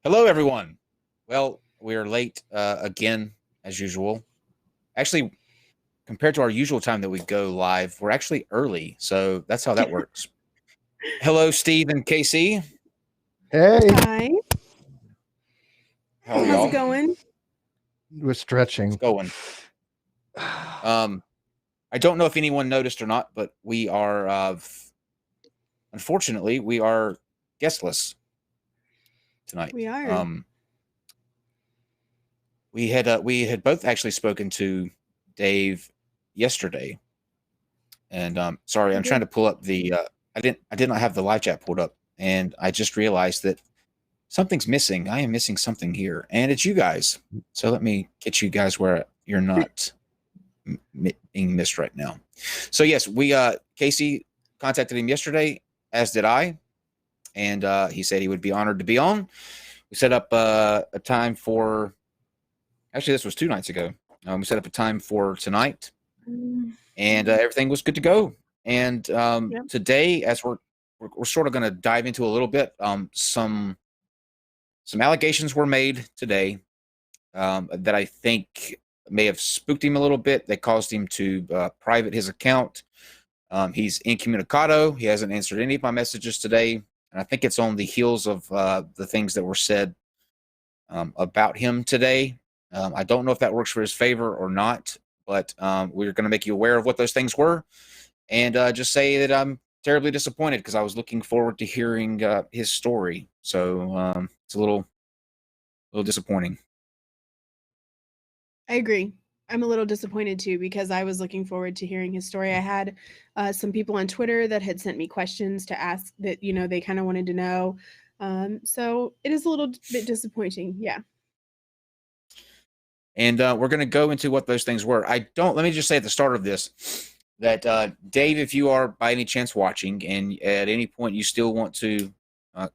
Hello, everyone. Well, we are late again, as usual. Actually, compared to our usual time that we go live, we're actually early. So that's how that works. Hello, Steve and Casey. Hey, Hi, How are how's it y'all? going? we're It's stretching. going. Um, I don't know if anyone noticed or not, but we are, unfortunately, we are guestless tonight. We are. We had both actually spoken to Dave yesterday. And sorry, We I'm trying did. to pull up the. I did not have the live chat pulled up, and I just realized that something's missing. I am missing something here, and it's you guys. So let me get you guys where you're not being missed right now. So yes, we Casey contacted him yesterday, as did I, and he said he would be honored to be on. We set up a time for. Actually, this was 2 nights ago. We set up a time for tonight, Mm, and everything was good to go. And yep. today, as we're sort of going to dive into a little bit, some allegations were made today that I think may have spooked him a little bit. They caused him to private his account. He's incommunicado. He hasn't answered any of my messages today, and I think it's on the heels of the things that were said about him today. I don't know if that works for his favor or not, but we're going to make you aware of what those things were, and just say that I'm terribly disappointed because I was looking forward to hearing his story. So it's a little disappointing. I agree. I'm a little disappointed too because I was looking forward to hearing his story. I had some people on Twitter that had sent me questions to ask that, they kind of wanted to know. So it is a little bit disappointing. Yeah. And we're going to go into what those things were. Let me just say at the start of this that Dave, if you are by any chance watching and at any point you still want to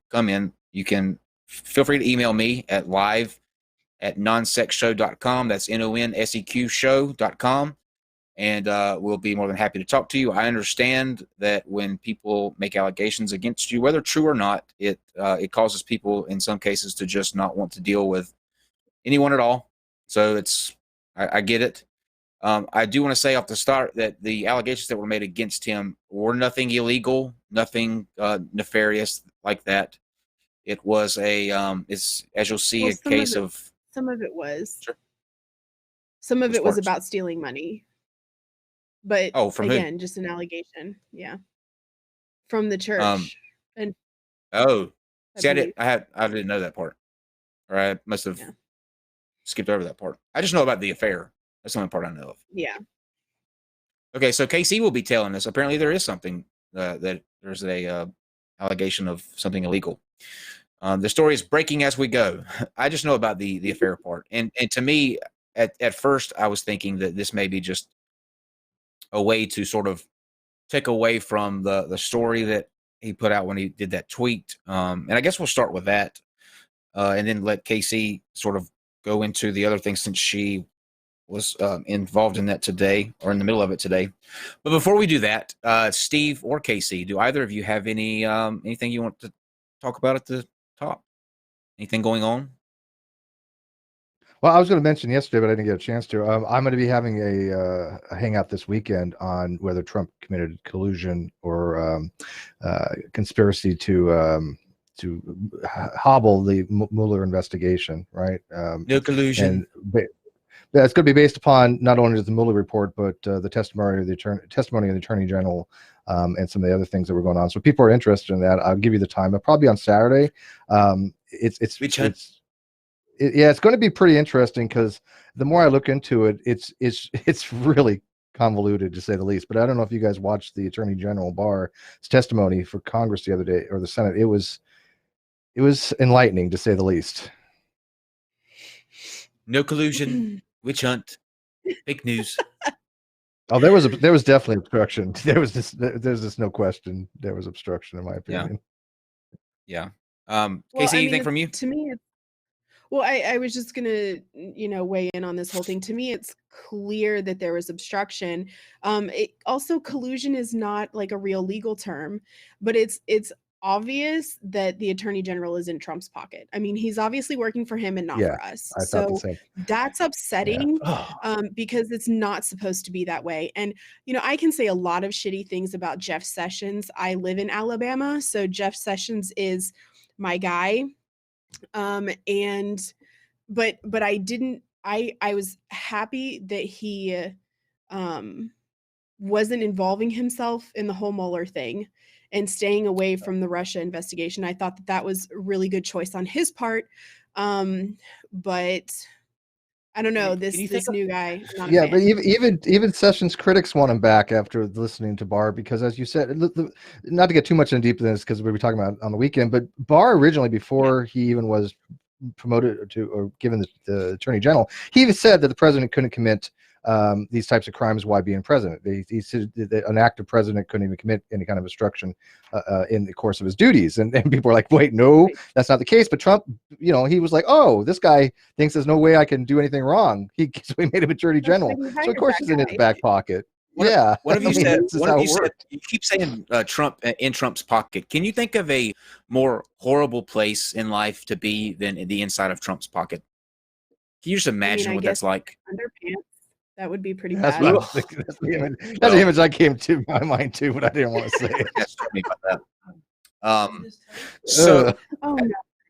come in, you can feel free to email me at live@nonsexshow.com. That's NONSEQ show.com. And we'll be more than happy to talk to you. I understand that when people make allegations against you, whether true or not, it causes people in some cases to just not want to deal with anyone at all. So I get it. I do want to say off the start that the allegations that were made against him were nothing illegal, nothing nefarious like that. It was it's, as you'll see, Well, a case of. some of it was, Sure. some of Which it was parts? about stealing money, but Oh, from who? again, just an allegation. Yeah. From the Um. church. And Oh, I see, believe. I didn't know that part, or I must have Yeah. skipped over that part. I just know about the affair. That's the only part I know of. Yeah. Okay, so KC will be telling us. Apparently, there is something that there's a allegation of something illegal. The story is breaking as we go. I just know about the affair part, and to me, at first, I was thinking that this may be just a way to sort of take away from the story that he put out when he did that tweet. And I guess we'll start with that, and then let KC sort of go into the other things since she was involved in that today or in the middle of it today. But before we do that, Steve or Casey, do either of you have anything you want to talk about at the top? Anything going on? Well, I was going to mention yesterday, but I didn't get a chance to. I'm going to be having a hangout this weekend on whether Trump committed collusion or conspiracy to hobble the Mueller investigation, right? No collusion. And that's going to be based upon not only the Mueller report, but the testimony of the Attorney General, and some of the other things that were going on. So if people are interested in that, I'll give you the time. It'll probably be on Saturday. Yeah, it's going to be pretty interesting because the more I look into it, it's really convoluted to say the least. But I don't know if you guys watched the Attorney General Barr's testimony for Congress the other day, or the Senate. It was enlightening to say the least. No collusion. Witch hunt. Fake news. Oh, there was definitely obstruction. There's just no question there was obstruction in my Yeah. opinion. Yeah. Well, Casey, I mean, anything from you? to me, well, I was just gonna, weigh in on this whole thing. To me, it's clear that there was obstruction. Also, collusion is not like a real legal term, but it's obvious that the attorney general is in Trump's pocket. I mean, he's obviously working for him and not Yeah, for us. I thought the So same. that's upsetting Oh, because it's not supposed to be that way. And, I can say a lot of shitty things about Jeff Sessions. I live in Alabama, so Jeff Sessions is my guy. But I was happy that he wasn't involving himself in the whole Mueller thing and staying away from the Russia investigation. I thought that was a really good choice on his part. But I don't know, can you think this new guy, I'm not a Yeah, but fan. even Sessions critics want him back after listening to Barr, because, as you said, not to get too much in deep in this because we were talking about on the weekend, but Barr originally, before he even was promoted to or given the attorney general, he even said that the president couldn't commit these types of crimes while being president. He said that an active president couldn't even commit any kind of obstruction in the course of his duties, and people are like, wait, no, that's not the case. But Trump, he was like, oh, this guy thinks there's no way I can do anything wrong. So he made him attorney That's why general. he So of hired course that he's in his guy. back pocket. One of- Yeah, One of you I mean, said. this is One how of it you said. works. You keep saying Trump in Trump's pocket. Can you think of a more horrible place in life to be than the inside of Trump's pocket? Can you just imagine I what guess that's like? underpants. That would be pretty That's bad. what I Ugh. was thinking. That's Well- the image I came to my mind too, but I didn't want to say it. Yes, tell me about that. So Ugh. Oh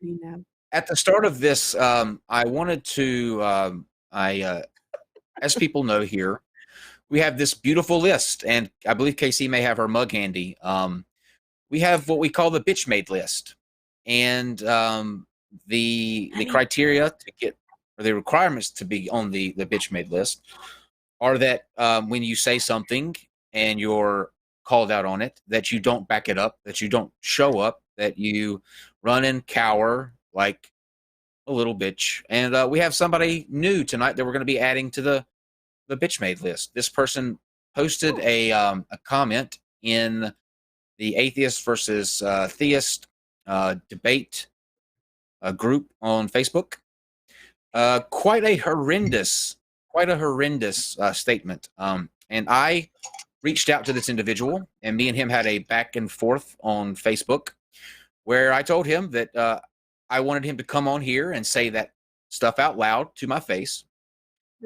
no. at the start of this, I wanted to, as people know here, we have this beautiful list, and I believe KC may have her mug handy. We have what we call the bitch made list, and the criteria to get, or the requirements to be on the bitch made list, are that when you say something and you're called out on it, that you don't back it up, that you don't show up, that you run and cower like a little bitch. And we have somebody new tonight that we're going to be adding to the bitch made list. This person posted a comment in the atheist versus theist debate group on Facebook. Quite a horrendous statement. And I reached out to this individual, and me and him had a back and forth on Facebook, where I told him that I wanted him to come on here and say that stuff out loud to my face.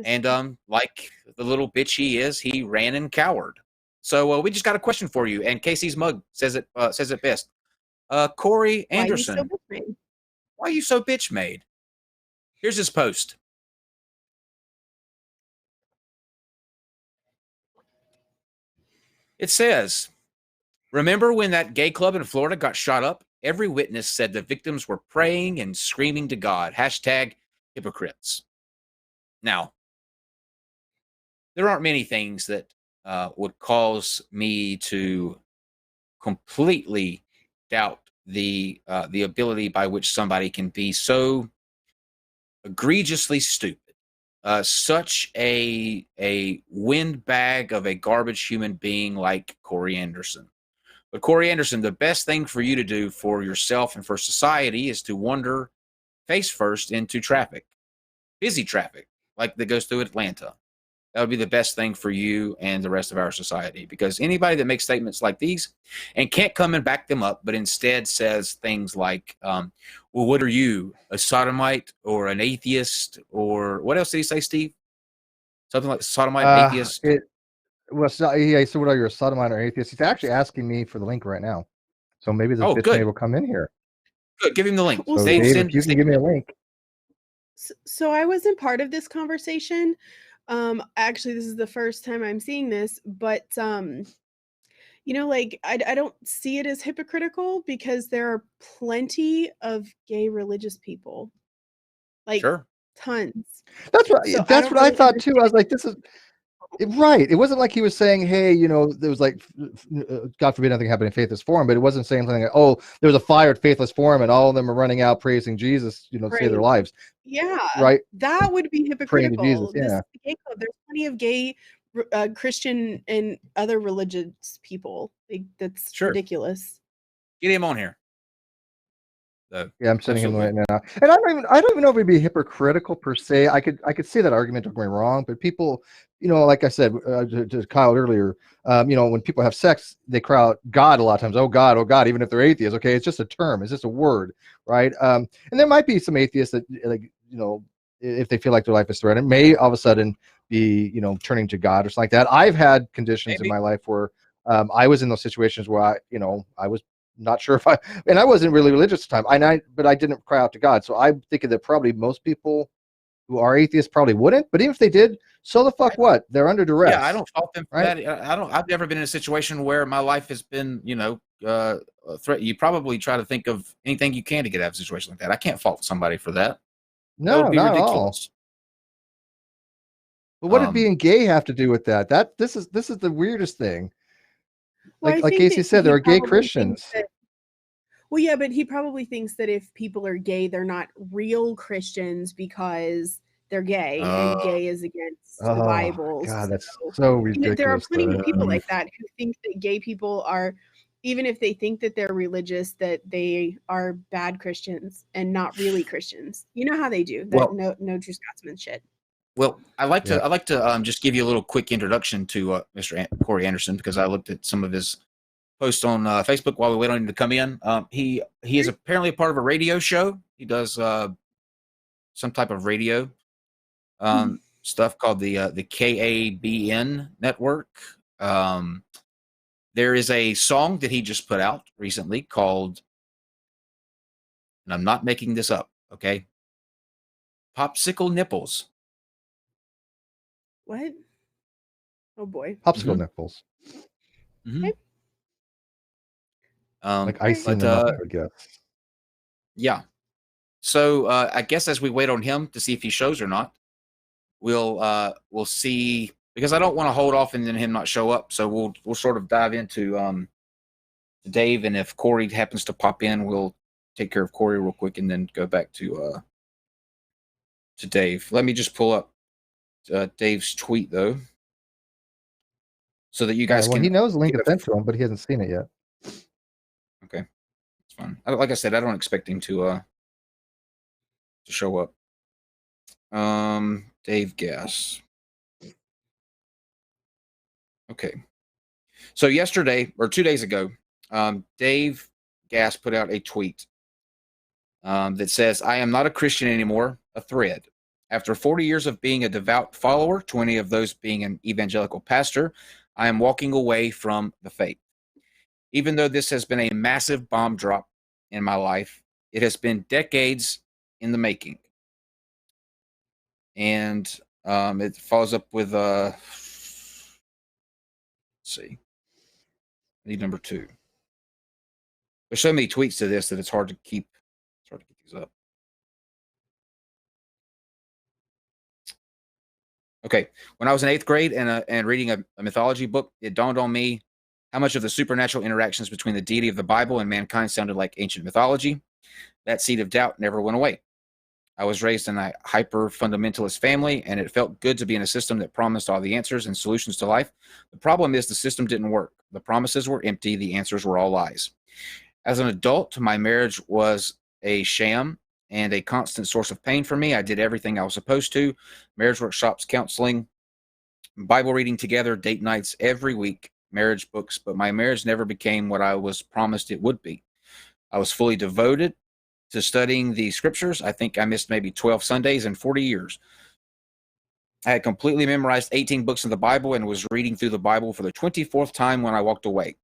And like the little bitch he is, he ran and cowered. So we just got a question for you, and Casey's mug says it best. Corey Anderson, why are you so bitch made? Here's his post. It says, remember when that gay club in Florida got shot up? Every witness said the victims were praying and screaming to God. Hashtag hypocrites. Now, there aren't many things that would cause me to completely doubt the ability by which somebody can be so egregiously stupid. Such a windbag of a garbage human being like Corey Anderson. But Corey Anderson, the best thing for you to do for yourself and for society is to wander face first into traffic, busy traffic, like that goes through Atlanta. That would be the best thing for you and the rest of our society, because anybody that makes statements like these and can't come and back them up, but instead says things like, well, what are you, a sodomite or an atheist? Or what else did he say, Steve? Something like sodomite, atheist? So what are you, a sodomite or atheist? He's actually asking me for the link right now. So maybe this bitch good. will come in here. Good. Give him the link. So Dave, if you can give me a link. So I wasn't part of this conversation. Actually, this is the first time I'm seeing this, but I don't see it as hypocritical, because there are plenty of gay religious people, like Sure. tons. That's what So that's what I thought too. I was like, this is right. It wasn't like he was saying, hey, there was like, God forbid nothing happened in Faithless Forum, but it wasn't saying something like, oh, there was a fire at Faithless Forum and all of them are running out praising Jesus, to save their lives. Yeah, right. That would be hypocritical. Praying to Jesus, yeah. This gay club, there's plenty of gay Christian and other religious people. That's ridiculous. Get him on here. though. Yeah, I'm sending him Absolutely. right now, and I don't even know if it'd be hypocritical per se. I could see that argument. Don't get me wrong, but people, like I said to Kyle earlier, when people have sex, they cry out God a lot of times. Oh God, even if they're atheists. Okay, it's just a term. It's just a word, right? And there might be some atheists that, like, if they feel like their life is threatened, may all of a sudden be, turning to God or something like that. I've had conditions in Maybe. my life where I was in those situations where I was not sure if and I wasn't really religious at the time. But I didn't cry out to God. So I'm thinking that probably most people who are atheists probably wouldn't. But even if they did, so the fuck what? They're under Yeah, I duress, don't fault them for right? that. I've never been in a situation where my life has been, a threat. You probably try to think of anything you can to get out of a situation like that. I can't fault somebody for that. That would No, be not at all. ridiculous. But what did being gay have to do with that? This is the weirdest thing. Well, I Like think Casey that said, there he are gay probably thinks Christians. that. Well, yeah, but he probably thinks that if people are gay, they're not real Christians because they're gay, and gay is against the Oh Bible. God, that's So, so there are ridiculous plenty of to people me. like that who think that gay people are, even if they think that they're religious, that they are bad Christians and not really Christians. You know how they do that? well, No true Scotsman shit. well, Yeah. I like to just give you a little quick introduction to Mr. Corey Anderson, because I looked at some of his posts on Facebook while we wait on him to come in. He is apparently a part of a radio show. He does some type of radio stuff called the KABN network. There is a song that he just put out recently called, and I'm not making this up, okay, Popsicle Nipples. What? Oh boy. Popsicle Mm-hmm. nipples, Mm-hmm. Okay. like All right. icing But the milk, I guess. yeah. So I guess as we wait on him to see if he shows or not, we'll see, because I don't want to hold off and then him not show up. So we'll sort of dive into Dave, and if Corey happens to pop in, we'll take care of Corey real quick and then go back to Dave. Let me just pull up Dave's tweet though, so that you All right. guys Well, he can knows the link get is sent to him, but he hasn't seen it yet. okay. It's fine. Like I said, I don't expect him to show up. Dave Gass. Okay. So yesterday or 2 days ago, Dave Gass put out a tweet that says, "I am not a Christian anymore." A thread. After 40 years of being a devout follower, 20 of those being an evangelical pastor, I am walking away from the faith. Even though this has been a massive bomb drop in my life, it has been decades in the making. And it follows up with, let's see, I need number 2. There's so many tweets to this that it's hard to keep. It's hard to keep these up. Okay, when I was in 8th grade and reading a mythology book, it dawned on me how much of the supernatural interactions between the deity of the Bible and mankind sounded like ancient mythology. That seed of doubt never went away. I was raised in a hyper fundamentalist family, and it felt good to be in a system that promised all the answers and solutions to life. The problem is the system didn't work. The promises were empty, the answers were all lies. As an adult, my marriage was a sham and a constant source of pain for me. I did everything I was supposed to: marriage workshops, counseling, Bible reading together, date nights every week, marriage books, but my marriage never became what I was promised it would be. I was fully devoted to studying the scriptures. I think I missed maybe 12 Sundays in 40 years. I had completely memorized 18 books of the Bible and was reading through the Bible for the 24th time when I walked away.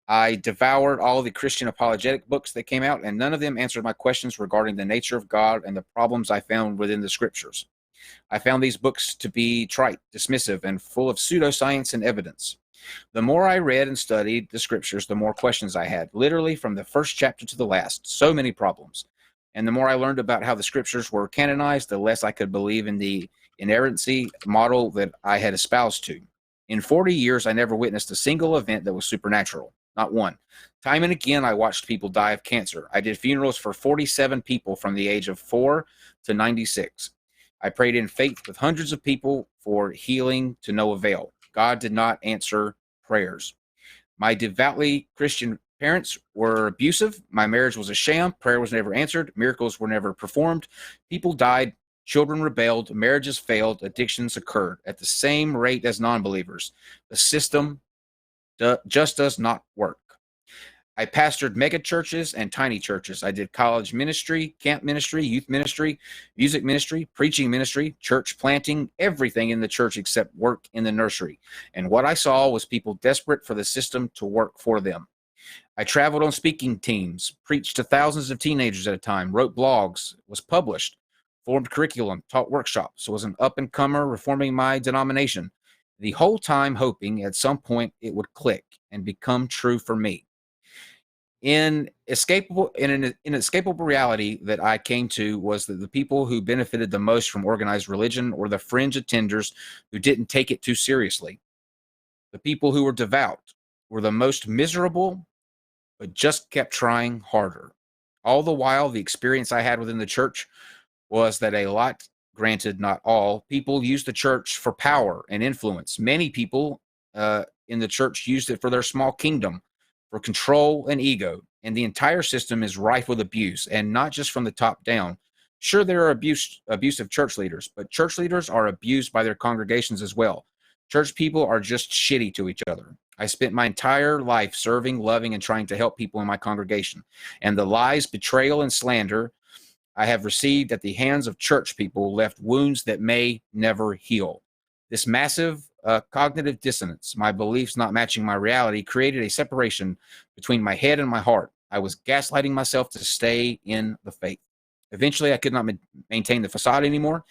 I devoured all the Christian apologetic books that came out, and none of them answered my questions regarding the nature of God and the problems I found within the scriptures. I found these books to be trite, dismissive, and full of pseudoscience and evidence. The more I read and studied the scriptures, the more questions I had, literally from the first chapter to the last. So many problems. And the more I learned about how the scriptures were canonized, the less I could believe in the inerrancy model that I had espoused to. In 40 years, I never witnessed a single event that was supernatural. Not one. Time and again, I watched people die of cancer. I did funerals for 47 people from the age of 4 to 96. I prayed in faith with hundreds of people for healing to no avail. God did not answer prayers. My devoutly Christian parents were abusive. My marriage was a sham. Prayer was never answered. Miracles were never performed. People died. Children rebelled. Marriages failed. Addictions occurred at the same rate as non-believers. The system just does not work. I pastored mega churches and tiny churches. I did college ministry, camp ministry, youth ministry, music ministry, preaching ministry, church planting, everything in the church except work in the nursery. And what I saw was people desperate for the system to work for them. I traveled on speaking teams, preached to thousands of teenagers at a time, wrote blogs, was published, formed curriculum, taught workshops, was an up-and-comer reforming my denomination, the whole time hoping at some point it would click and become true for me. In an inescapable reality that I came to was that the people who benefited the most from organized religion were the fringe attenders who didn't take it too seriously. The people who were devout were the most miserable, but just kept trying harder. All the while, the experience I had within the church was that a lot, granted not all, people used the church for power and influence. Many people in the church used it for their small kingdom, for control and ego, and the entire system is rife with abuse, and not just from the top down. Sure, there are abusive church leaders, but church leaders are abused by their congregations as well. Church people are just shitty to each other. I spent my entire life serving, loving, and trying to help people in my congregation, and the lies, betrayal, and slander I have received at the hands of church people left wounds that may never heal. This massive cognitive dissonance, my beliefs not matching my reality, created a separation between my head and my heart. I was gaslighting myself to stay in the faith. Eventually, I could not maintain the facade anymore.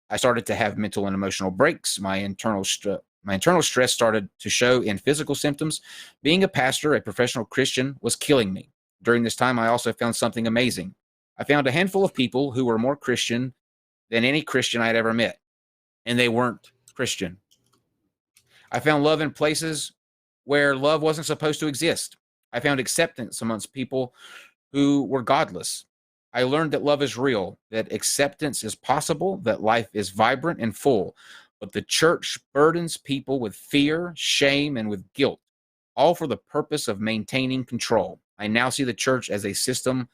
I started to have mental and emotional breaks. My internal stress started to show in physical symptoms. Being a pastor, a professional Christian, was killing me. During this time, I also found something amazing. I found a handful of people who were more Christian than any Christian I had ever met, and they weren't Christian. I found love in places where love wasn't supposed to exist. I found acceptance amongst people who were godless. I learned that love is real, that acceptance is possible, that life is vibrant and full, but the church burdens people with fear, shame, and with guilt, all for the purpose of maintaining control. I now see the church as a system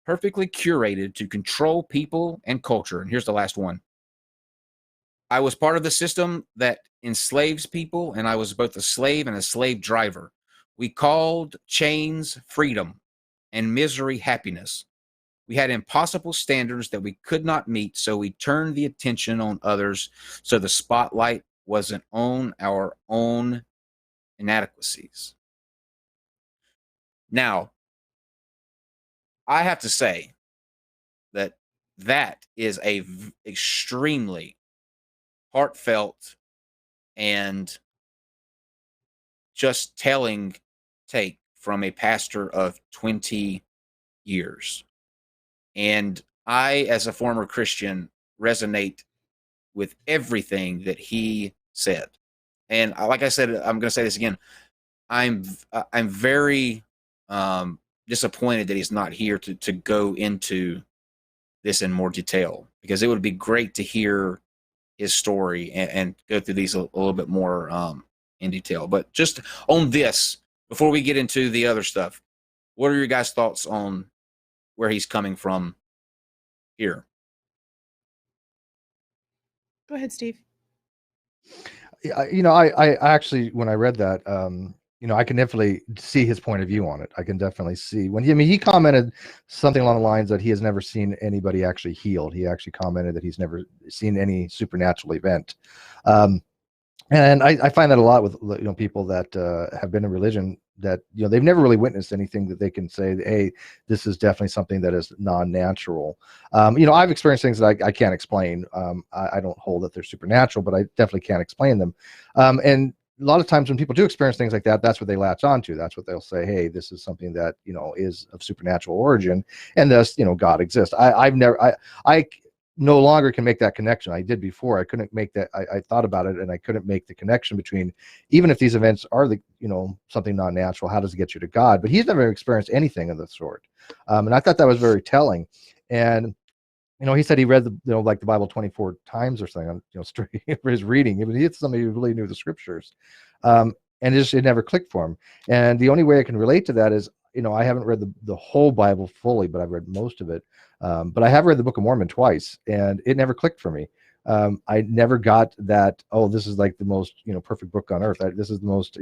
perfectly curated to control people and culture. And here's the last one. I was part of the system that enslaves people, and I was both a slave and a slave driver. We called chains freedom and misery happiness. We had impossible standards that we could not meet, so we turned the attention on others so the spotlight wasn't on our own inadequacies. Now, I have to say that that is a extremely heartfelt and just telling take from a pastor of 20 years. And I, as a former Christian, resonate with everything that he said. And like I said, I'm going to say this again. I'm very disappointed that he's not here to go into this in more detail, because it would be great to hear his story and go through these a little bit more in detail. But just on this, before we get into the other stuff, what are your guys' thoughts on where he's coming from here? Go ahead, Steve. I actually, when I read that, I can definitely see his point of view on it. I can definitely see he commented something along the lines that he has never seen anybody actually healed. He actually commented that he's never seen any supernatural event. And I find that a lot with people that have been in religion, that they've never really witnessed anything that they can say, hey, this is definitely something that is non-natural. I've experienced things that I can't explain. I don't hold that they're supernatural, but I definitely can't explain them. And a lot of times when people do experience things like that, that's what they latch onto. That's what they'll say, hey, this is something that is of supernatural origin, and thus God exists. I no longer can make that connection. I did before. I couldn't make that. I thought about it, and I couldn't make the connection between, even if these events are something non-natural, how does it get you to God? But he's never experienced anything of the sort, and I thought that was very telling. And he said he read the Bible 24 times or something, straight for his reading. He's somebody who really knew the scriptures, and it never clicked for him. And the only way I can relate to that is, I haven't read the whole Bible fully, but I've read most of it. But I have read the Book of Mormon twice, and it never clicked for me. I never got that. Oh, this is like the most perfect book on earth. This is the most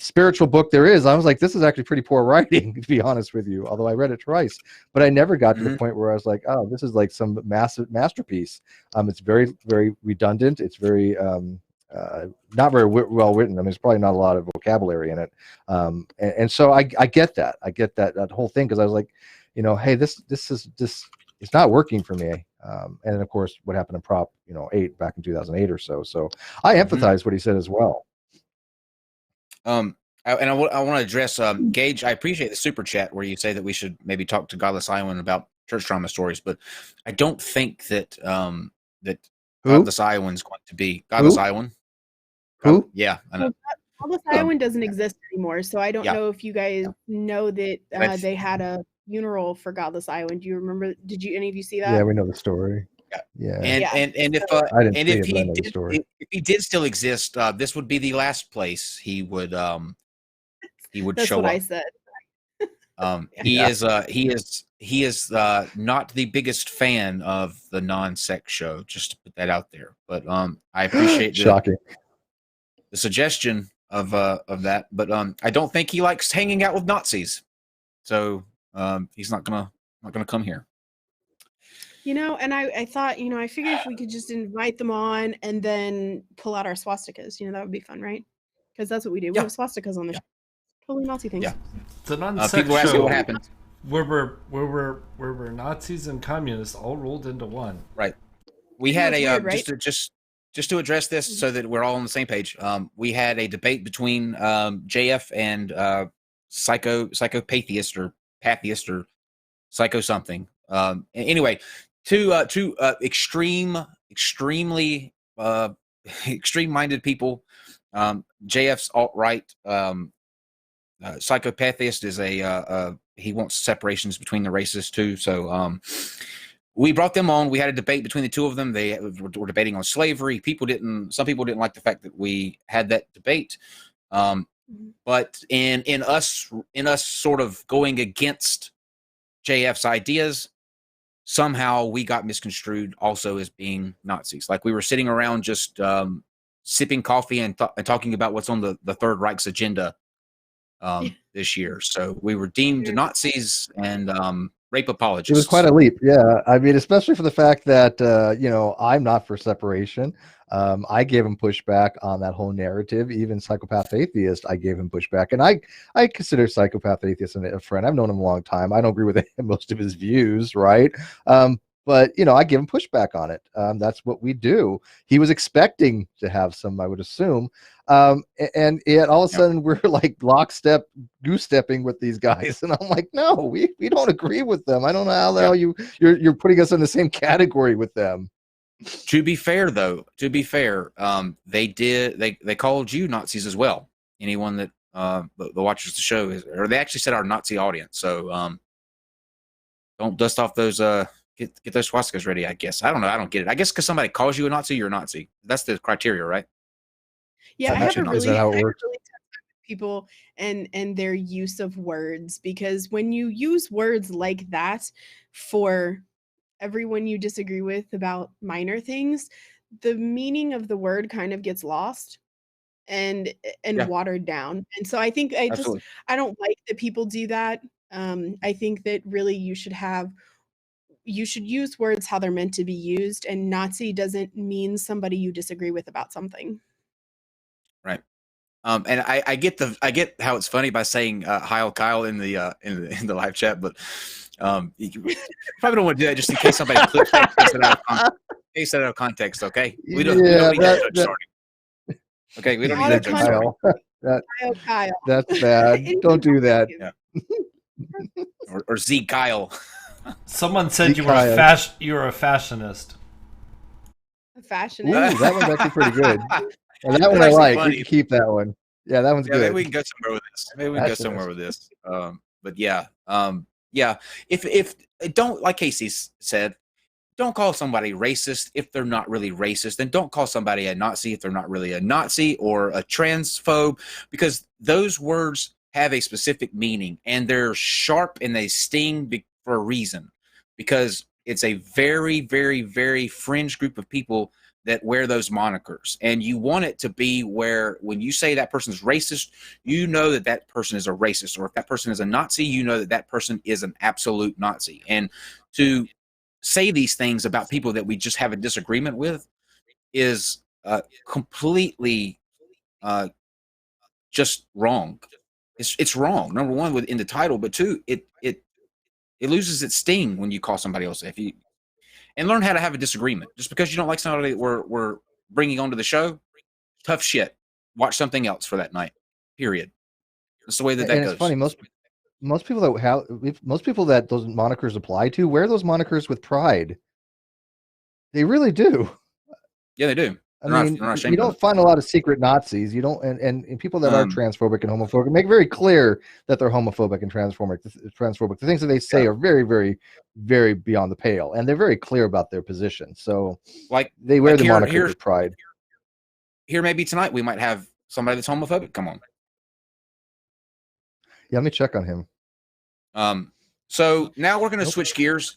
spiritual book there is. I was like, this is actually pretty poor writing, to be honest with you. Although I read it twice, but I never got to the point where I was like, oh, this is like some massive masterpiece. It's very, very redundant. It's very not very well written. I mean, there's probably not a lot of vocabulary in it. And so I get that. I get that whole thing, because I was like, hey, this it's not working for me. And then of course, what happened in Prop 8 back in 2008 or so. So I empathize what he said as well. I want to address Gage. I appreciate the super chat where you say that we should maybe talk to Godless Iowan about church trauma stories, but I don't think that that Godless Iowan's going to be Godless Iowan. Who? Yeah, I know. Godless Iowan doesn't exist anymore, so I don't know if you guys know that they had a funeral for Godless Iowan. Do you remember? Did any of you see that? Yeah, we know the story. Yeah. And if he did still exist, this would be the last place he would That's show what up. I said. He is not the biggest fan of the non-sec show, just to put that out there. But I appreciate shocking the suggestion of that. But I don't think he likes hanging out with Nazis, so he's not gonna come here. And I thought, I figured if we could just invite them on and then pull out our swastikas, that would be fun, right? Because that's what we do. We have swastikas on the show. Totally Nazi things. Yeah. The non-sec people ask me what happened. Where we're Nazis and communists all rolled into one. Right. We had a weird, right? just to address this so that we're all on the same page. We had a debate between JF and psychopatheist or patheist or psycho something. Anyway, two extremely extreme-minded people. JF's alt-right. Psychopathist is he wants separations between the races too. So we brought them on. We had a debate between the two of them. They were debating on slavery. Some people didn't like the fact that we had that debate. But in us sort of going against JF's ideas, somehow we got misconstrued also as being Nazis. Like we were sitting around just sipping coffee and talking about what's on the Third Reich's agenda this year. So we were deemed Nazis and rape apologists. It was quite a leap. Yeah. I mean, especially for the fact that, I'm not for separation. I gave him pushback on that whole narrative. Even Psychopath Atheist, I gave him pushback. And I consider Psychopath Atheist a friend. I've known him a long time. I don't agree with most of his views, right? But, I give him pushback on it. That's what we do. He was expecting to have some, I would assume. And yet all of a sudden we're like lockstep, goose stepping with these guys. And I'm like, no, we don't agree with them. I don't know how the hell you're putting us in the same category with them. To be fair, though, they called you Nazis as well. Anyone that the watchers of the show or they actually said our Nazi audience. So don't dust off those get those swastikas ready. I guess I don't know. I don't get it. I guess because somebody calls you a Nazi, you're a Nazi. That's the criteria, right? Yeah, I have a really how it tough works? time with people and their use of words, because when you use words like that for everyone you disagree with about minor things, the meaning of the word kind of gets lost and watered down. And so I think I don't like that people do that. I think that really you should use words how they're meant to be used, and Nazi doesn't mean somebody you disagree with about something. Right. And I get how it's funny by saying Heil Kyle in the live chat, but you probably don't want to do that just in case somebody clips that, takes it out of context. Okay, we don't need that judge starting. Okay, we don't need that judge starting. Kyle. That's bad. Don't do that. Yeah. or Z Kyle. Someone said you were a fashionist. A fashionist. Ooh, that one's actually pretty good. And that one I like. Funny. We can keep that one. Yeah, that one's good. Maybe we can go somewhere with this. But yeah. If don't, like Casey said, don't call somebody racist if they're not really racist, and don't call somebody a Nazi if they're not really a Nazi or a transphobe, because those words have a specific meaning, and they're sharp and they sting for a reason, because it's a very, very, very fringe group of people that wear those monikers. And you want it to be where when you say that person's racist, you know that that person is a racist. Or if that person is a Nazi, you know that that person is an absolute Nazi. And to say these things about people that we just have a disagreement with is completely just wrong. It's wrong. Number one, in the title, but two, it loses its sting when you call somebody else. And learn how to have a disagreement. Just because you don't like somebody that we're bringing onto the show, tough shit. Watch something else for that night. Period. That's the way that And goes. it's funny, most people that those monikers apply to wear those monikers with pride. They really do. Yeah, they do. I mean, you don't find a lot of secret Nazis. You don't, and people that are transphobic and homophobic make very clear that they're homophobic and transphobic. The things that they say are very, very, very beyond the pale, and they're very clear about their position. So, like, they wear the moniker with pride. Here, maybe tonight we might have somebody that's homophobic come on. Yeah, let me check on him. So now we're going to switch gears.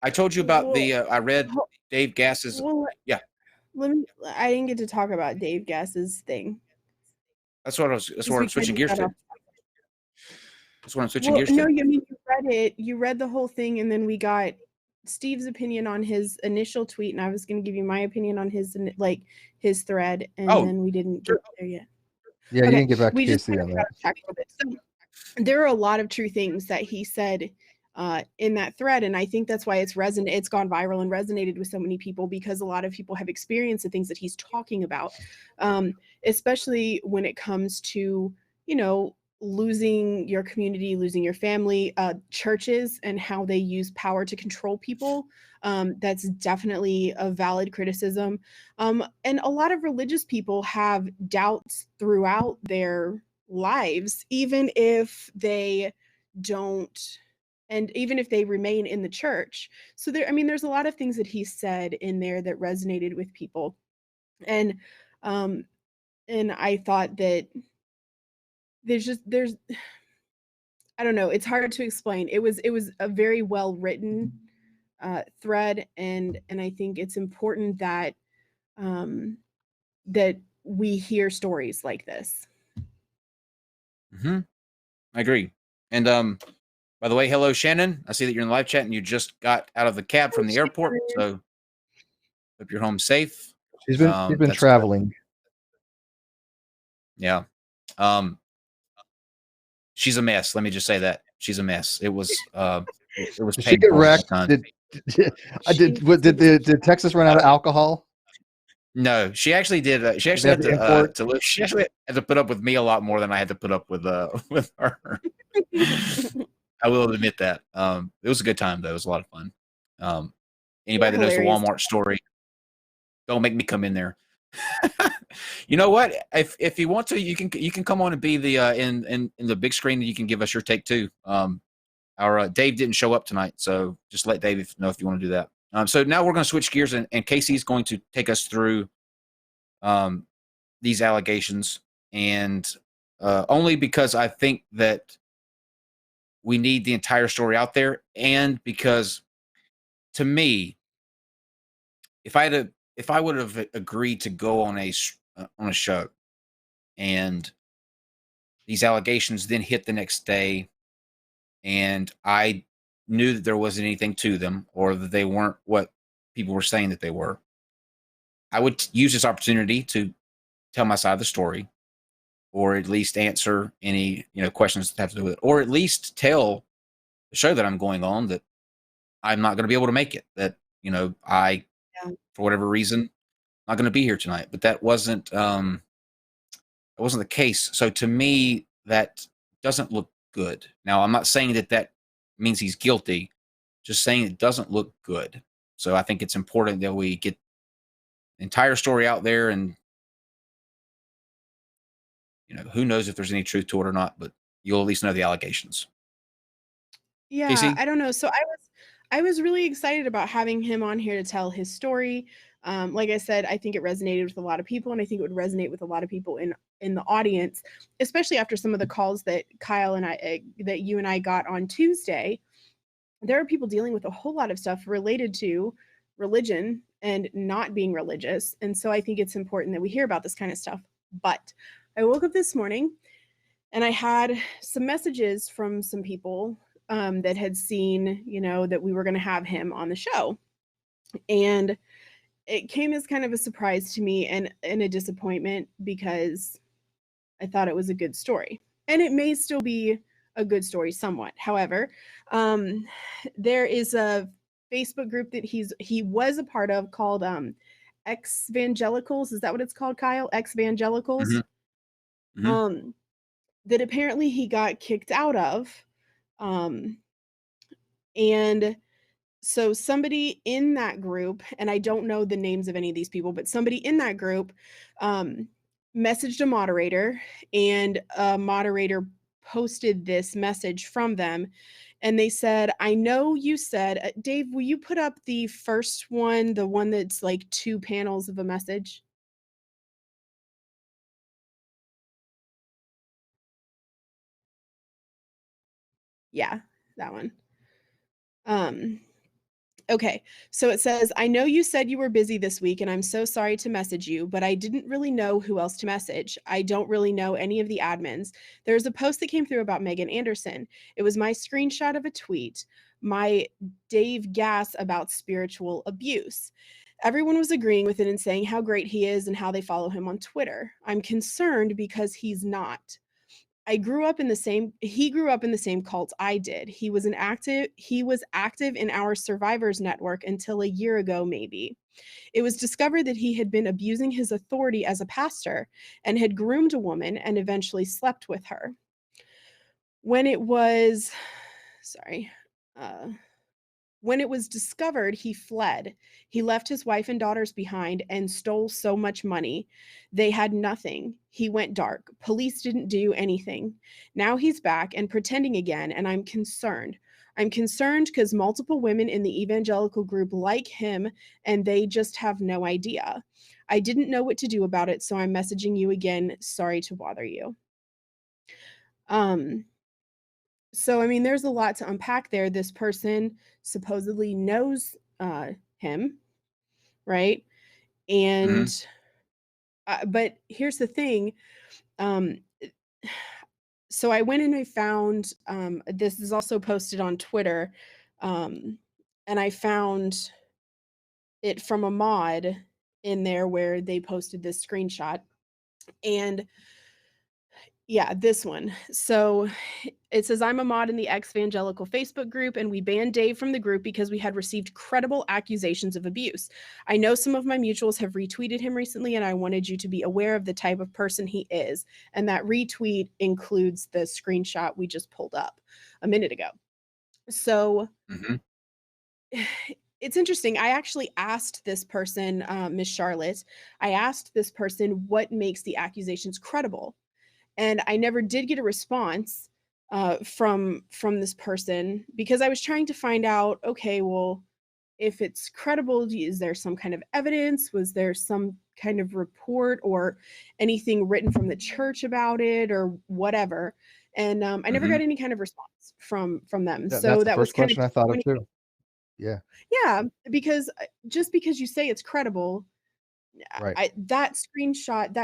I told you about I read Dave Gass's. Yeah. I didn't get to talk about Dave Gass's thing. That's what I'm switching gears to. That's what I'm switching gears to. No, you read it. You read the whole thing, and then we got Steve's opinion on his initial tweet, and I was going to give you my opinion on his thread, and then we didn't get there yet. Yeah, you didn't get back to KC on that. So, there are a lot of true things that he said in that thread, and I think that's why it's gone viral and resonated with so many people, because a lot of people have experienced the things that he's talking about, especially when it comes to, losing your community, losing your family, churches, and how they use power to control people. That's definitely a valid criticism. And a lot of religious people have doubts throughout their lives, even if they don't, and even if they remain in the church. So there's a lot of things that he said in there that resonated with people. And I thought that there's I don't know, it's hard to explain. It was a very well written thread, and I think it's important that that we hear stories like this. I agree. And by the way, hello Shannon. I see that you're in the live chat and you just got out of the cab from the airport. So hope you're home safe. She's been traveling. Good. Yeah. She's a mess. Let me just say that she's a mess. It was Did she get wrecked? Did Texas run out of alcohol? No, she actually did. She actually had to live. She actually had to put up with me a lot more than I had to put up with her. I will admit that. It was a good time though. It was a lot of fun. Anybody that knows the Walmart story, don't make me come in there. You know what? If you want to, you can come on and be the in the big screen. You can give us your take too. Our Dave didn't show up tonight, so just let Dave know if you want to do that. So now we're going to switch gears, and Casey is going to take us through these allegations, and only because I think that we need the entire story out there, and because to me, if I would have agreed to go on a show, and these allegations then hit the next day, and I knew that there wasn't anything to them, or that they weren't what people were saying that they were, I would use this opportunity to tell my side of the story, or at least answer any questions that have to do with it, or at least tell the show that I'm going on that I'm not going to be able to make it. That I, for whatever reason, not going to be here tonight. But that wasn't the case. So to me, that doesn't look good. Now, I'm not saying that means he's guilty. Just saying it doesn't look good. So I think it's important that we get the entire story out there, and who knows if there's any truth to it or not, but you'll at least know the allegations. Yeah, Casey? I don't know. So I was really excited about having him on here to tell his story. Like I said, I think it resonated with a lot of people, and I think it would resonate with a lot of people in in the audience, especially after some of the calls that Kyle and I, that you and I got on Tuesday. There are people dealing with a whole lot of stuff related to religion and not being religious. And so I think it's important that we hear about this kind of stuff. But I woke up this morning and I had some messages from some people that had seen, that we were going to have him on the show. And it came as kind of a surprise to me and a disappointment, because I thought it was a good story. And it may still be a good story somewhat. However, there is a Facebook group that he was a part of called Ex-Vangelicals. Is that what it's called, Kyle? Ex-Vangelicals? Mhm. That apparently he got kicked out of. And so somebody in that group, and I don't know the names of any of these people, but somebody in that group messaged a moderator, and a moderator posted this message from them. And they said, I know you said, Dave, will you put up the first one, the one that's like 2 panels of a message? Yeah, that one. Okay, so it says, I know you said you were busy this week, and I'm so sorry to message you, but I didn't really know who else to message. I don't really know any of the admins. There's a post that came through about Megan Anderson. It was my screenshot of a tweet, my Dave Gass about spiritual abuse. Everyone was agreeing with it and saying how great he is and how they follow him on Twitter. I'm concerned because he's not. He grew up in the same cult I did. He was active in our survivors network until a year ago, maybe. It was discovered that he had been abusing his authority as a pastor and had groomed a woman and eventually slept with her. When it was discovered, he fled. He left his wife and daughters behind and stole so much money. They had nothing. He went dark. Police didn't do anything. Now he's back and pretending again, and I'm concerned. I'm concerned because multiple women in the evangelical group like him, and they just have no idea. I didn't know what to do about it, so I'm messaging you again. Sorry to bother you. So, I mean, there's a lot to unpack there. This person supposedly knows him, right? And, but here's the thing. So I went and I found, this is also posted on Twitter, and I found it from a mod in there where they posted this screenshot. And yeah, this one. So it says, I'm a mod in the Ex-Vangelical Facebook group, and we banned Dave from the group because we had received credible accusations of abuse. I know some of my mutuals have retweeted him recently, and I wanted you to be aware of the type of person he is. And that retweet includes the screenshot we just pulled up a minute ago. So it's interesting. I actually asked this person, Miss Charlotte, I asked this person what makes the accusations credible. And I never did get a response from this person, because I was trying to find out, okay, well, if it's credible, is there some kind of evidence? Was there some kind of report or anything written from the church about it or whatever? And I never got any kind of response from them. So That's the that was first kind of question I thought of too. Yeah. Yeah, because just because you say it's credible, Right. that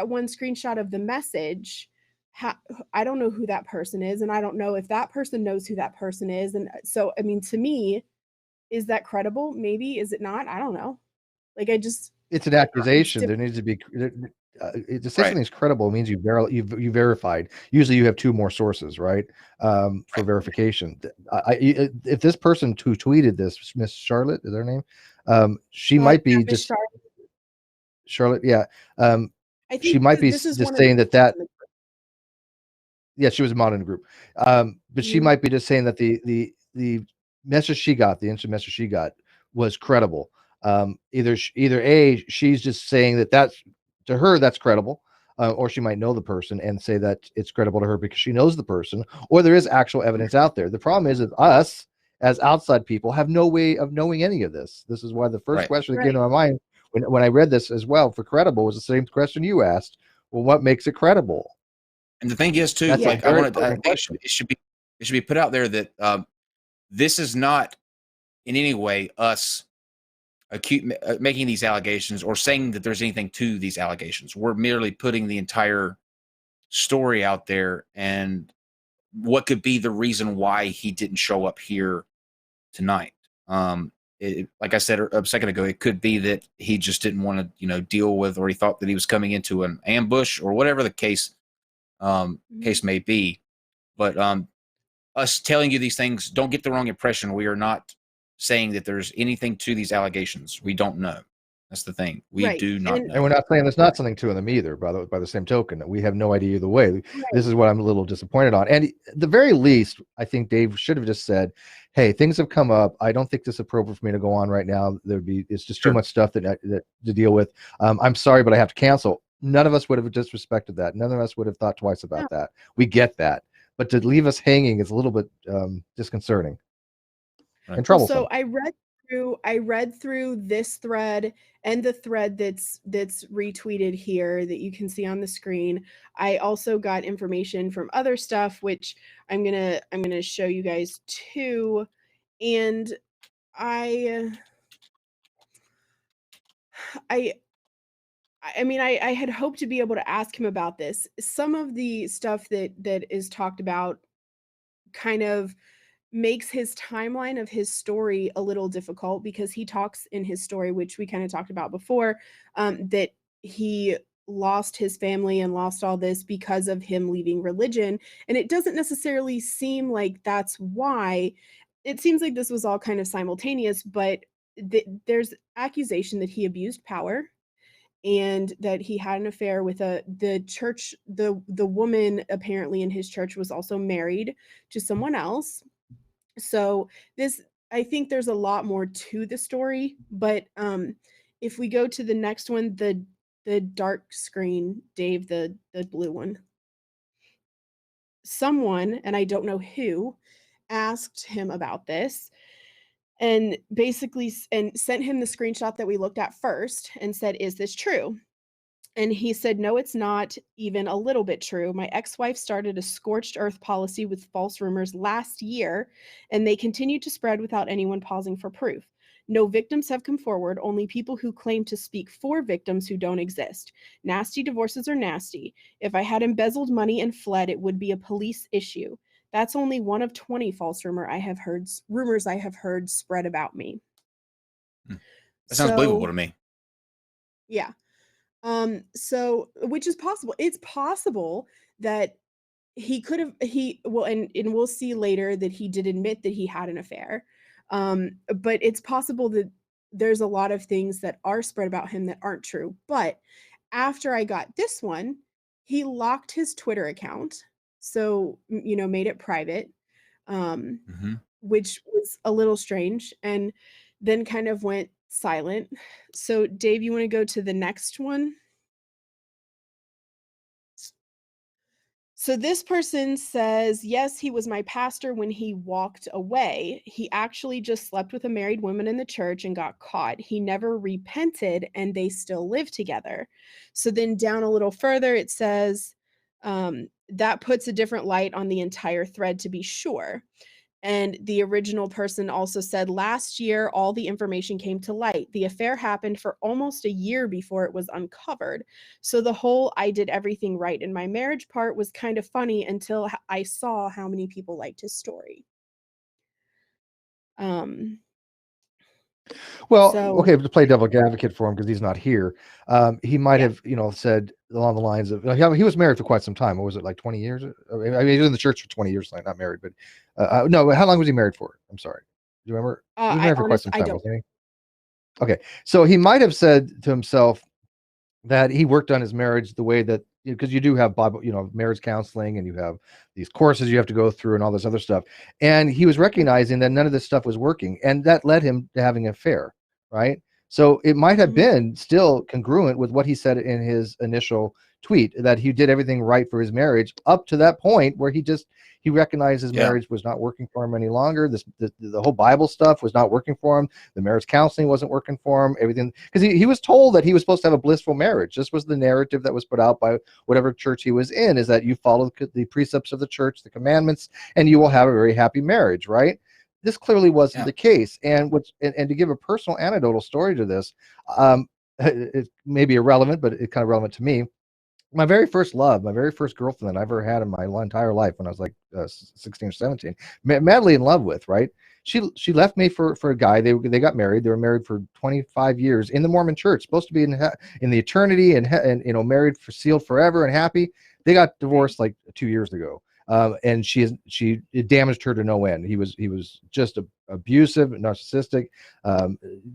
one screenshot of the message, I don't know who that person is, and I don't know if that person knows who that person is. And so, I mean, to me, is that credible? Maybe. Is it not? I don't know. Like, It's an accusation. There needs to be to say something's credible means you verified. Usually, you have 2 more sources, right? For verification. If this person who tweeted this, Miss Charlotte, is her name? She might be just Charlotte. Yeah. I She think might be this is just one of saying the that. Yeah, she was a mod in the group. But she might be just saying that the message she got, the instant message she got, was credible. Either A, she's just saying that's to her that's credible, or she might know the person and say that it's credible to her because she knows the person, or there is actual evidence out there. The problem is that us as outside people have no way of knowing any of this. This is why the first question that came to my mind when I read this as well for credible was the same question you asked. Well, what makes it credible? And the thing is, too, That's Yeah. a like I very wanted, important question. it should be put out there that this is not in any way us making these allegations or saying that there's anything to these allegations. We're merely putting the entire story out there and what could be the reason why he didn't show up here tonight. Like I said a second ago, it could be that he just didn't want to, deal with, or he thought that he was coming into an ambush, or whatever the case may be. But us telling you these things, don't get the wrong impression. We are not saying that there's anything to these allegations. We don't know. That's the thing. We Right. do not And- know. And we're not saying there's not something to them either, by the same token. We have no idea either way. Right. This is what I'm a little disappointed on. And at the very least, I think Dave should have just said, hey, things have come up. I don't think this is appropriate for me to go on right now. It's just too much stuff that to deal with. I'm sorry, but I have to cancel. None of us would have disrespected that. None of us would have thought twice about that. We get that. But to leave us hanging is a little bit disconcerting and troublesome. So I read through this thread and the thread that's retweeted here that you can see on the screen. I also got information from other stuff, which I'm gonna show you guys too. And I mean, I had hoped to be able to ask him about this. Some of the stuff that is talked about kind of makes his timeline of his story a little difficult, because he talks in his story, which we kind of talked about before, that he lost his family and lost all this because of him leaving religion. And it doesn't necessarily seem like that's why. It seems like this was all kind of simultaneous, but there's accusation that he abused power and that he had an affair with the church. The woman apparently in his church was also married to someone else. So I think there's a lot more to the story, but if we go to the next one, the dark screen, Dave, the blue one, someone, and I don't know who, asked him about this and basically sent him the screenshot that we looked at first and said, "Is this true?" And he said, "No, it's not even a little bit true. My ex-wife started a scorched earth policy with false rumors last year, and they continue to spread without anyone pausing for proof. No victims have come forward, only people who claim to speak for victims who don't exist. Nasty divorces are nasty. If I had embezzled money and fled, it would be a police issue. That's only one of 20 false rumors I have heard spread about me." That sounds believable to me. Yeah. So, which is possible. It's possible that he could have, and we'll see later that he did admit that he had an affair. But it's possible that there's a lot of things that are spread about him that aren't true. But after I got this one, he locked his Twitter account. So, made it private, which was a little strange, and then kind of went silent. So, Dave, you want to go to the next one? So this person says, "Yes, he was my pastor when he walked away. He actually just slept with a married woman in the church and got caught. He never repented and they still live together." So then down a little further, it says, "That puts a different light on the entire thread, to be sure." And the original person also said, "Last year, all the information came to light. The affair happened for almost a year before it was uncovered. So the whole 'I did everything right in my marriage' part was kind of funny until I saw how many people liked his story." Well, So okay, to play devil advocate for him because he's not here, he might Yeah. have, said along the lines of, he was married for quite some time. What was it, like 20 years? I mean, he was in the church for 20 years, like not married, but no, how long was he married for? I'm sorry. Do you remember? He was married for quite some I time, don't. wasn't he? Okay, so he might have said to himself that he worked on his marriage the way that, because you do have Bible, marriage counseling, and you have these courses you have to go through and all this other stuff. And he was recognizing that none of this stuff was working, and that led him to having an affair, right? So it might have Mhm. been still congruent with what he said in his initial tweet that he did everything right for his marriage up to that point where he recognized his marriage was not working for him any longer. The whole Bible stuff was not working for him. The marriage counseling wasn't working for him. Everything, because he was told that he was supposed to have a blissful marriage. This was the narrative that was put out by whatever church he was in, is that you follow the precepts of the church, the commandments, and you will have a very happy marriage, right? This clearly wasn't the case. And to give a personal anecdotal story to this, it may be irrelevant, but it's kind of relevant to me. My very first love, my very first girlfriend that I ever had in my entire life, when I was like 16 or 17, madly in love with, right? She left me for a guy. They got married. They were married for 25 years in the Mormon church, supposed to be in the eternity and married for sealed forever and happy. They got divorced like 2 years ago. And it damaged her to no end. He was just abusive, narcissistic,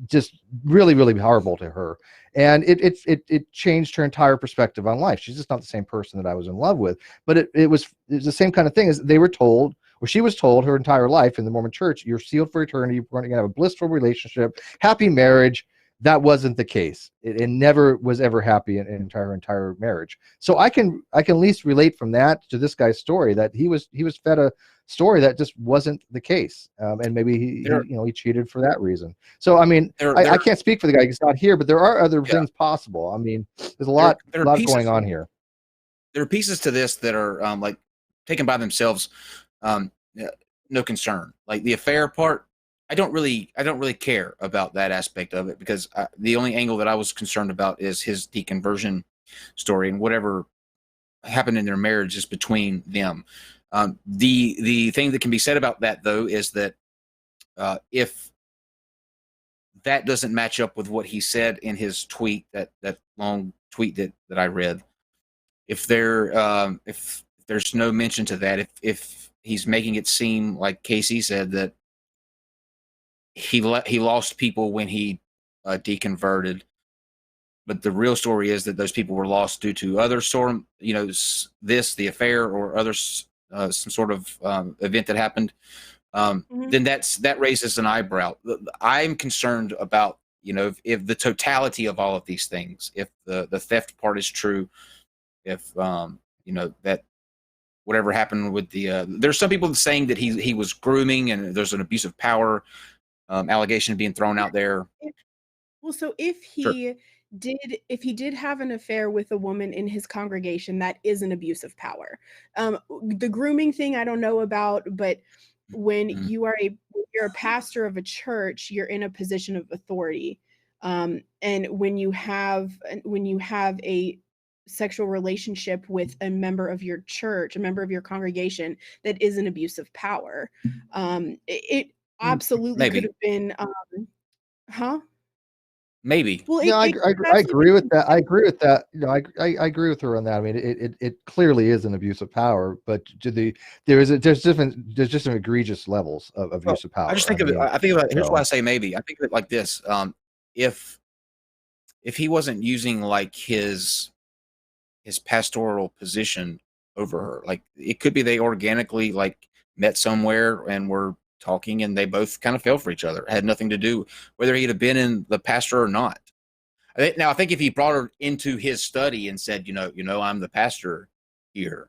just really, really horrible to her. And it changed her entire perspective on life. She's just not the same person that I was in love with. But it was the same kind of thing as they were told, or she was told her entire life in the Mormon church, you're sealed for eternity. You're going to have a blissful relationship, happy marriage. That wasn't the case. It never was ever happy in entire marriage. So I can at least relate from that to this guy's story, that he was fed a story that just wasn't the case, and maybe he cheated for that reason. So I mean, I can't speak for the guy; he's not here, but there are other things possible. I mean, there's a lot going on here. There are pieces to this that are like taken by themselves, no concern. Like the affair part, I don't really care about that aspect of it, because the only angle that I was concerned about is his deconversion story, and whatever happened in their marriage is between them. The thing that can be said about that, though, is that if that doesn't match up with what he said in his tweet, that long tweet that I read, if there's no mention to that, if he's making it seem like Casey said, that he lost people when he deconverted, but the real story is that those people were lost due to other sort of, the affair, or other some sort of event that happened, then that raises an eyebrow. I'm concerned about, if the totality of all of these things, if the theft part is true, if that whatever happened with there's some people saying that he was grooming, and there's an abuse of power allegation being thrown out there. Well, so if he did have an affair with a woman in his congregation, that is an abuse of power. The grooming thing I don't know about, but when you're a pastor of a church, you're in a position of authority, and when you have a sexual relationship with a member of your church, a member of your congregation, that is an abuse of power. It absolutely could have been, Maybe. Well, I agree with that. I agree with that. I agree with her on that. I mean, it clearly is an abuse of power, but there's just some egregious levels of abuse of power. I just think here's why I say maybe. I think of it like this: if he wasn't using like his pastoral position over her, like it could be they organically like met somewhere and were talking, and they both kind of fell for each other. It had nothing to do whether he'd have been in the pastor or not. I think if he brought her into his study and said, I'm the pastor here,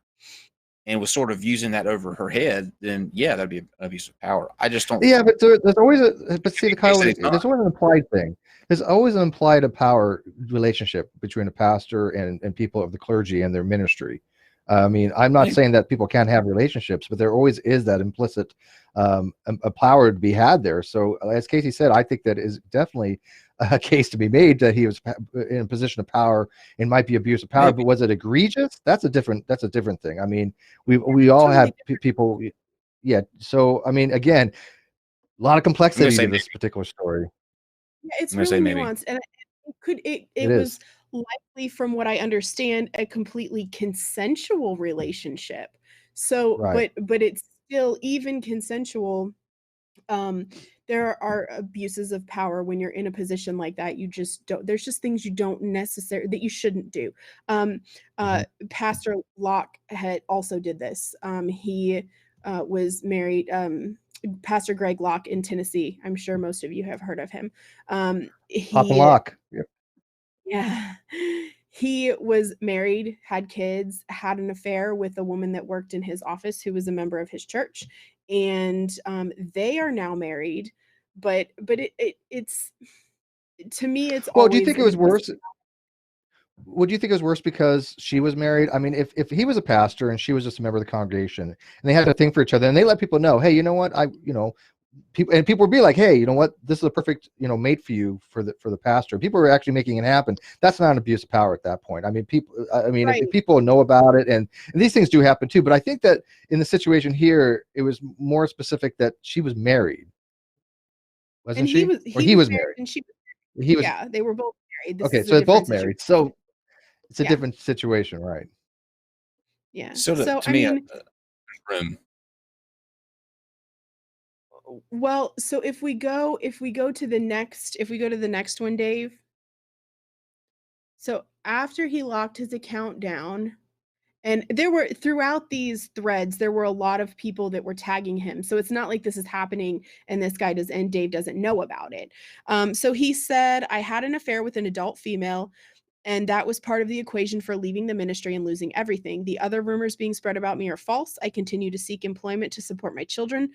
and was sort of using that over her head, then that'd be an abuse of power. I just don't. Yeah, but there's always there's always an implied thing. There's always an implied power relationship between a pastor and people of the clergy and their ministry. I mean, I'm not saying that people can't have relationships, but there always is that implicit a power to be had there. So as Casey said, I think that is definitely a case to be made that he was in a position of power and might be abuse of power. Maybe. But was it egregious? That's a different thing. I mean, we all have people. Yeah. So, I mean, again, a lot of complexity to this particular story. Yeah, it's really nuanced. And it was likely, from what I understand, a completely consensual relationship. So, right. but it's still, even consensual, there are abuses of power when you're in a position like that. You just don't, there's just things you don't necessarily, that you shouldn't do. Pastor Locke had also did this. He was married, Pastor Greg Locke in Tennessee. I'm sure most of you have heard of him. Papa Locke. Yep. Yeah. he was married, had kids, had an affair with a woman that worked in his office who was a member of his church, and they are now married. But it's, to me, it's Well, do you always think it was worse? Would you think it was worse because she was married? I mean, if he was a pastor and she was just a member of the congregation, and they had a thing for each other, and they let people know, hey, you know what, people would be like, hey, you know what, this is a perfect, mate for you for the pastor. People were actually making it happen. That's not an abuse of power at that point. I mean, right. if people know about it, and these things do happen too, but I think that in the situation here, it was more specific that she was married, And wasn't she? Or he was was married married. and she was He was. married. Yeah, they were both married. This Okay, is a so they're different both situation. married. So it's a Yeah. different situation, right? Yeah. So So to I me, mean, room. well, so if we go to the next one, Dave. So after he locked his account down, and there were, throughout these threads, there were a lot of people that were tagging him. So it's not like this is happening and Dave doesn't know about it. So he said, I had an affair with an adult female, and that was part of the equation for leaving the ministry and losing everything. The other rumors being spread about me are false. I continue to seek employment to support my children.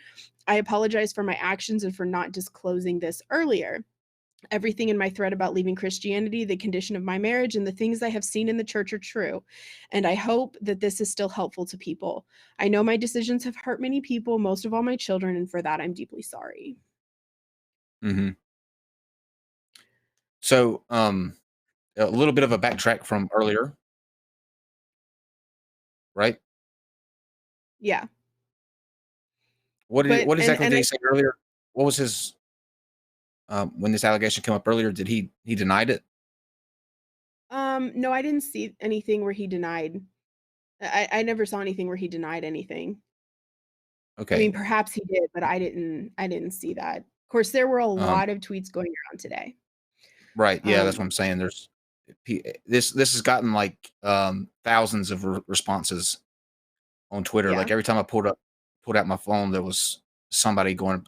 I apologize for my actions and for not disclosing this earlier. Everything in my thread about leaving Christianity, the condition of my marriage, and the things I have seen in the church are true. And I hope that this is still helpful to people. I know my decisions have hurt many people, most of all my children, and for that I'm deeply sorry. Mm-hmm. So, a little bit of a backtrack from earlier, right? Yeah. What But exactly and did he I say earlier? What was his when this allegation came up earlier? Did he denied it? no, I didn't see anything where he denied. I never saw anything where he denied anything. I mean, Okay. perhaps he did, but I didn't see that. Of course, there were a Um, lot of tweets going around today. right. Yeah, that's what Um, I'm saying. This has gotten like thousands of responses on Twitter. yeah. Like every time I pulled out my phone, there was somebody going.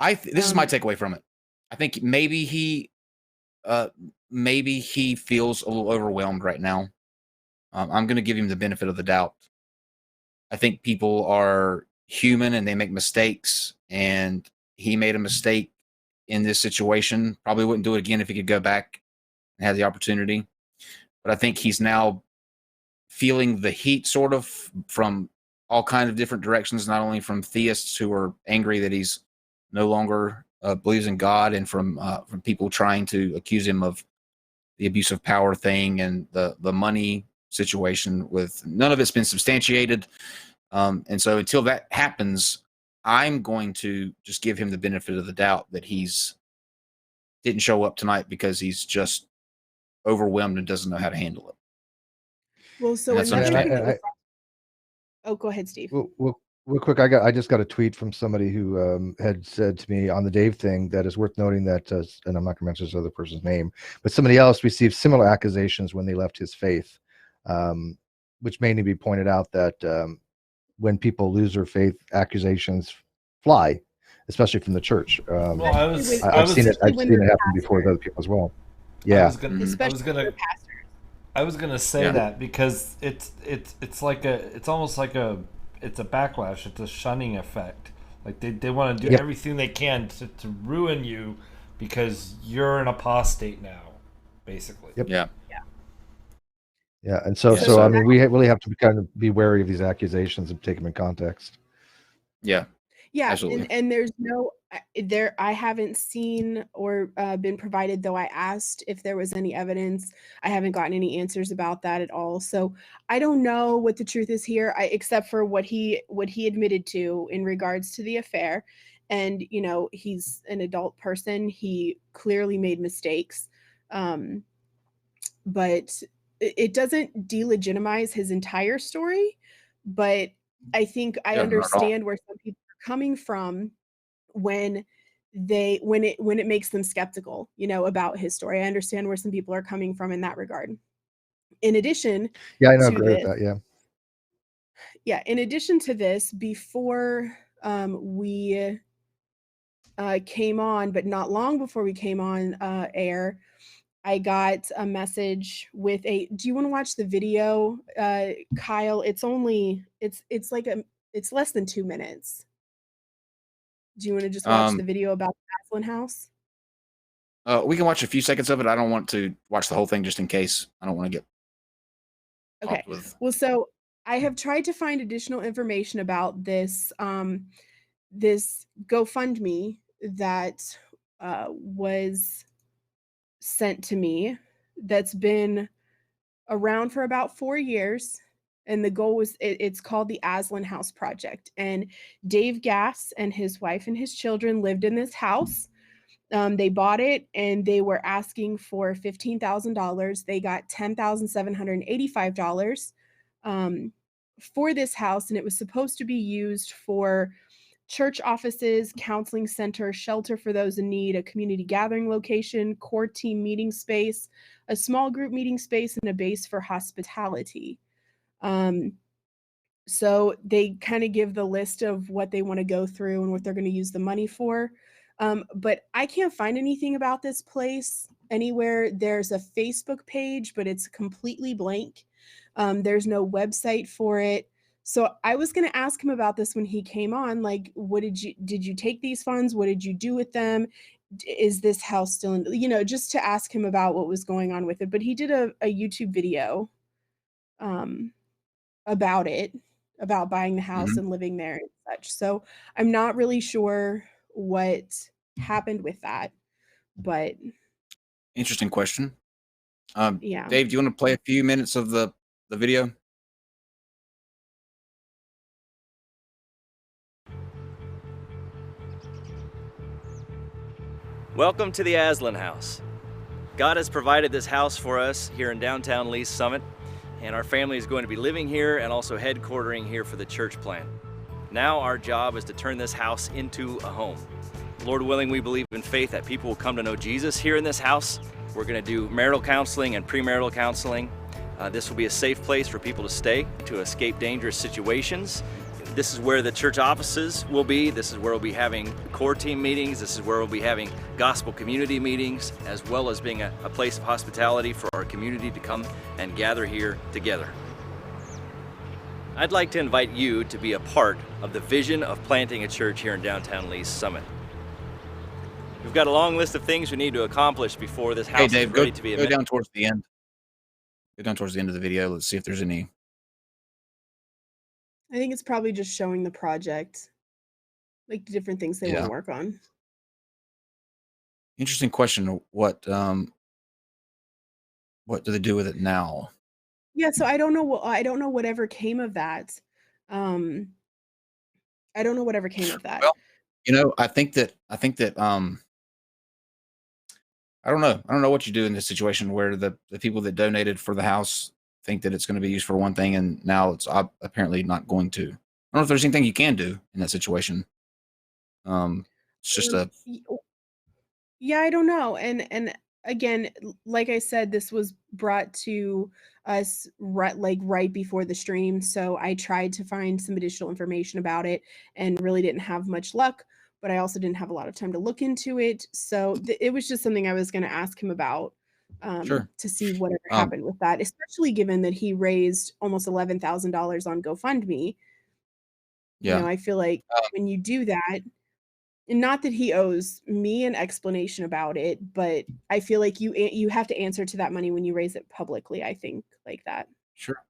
This is my Um, takeaway from it. I think uh, maybe he feels a little overwhelmed right now. I'm going to give him the benefit of the doubt. I think people are human and they make mistakes, and he made a mistake in this situation. Probably wouldn't do it again if he could go back and had the opportunity. But I think he's now feeling the heat sort of from all kinds of different directions, not only from theists who are angry that he's no longer believes in God, and from people trying to accuse him of the abuse of power thing and the money situation. With none of it's been substantiated, and so until that happens, I'm going to just give him the benefit of the doubt that he's didn't show up tonight because he's just overwhelmed and doesn't know how to handle it. well, And so that's another thing that understandable. was, oh, go ahead, Steve. Real quick, I just got a tweet from somebody who had said to me on the Dave thing that is worth noting that, and I'm not going to mention this other person's name, but somebody else received similar accusations when they left his faith, which may need to be pointed out that when people lose their faith, accusations fly, especially from the church. Well, I've seen it. Especially I've when seen they're it happen before with pastors. other people as well. I Yeah, was gonna, Mhm. I was Especially when gonna, they're pastors. I was gonna say Yeah. that because it's like it's almost like it's a backlash. It's a shunning effect. Like they want to do yep, everything they can to ruin you because you're an apostate now, basically. yep, Yeah. yeah. And Yeah. So I So mean, we really have to kind of be wary of these accusations and take them in context. yeah, yeah, absolutely. and there's no I haven't seen or been provided, though I asked if there was any evidence. I haven't gotten any answers about that at all. So I don't know what the truth is here, except for what he admitted to in regards to the affair. And he's an adult person. He clearly made mistakes. Um, but it doesn't delegitimize his entire story. But I think I Yeah, not at all. understand where some people are coming from when when it makes them skeptical, about his story. I understand where some people are coming from in that regard. In addition Yeah, I know, to agree with this, that. Yeah. yeah, in addition to this, before we came on, but not long before we came on air, I got a message with a, do you want to watch the video, Kyle? It's only, it's less than 2 minutes. Do you want to just watch the video about the Aslan House? We can watch a few seconds of it. I don't want to watch the whole thing just in case. I don't want to get Okay. popped with. Well, so I have tried to find additional information about this, this GoFundMe that was sent to me, that's been around for about 4 years, and the goal was, it's called the Aslan House Project, and Dave Gass and his wife and his children lived in this house. They bought it and they were asking for $15,000. They got $10,785 for this house, and it was supposed to be used for church offices, counseling center, shelter for those in need, a community gathering location, core team meeting space, a small group meeting space, and a base for hospitality. So they kind of give the list of what they want to go through and what they're going to use the money for. But I can't find anything about this place anywhere. There's a Facebook page, but it's completely blank. There's no website for it. So I was going to ask him about this when he came on. Like, what did you take these funds? What did you do with them? Is this house still in, just to ask him about what was going on with it. But he did a YouTube video about it, about buying the house and living there and such. So I'm not really sure what happened with that, but Interesting question. yeah. Dave, do you want to play a few minutes of the video? Welcome to the Aslan House. God has provided this house for us here in downtown Lee's Summit, and our family is going to be living here and also headquartering here for the church plant. Now our job is to turn this house into a home. Lord willing, we believe in faith that people will come to know Jesus here in this house. We're going to do marital counseling and premarital counseling. This will be a safe place for people to stay, to escape dangerous situations. This is where the church offices will be. This is where we'll be having core team meetings. This is where we'll be having gospel community meetings, as well as being a place of hospitality for our community to come and gather here together. I'd like to invite you to be a part of the vision of planting a church here in downtown Lee's Summit. We've got a long list of things we need to accomplish before this house Hey, Dave, is ready to be go down towards the end. Go down towards the end of the video. Let's see if there's any. I think it's probably just showing the project, like the different things they want to work on. Interesting question. What do they do with it now? Yeah, so I don't know whatever came of that. I don't know whatever came of that. Well, I think that I don't know. I don't know what you do in this situation where the people that donated for the house think that it's going to be used for one thing, and now it's apparently not going to. I don't know if there's anything you can do in that situation. It's just Yeah, I don't know. And again, like I said, this was brought to us right before the stream, so I tried to find some additional information about it and really didn't have much luck, but I also didn't have a lot of time to look into it. So it was just something I was going to ask him about, Sure. to see whatever happened with that, especially given that he raised almost $11,000 on GoFundMe. Yeah. I feel like when you do that, and not that he owes me an explanation about it, but I feel like you have to answer to that money when you raise it publicly, I think, like that. Sure.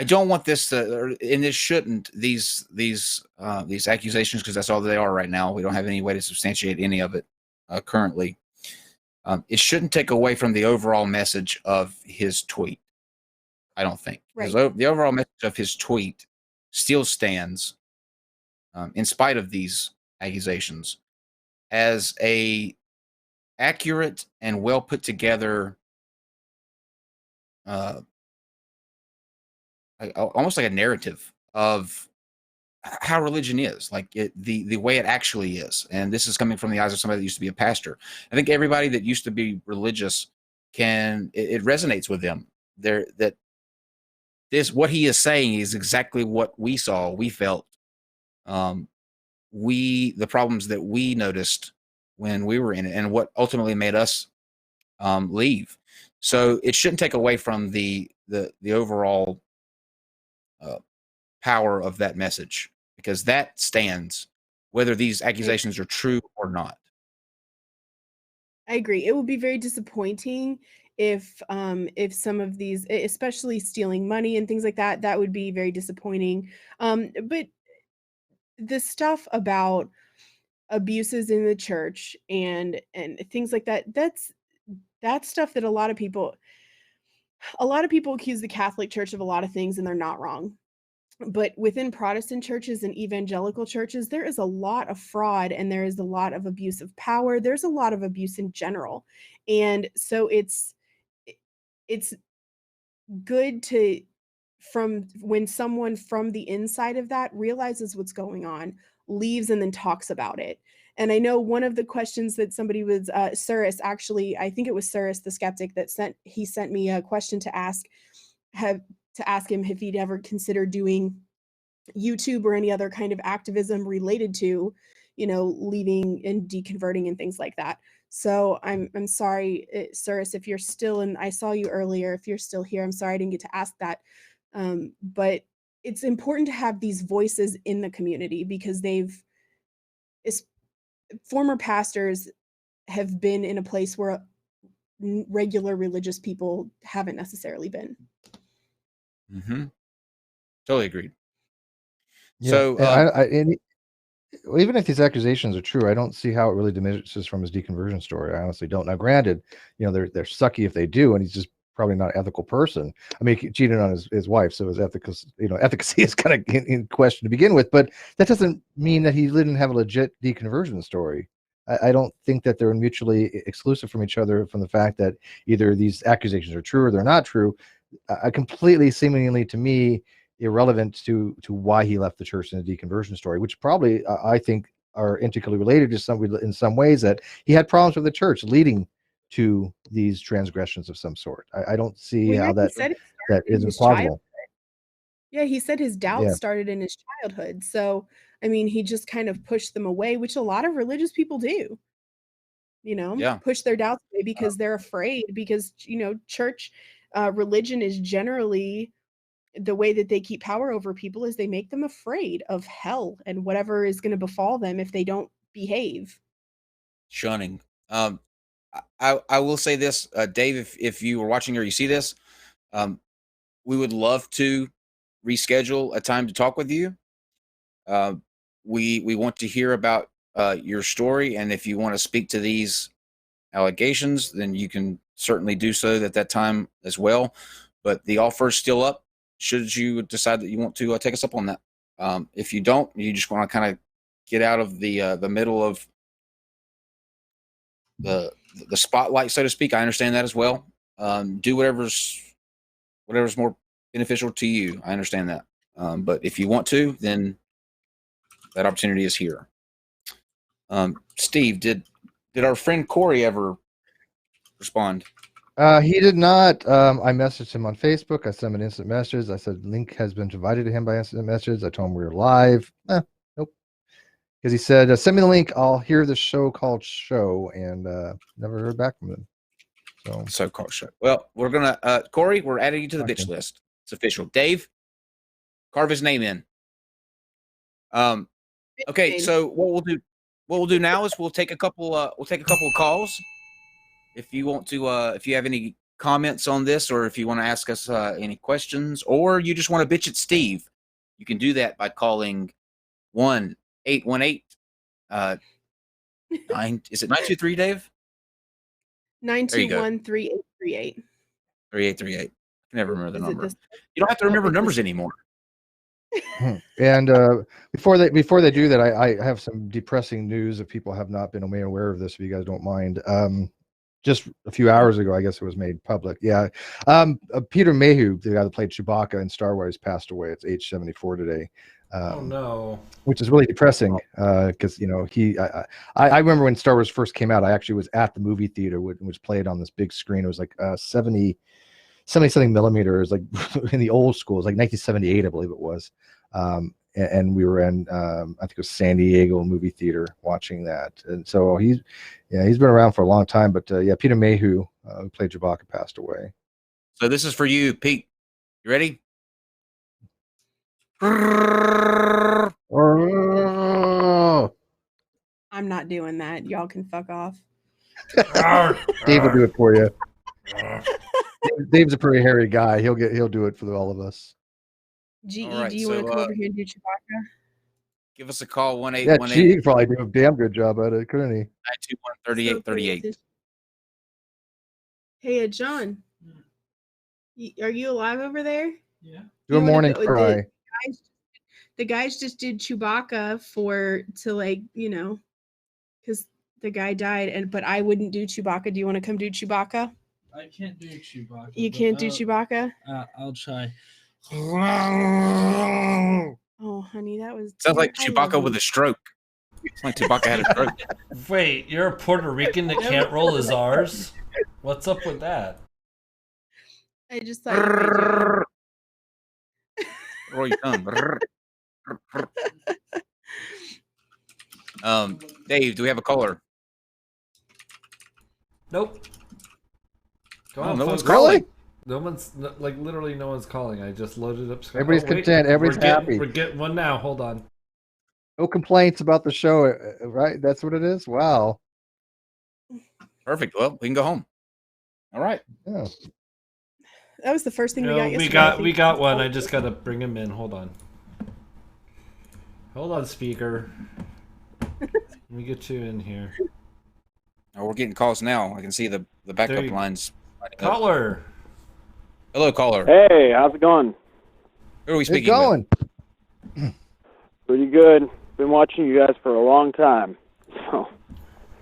I don't want this to, and this shouldn't, these accusations, because that's all they are right now. We don't have any way to substantiate any of it currently. It shouldn't take away from the overall message of his tweet. I don't think. Right. The overall message of his tweet still stands, in spite of these accusations, as a accurate and well put together, almost like a narrative of how religion is, like the way it actually is. And this is coming from the eyes of somebody that used to be a pastor. I think everybody that used to be religious it resonates with them. What he is saying is exactly what we saw, we felt, the problems that we noticed when we were in it, and what ultimately made us leave. So it shouldn't take away from the overall power of that message, because that stands, whether these accusations are true or not. I agree. It would be very disappointing if some of these, especially stealing money and things like that, that would be very disappointing. But the stuff about abuses in the church and things like that, that's stuff that a lot of people accuse the Catholic Church of a lot of things, and they're not wrong. But within Protestant churches and evangelical churches, there is a lot of fraud and there is a lot of abuse of power. There's a lot of abuse in general. And so it's good to, from when someone from the inside of that realizes what's going on, leaves and then talks about it. And I know one of the questions that somebody was Surus, actually, I think it was Surus the skeptic that sent me a question to ask him if he'd ever considered doing YouTube or any other kind of activism related to, leaving and deconverting and things like that. So I'm sorry, Surus, if you're still in. I saw you earlier. If you're still here, I'm sorry I didn't get to ask that. But it's important to have these voices in the community, because former pastors have been in a place where regular religious people haven't necessarily been. Mm-hmm. Totally agreed. Yeah. So and even if these accusations are true, I don't see how it really diminishes from his deconversion story. I honestly don't. Now, granted, they're sucky if they do, and he's just probably not an ethical person. I mean, he cheated on his wife, so his efficacy is kind of in question to begin with. But that doesn't mean that he didn't have a legit deconversion story. I don't think that they're mutually exclusive from each other, from the fact that either these accusations are true or they're not true. Completely, seemingly to me, irrelevant to why he left the church in a deconversion story, which probably I think are intricately related to in some ways, that he had problems with the church leading to these transgressions of some sort. I don't see how that isn't plausible. Yeah, he said his doubts Yeah. started in his childhood. So, I mean, he just kind of pushed them away, which a lot of religious people do. Yeah. Push their doubts away because they're afraid, because, church religion is generally, the way that they keep power over people is they make them afraid of hell and whatever is going to befall them if they don't behave. Shunning. I will say this, Dave, if you were watching or you see this, we would love to reschedule a time to talk with you. We want to hear about your story, and if you want to speak to these allegations, then you can certainly do so at that time as well. But the offer is still up, should you decide that you want to take us up on that. If you don't, you just want to kind of get out of the middle of the spotlight, so to speak. I understand that as well. Do whatever's more beneficial to you. I understand that. But if you want to, then that opportunity is here. Steve, did our friend Corey ever respond? He did not. I messaged him on Facebook. I sent him an instant message. I said, link has been provided to him by instant message. I told him we were live. Nope. Because he said, send me the link. I'll hear the show called Show, and never heard back from him. So-called show. Well, we're going to, Corey, we're adding you to the bitch list. It's official. Dave, carve his name in. Okay, so what we'll do now is we'll take a couple of calls. If you want to, if you have any comments on this, or if you want to ask us any questions, or you just want to bitch at Steve, you can do that by calling 1-818 is it 923, Dave? 921-3838. 3838. I can never remember the number. You don't have to remember numbers anymore. And before they do that, I have some depressing news if people have not been made aware of this, if you guys don't mind. Just a few hours ago, I guess it was made public. Yeah. Peter Mayhew, the guy that played Chewbacca in Star Wars, passed away. It's age 74 today. Oh no. Which is really depressing, because I remember when Star Wars first came out, I actually was at the movie theater, which played on this big screen. It was like 70 something millimeters, like in the old school. It was like 1978, I believe it was. and we were in I think it was San Diego movie theater watching that. And so he's been around for a long time. But Peter Mayhew, who played Chewbacca, passed away. So this is for you, Pete. You ready? Oh, I'm not doing that. Y'all can fuck off. Dave will do it for you. Dave's a pretty hairy guy. He'll do it for all of us. GE, All right, do you want to come over here and do Chewbacca? Give us a call, Yeah, he could probably do a damn good job at it, couldn't he? 921-3838. Hey, John, are you alive over there? Yeah. Do a morning cry. The guys just did Chewbacca because the guy died, but I wouldn't do Chewbacca. Do you want to come do Chewbacca? I can't do Chewbacca. You can't do Chewbacca? I'll try. Oh, honey, that was... Sounds like Chewbacca with a stroke. It's like Chewbacca had a stroke. Wait, you're a Puerto Rican that can't roll his R's? What's up with that? I just thought you might Roll your tongue. Dave, do we have a caller? Nope. Go Oh, on, no one's folks. calling. No one's literally no one's calling. I just loaded up. Everybody's content. Everybody's happy. We're getting one now. Hold on. No complaints about the show, right? That's what it is. Wow. Perfect. Well, we can go home. All right. Yeah. That was the first thing we got yesterday. We got one. I just gotta bring him in. Hold on. Hold on, speaker. Let me get you in here. Oh, we're getting calls now. I can see the backup lines. Caller. Hello, caller. Hey, how's it going? Who are we It's speaking going. with? Pretty good. Been watching you guys for a long time. So.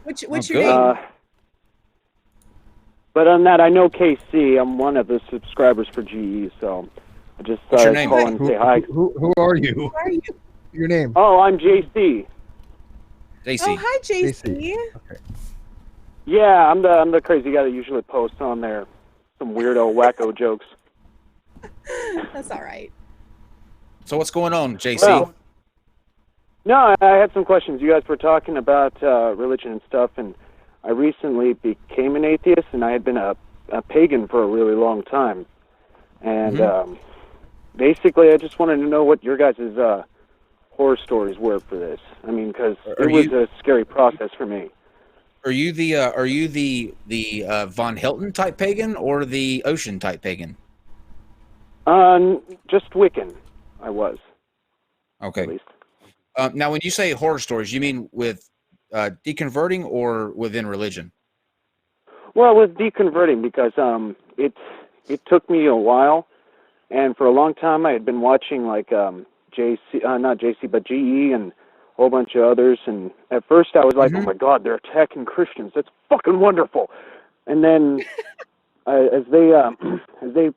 What's Oh, your name? But on that, I know KC. I'm one of the subscribers for GE, so I just What's your name? call and say hi. Who are you? Who are you? Your name? Oh, I'm JC. JC. Oh, hi, JC. Okay. Yeah, I'm the crazy guy that usually posts on there some weirdo wacko jokes. That's all right. So what's going on, JC? Well, no, I had some questions. You guys were talking about religion and stuff, and I recently became an atheist, and I had been a pagan for a really long time. And basically, I just wanted to know what your guys' horror stories were for this. I mean, because it was a scary process for me. Are you the Von Hilton type pagan or the Ocean type pagan? Just Wiccan, I was. Okay. At least. Now, when you say horror stories, you mean with deconverting or within religion? Well, with deconverting, because it took me a while, and for a long time I had been watching like not JC, but GE and a whole bunch of others, and at first I was like, oh my God, they're attacking Christians. That's fucking wonderful. And then as they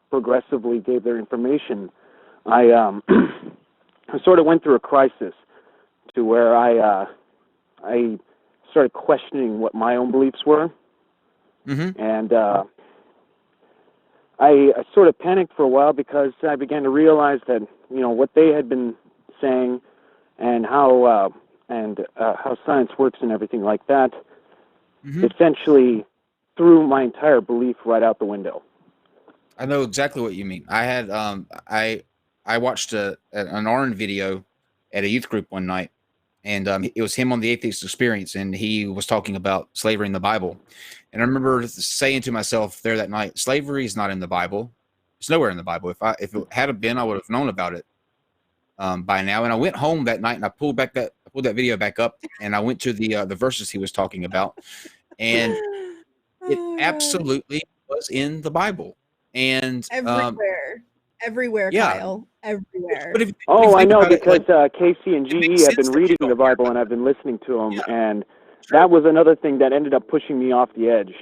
progressively gave their information, I sort of went through a crisis to where I started questioning what my own beliefs were. And I sort of panicked for a while because I began to realize that, you know, what they had been saying and how science works and everything like that essentially threw my entire belief right out the window. I know exactly what you mean. I had I watched an Arn video at a youth group one night, and it was him on the Atheist Experience, and he was talking about slavery in the Bible. And I remember saying to myself there that night, slavery is not in the Bible. It's nowhere in the Bible. If it had been, I would have known about it by now. And I went home that night and I pulled that video back up, and I went to the verses he was talking about, and it absolutely was in the Bible. And everywhere, yeah. Kyle, everywhere. But if I know, about it, because Casey and GE have been reading the Bible and I've been listening to them, and that was another thing that ended up pushing me off the edge.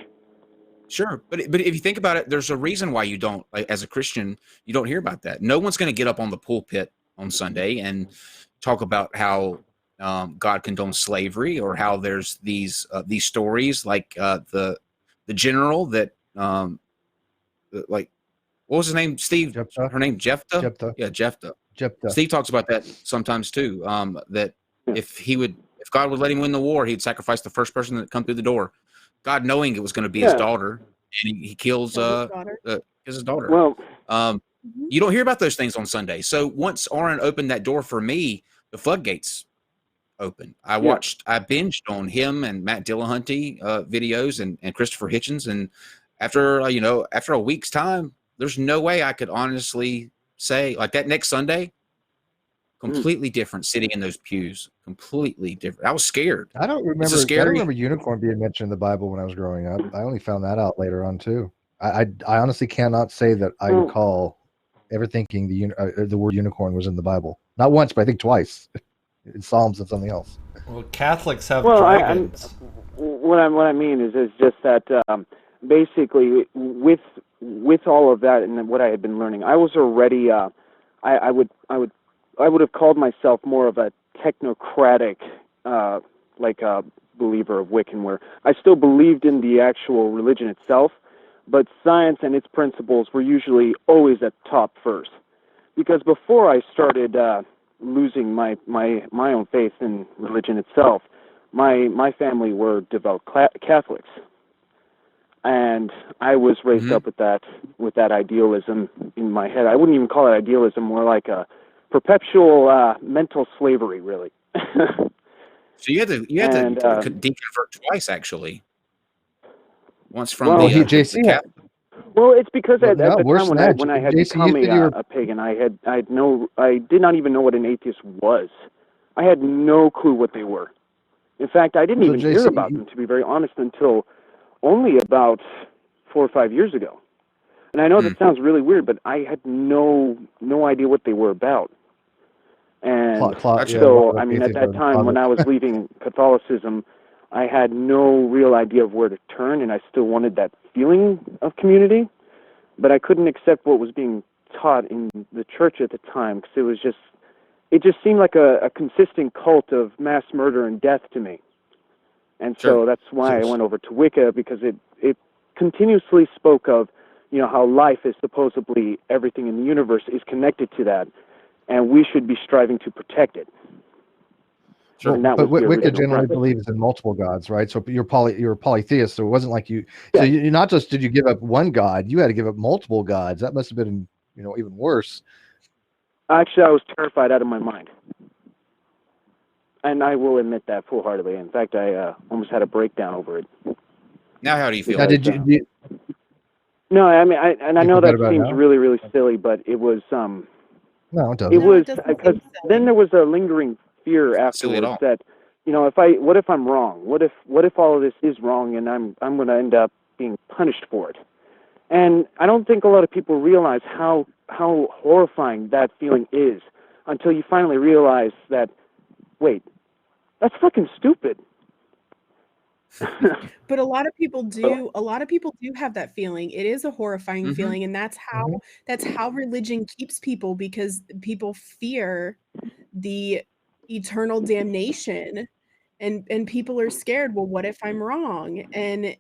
Sure, but if you think about it, there's a reason why you don't, like, as a Christian, you don't hear about that. No one's going to get up on the pulpit on Sunday and talk about how God condones slavery, or how there's these stories like the general that like, what was his name? Steve. Jephthah. Her name Jephthah. Jephthah. Yeah, Jephthah. Jephthah. Steve talks about that sometimes too. That Yeah. if God would let him win the war, he'd sacrifice the first person that come through the door. God, knowing it was going to be his Yeah. daughter, and he kills His daughter. his daughter. Well, Mhm. You don't hear about those things on Sunday. So once Aaron opened that door for me, the floodgates opened. I binged on him and Matt Dillahunty videos and Christopher Hitchens. And after a week's time, there's no way I could honestly say, like, that next Sunday, completely different sitting in those pews. Completely different. I was scared. I don't It's a remember. I scary. don't remember unicorn being mentioned in the Bible when I was growing up. I only found that out later on too. I honestly cannot say that I Well- recall ever thinking the word unicorn was in the Bible. Not once, but I think twice. In Psalms and something else. Well, Catholics have Well, dragons. what I mean is just that basically with all of that and what I had been learning, I was already I would have called myself more of a technocratic believer of Wiccan, where I still believed in the actual religion itself, but science and its principles were usually always at top first. Because before I started losing my own faith in religion itself, my family were devout Catholics, and I was raised up with that idealism in my head. I wouldn't even call it idealism, more like a perpetual mental slavery, really. So you had to deconvert twice, actually. Once from Well, the JC Catholic. Well, it's because Well, at no, the worse time when than I that. had Jason, become you said you were- a pagan, I did not even know what an atheist was. I had no clue what they were. In fact, I didn't So, even hear JC, about them, to be very honest, until only about 4 or 5 years ago. And I know that sounds really weird, but I had no idea what they were about. And so, I mean, at that time when I was leaving Catholicism, I had no real idea of where to turn, and I still wanted that feeling of community, but I couldn't accept what was being taught in the church at the time, because it just seemed like a consistent cult of mass murder and death to me. And so that's why I went over to Wicca, because it continuously spoke of, how life is supposedly, everything in the universe is connected to that, and we should be striving to protect it. Sure. And that But was the Wicca original generally premise. believes in multiple gods, right? So you're a polytheist, so it wasn't like you. So you not just did you give up one god, you had to give up multiple gods. That must have been, even worse. Actually, I was terrified out of my mind, and I will admit that full-heartedly. In fact, I almost had a breakdown over it. Now, how do you feel? Now, did you? No, I mean, I know feel that better about it seems now? really, really silly, but it was No, it doesn't. it No, was it doesn't because seem silly. then there was a lingering fear Silly at afterwards all. that, what if I'm wrong? What if all of this is wrong and I'm going to end up being punished for it? And I don't think a lot of people realize how horrifying that feeling is until you finally realize that, wait, that's fucking stupid. But a lot of people do have that feeling. It is a horrifying Mhm. feeling, and that's how religion keeps people, because people fear the eternal damnation, and people are scared. Well, what if I'm wrong? And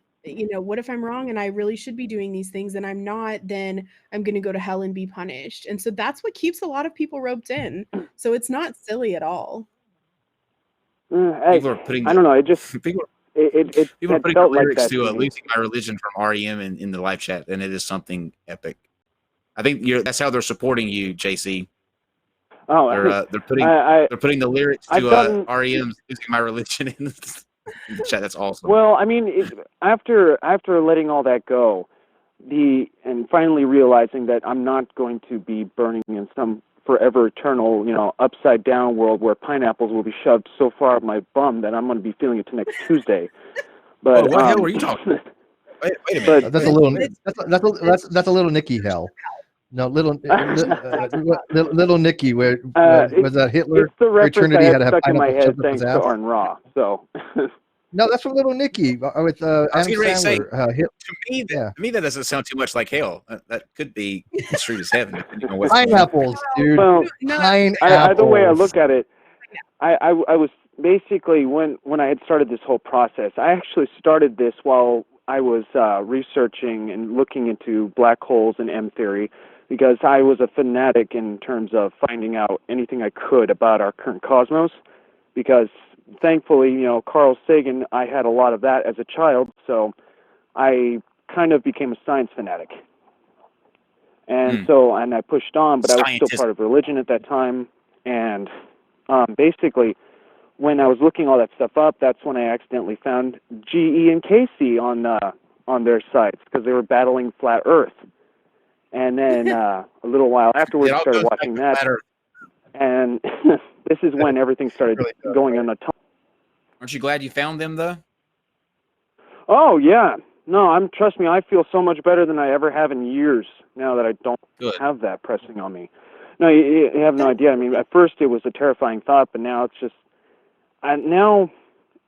what if I'm wrong and I really should be doing these things and I'm not? Then I'm going to go to hell and be punished. And so that's what keeps a lot of people roped in. So it's not silly at all. People are putting. I don't know. It just people it are had putting the felt like lyrics that to to me. "Losing My Religion" from REM in the live chat, and it is something epic. I think that's how they're supporting you, JC. Oh, They're putting I they're putting the lyrics I've to gotten- REM's "Losing My Religion" in the chat. That's awesome. Well, I mean, after letting all that go, and finally realizing that I'm not going to be burning in some forever eternal, upside down world where pineapples will be shoved so far up my bum that I'm going to be feeling it to next Tuesday. But what hell were you talking about? Wait a minute. But- That's a little. That's a little Nicky hell. No, little Nicky, where was that Hitler? It's the reference Eternity I had to had have stuck in my pineapple head shoved up thanks his to ass? Arn Ra. So No, that's from Little Nicky with I was Adam getting ready to say, Sandler. to me, that doesn't sound too much like hell. That could be construed as heaven, depending on what's Pineapples, dude. well, Pineapples. either way I look at it, I was basically when I had started this whole process, I actually started this while I was researching and looking into black holes and M theory, because I was a fanatic in terms of finding out anything I could about our current cosmos, because thankfully, Carl Sagan, I had a lot of that as a child, so I kind of became a science fanatic. And and I pushed on, but I was still part of religion at that time. And basically, when I was looking all that stuff up, that's when I accidentally found GE and Casey on their sites, because they were battling flat Earth. And then a little while afterwards, started watching that. And this is when everything started going on a ton. Aren't you glad you found them, though? Oh, yeah. No, trust me, I feel so much better than I ever have in years now that I don't have that pressing on me. No, you have no idea. I mean, at first it was a terrifying thought, but now it's just,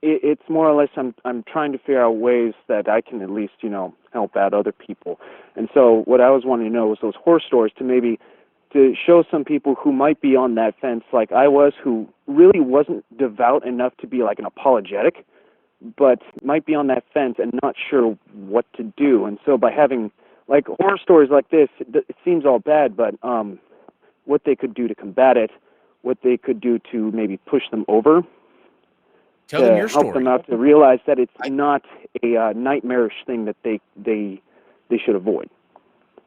it's more or less I'm trying to figure out ways that I can at least, help out other people. And so what I was wanting to know was those horror stories to show some people who might be on that fence like I was, who really wasn't devout enough to be like an apologetic, but might be on that fence and not sure what to do. And so by having like horror stories like this, it seems all bad, but what they could do to combat it, what they could do to maybe push them over, Tell them your help story. them out to realize that it's not a nightmarish thing that they should avoid.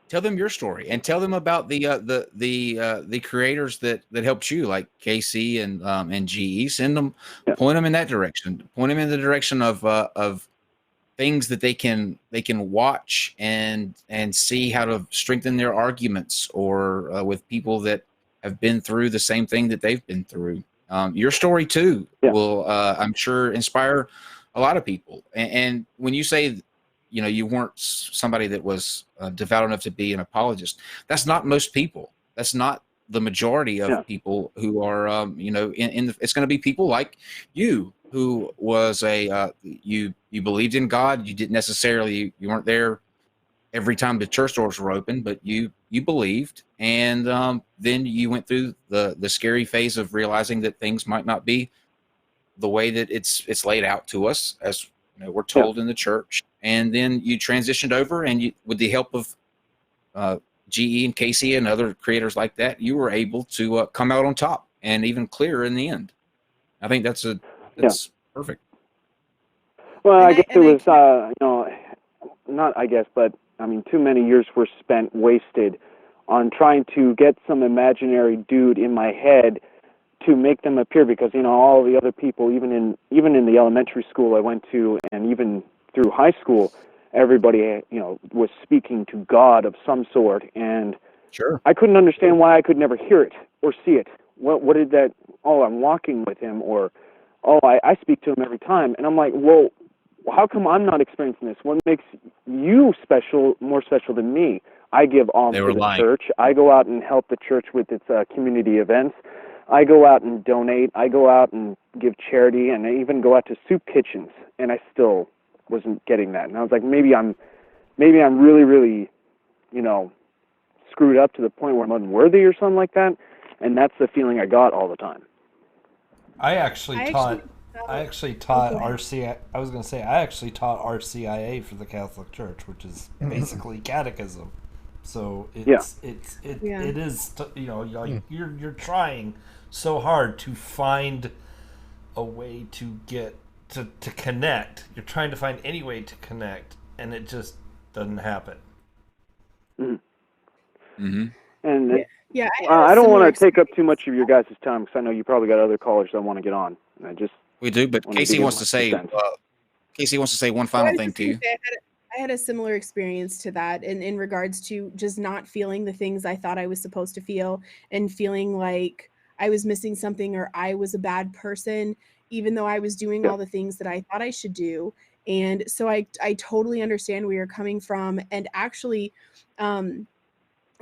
Tell them your story, and tell them about the creators that helped you, like KC and GE. Send them, point them in that direction. Point them in the direction of things that they can watch and see how to strengthen their arguments, or with people that have been through the same thing that they've been through. Your story too will, I'm sure, inspire a lot of people. And when you say, you weren't somebody that was devout enough to be an apologist, that's not most people. That's not the majority of people who are, it's going to be people like you, who was you believed in God. You didn't necessarily, you weren't there every time the church doors were open, but you believed. And then you went through the scary phase of realizing that things might not be the way that it's laid out to us, as we're told in the church. And then you transitioned over, and you, with the help of GE and Casey and other creators like that, you were able to come out on top and even clearer in the end. I think that's perfect. Well, I guess it was, not I guess, but I mean, too many years were wasted on trying to get some imaginary dude in my head to make them appear, because all the other people, even in the elementary school I went to, and even through high school, everybody was speaking to God of some sort, and I couldn't understand why I could never hear it or see it. What did that? Oh, I'm walking with him, or I speak to him every time, and I'm like, well, how come I'm not experiencing this? What makes you special, more special than me? I give alms to the church. I go out and help the church with its community events. I go out and donate. I go out and give charity, and I even go out to soup kitchens, and I still wasn't getting that. And I was like, maybe I'm really, really, screwed up to the point where I'm unworthy or something like that. And that's the feeling I got all the time. I actually taught RCIA. I was going to say I actually taught RCIA for the Catholic Church, which is basically catechism. So it is, you're trying so hard to find a way to get to connect. You're trying to find any way to connect, and it just doesn't happen. Mm-hmm. And I don't want to take up too much of your guys' time, because I know you probably got other callers that want to get on. And we do, but Casey wants to say one final thing to you. I had a similar experience to that in regards to just not feeling the things I thought I was supposed to feel, and feeling like I was missing something, or I was a bad person, even though I was doing all the things that I thought I should do. And so I totally understand where you're coming from. And actually,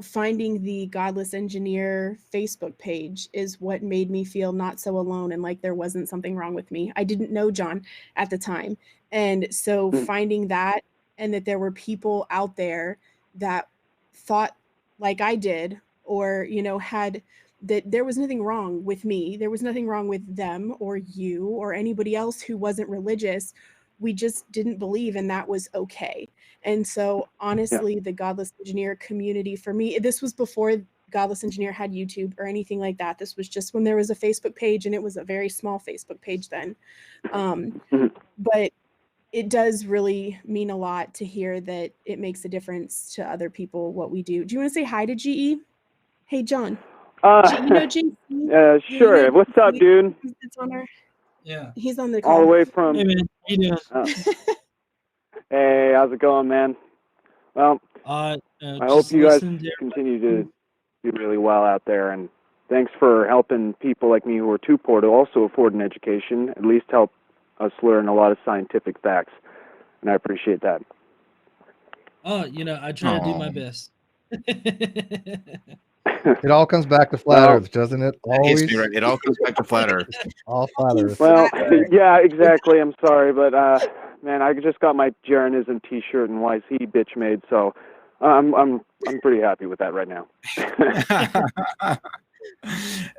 finding the Godless Engineer Facebook page is what made me feel not so alone, and like there wasn't something wrong with me. I didn't know John at the time. And so finding that, and that there were people out there that thought like I did, or, had that there was nothing wrong with me. There was nothing wrong with them or you or anybody else who wasn't religious, we just didn't believe, and that was okay. And so honestly, the Godless Engineer community for me, this was before Godless Engineer had YouTube or anything like that. This was just when there was a Facebook page, and it was a very small Facebook page then. But it does really mean a lot to hear that it makes a difference to other people what we do. Do you want to say hi to GE? Hey, John. You know GC? Sure. You know What's up, dude? It's on our, Yeah. he's on the call. All the way from. Hey, man. How you doing? Hey, how's it going, man? Well, I hope you guys continue to do really well out there, and thanks for helping people like me who are too poor to also afford an education, at least help us learn a lot of scientific facts, and I appreciate that. Oh, I try to do my best. It all comes back to flat Earth, doesn't it? Always. Right. It all comes back to flat Earth. All flat Earth. Well, yeah, exactly. I'm sorry, but man, I just got my Jeranism T-shirt and YC bitch made, so I'm pretty happy with that right now.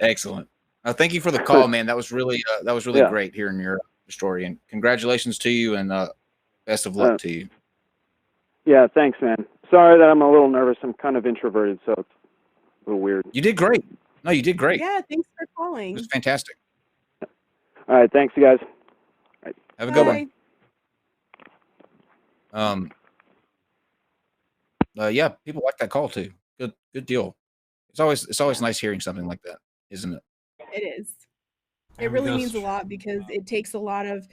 Excellent. Thank you for the call, man. That was really great hearing your story, and congratulations to you, and best of luck to you. Yeah, thanks, man. Sorry that I'm a little nervous. I'm kind of introverted, so it's a little weird. You did great. No, you did great. Yeah, thanks for calling. It was fantastic. All right, thanks, you guys. Right. Have a good one. Yeah, people like that call too. Good deal. It's always nice hearing something like that, isn't it? It is. It really means a lot because it takes a lot of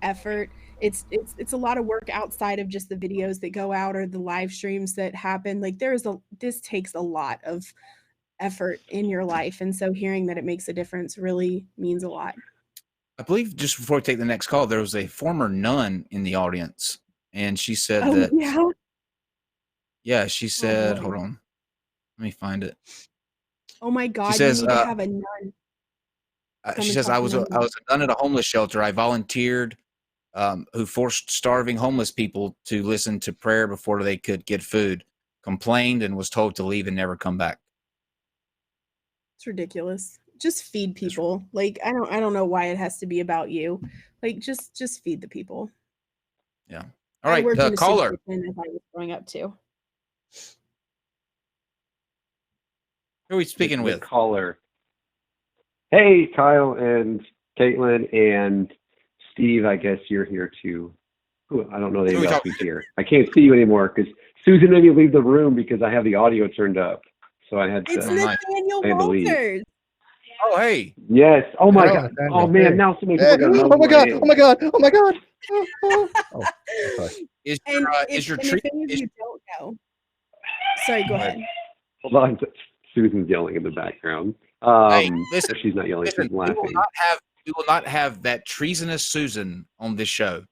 effort. It's a lot of work outside of just the videos that go out or the live streams that happen. Like this takes a lot of effort in your life, and so hearing that it makes a difference really means a lot. I believe just before we take the next call, there was a former nun in the audience, and she said that. Yeah, she said, hold on, let me find it. Oh my God! She says, you need to have a nun. She says, I was a nun at a homeless shelter. I volunteered, who forced starving homeless people to listen to prayer before they could get food, complained and was told to leave and never come back. It's ridiculous. Just feed people. Like, I don't know why it has to be about you. Like, just feed the people. Yeah. All right. Caller. As I was growing up too. Who are we speaking with? Caller. Hey, Kyle and Caitlin and Steve. I guess you're here too. I don't know anybody else who's here. I can't see you anymore because Susan made me leave the room because I have the audio turned up. So I had to. It's Nathaniel Walters. Oh, hey. Yes. Oh my God. Oh man. Now so many people are gonna know. Oh my God. Oh my God. Oh my God. Oh, sorry. Is your treat? If you don't know. Sorry. Go ahead. Hold on. Susan's yelling in the background. Hey, listen, she's not yelling. She's laughing. We will not have that treasonous Susan on this show.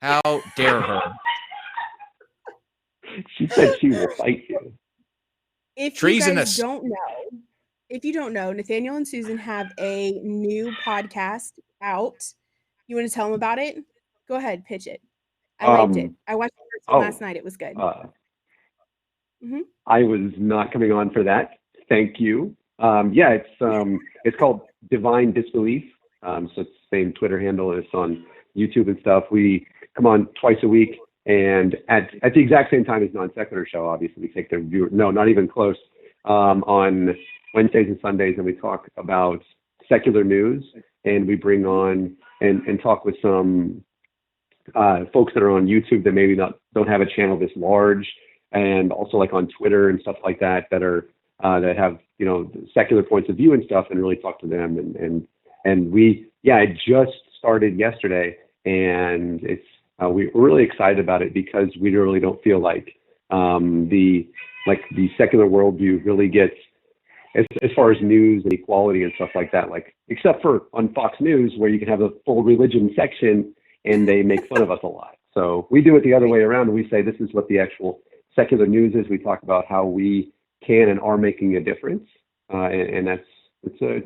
How dare her? She said she will fight you. If you guys don't know, Nathaniel and Susan have a new podcast out. You want to tell them about it? Go ahead, pitch it. I liked it. I watched the first one last night. It was good. I was not coming on for that. Thank you. Yeah, it's called Divine Disbelief. So it's the same Twitter handle as on YouTube and stuff. We come on twice a week, and at the exact same time as NonSequitur show. Obviously, we take their viewer. No, not even close. On Wednesdays and Sundays, and we talk about secular news, and we bring on and talk with some folks that are on YouTube that maybe don't have a channel this large, and also like on Twitter and stuff like that that are that have secular points of view and stuff, and really talk to them. And it just started yesterday, and it's we're really excited about it because we really don't feel like the secular worldview really gets as far as news and equality and stuff like that, like except for on Fox News where you can have a full religion section and they make fun of us a lot. So we do it the other way around, and we say this is what the actual secular news is. We talk about how we can and are making a difference, and it's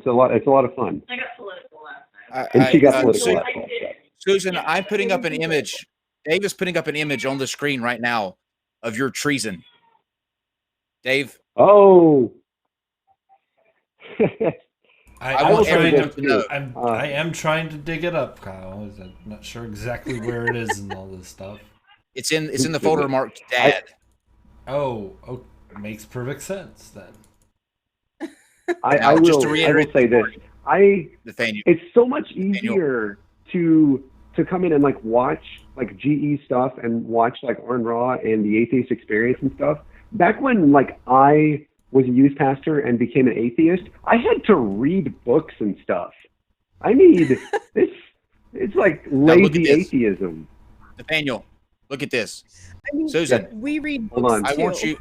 a lot of fun. I got political last night. And she got political last night. Susan, I'm putting up an image. Dave is putting up an image on the screen right now of your treason. Dave. Oh. I want everyone to know. I am trying to dig it up, Kyle. I'm not sure exactly where it is and all this stuff. It's in the folder marked Dad. Oh, makes perfect sense then. I will say this. Nathaniel. It's so much easier to come in and like watch like GE stuff and watch like Arn Ra and the Atheist Experience and stuff. Back when like I was a youth pastor and became an atheist, I had to read books and stuff. I mean, it's like lazy atheism. Nathaniel, look at this. I mean, Susan, we read books too.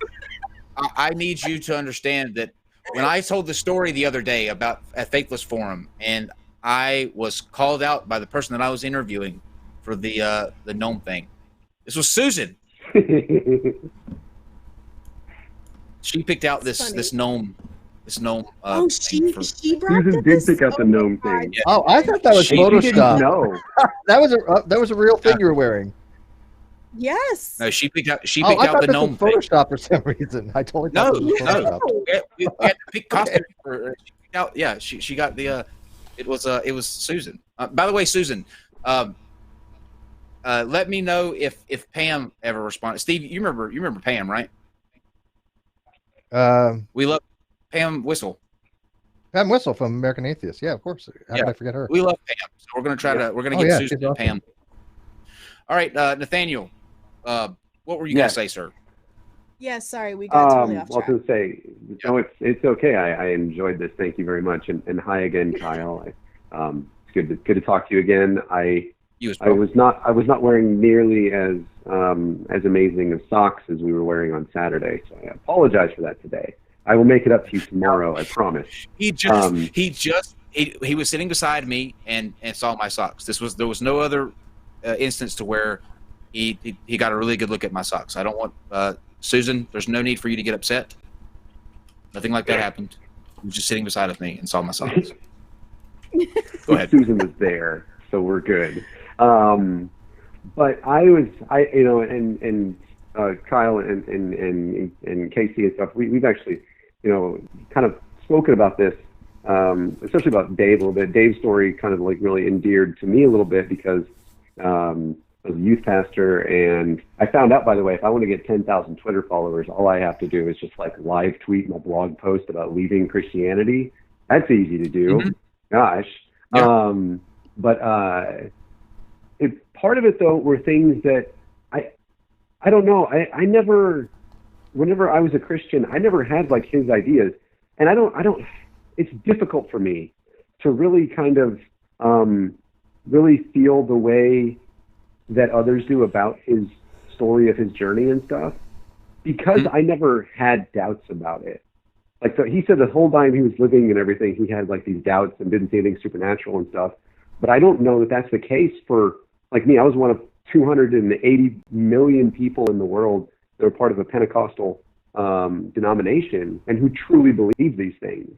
I need you to understand that when I told the story the other day about a Faithless Forum, and I was called out by the person that I was interviewing for the gnome thing. This was Susan. She picked out this gnome. This gnome. She brought Susan did pick out the gnome thing. Yeah. Oh, I thought that was Photoshop. No, that was a real thing you were wearing. Yes. No, she picked out the gnome thing. Photoshop for some reason. I totally thought it was Photoshop. We had to pick costumes for her. She picked out, yeah, she got the. It was Susan. By the way, Susan, let me know if Pam ever responded. Steve, you remember Pam, right? We love Pam Whistle. Pam Whistle from American Atheist. Yeah, of course. How did I forget her? We love Pam. So we're gonna try to get Susan and Pam. All right, Nathaniel, what were you gonna say, sir? Yeah, sorry, we got totally off track. I was gonna say, no, it's okay. I enjoyed this. Thank you very much, and hi again, Kyle. It's good to talk to you again. I was not wearing nearly as amazing of socks as we were wearing on Saturday, so I apologize for that today. I will make it up to you tomorrow. I promise. He was sitting beside me and saw my socks. There was no other instance to where he got a really good look at my socks. I don't want Susan. There's no need for you to get upset. Nothing like that happened. He was just sitting beside of me and saw my socks. Go ahead. Susan was there, so we're good. But and Kyle and Casey and stuff, we've actually, kind of spoken about this, especially about Dave a little bit. Dave's story kind of like really endeared to me a little bit because I was a youth pastor, and I found out, by the way, if I want to get 10,000 Twitter followers, all I have to do is just like live tweet my blog post about leaving Christianity. That's easy to do. Mm-hmm. Gosh. Yeah. But part of it though were things that I don't know. I never, whenever I was a Christian, I never had like his ideas, and I don't. It's difficult for me to really kind of really feel the way that others do about his story of his journey and stuff, because I never had doubts about it. Like he said, the whole time he was living and everything, he had like these doubts and didn't see anything supernatural and stuff. But I don't know that that's the case for like me. I was one of 280 million people in the world that are part of a Pentecostal denomination and who truly believe these things.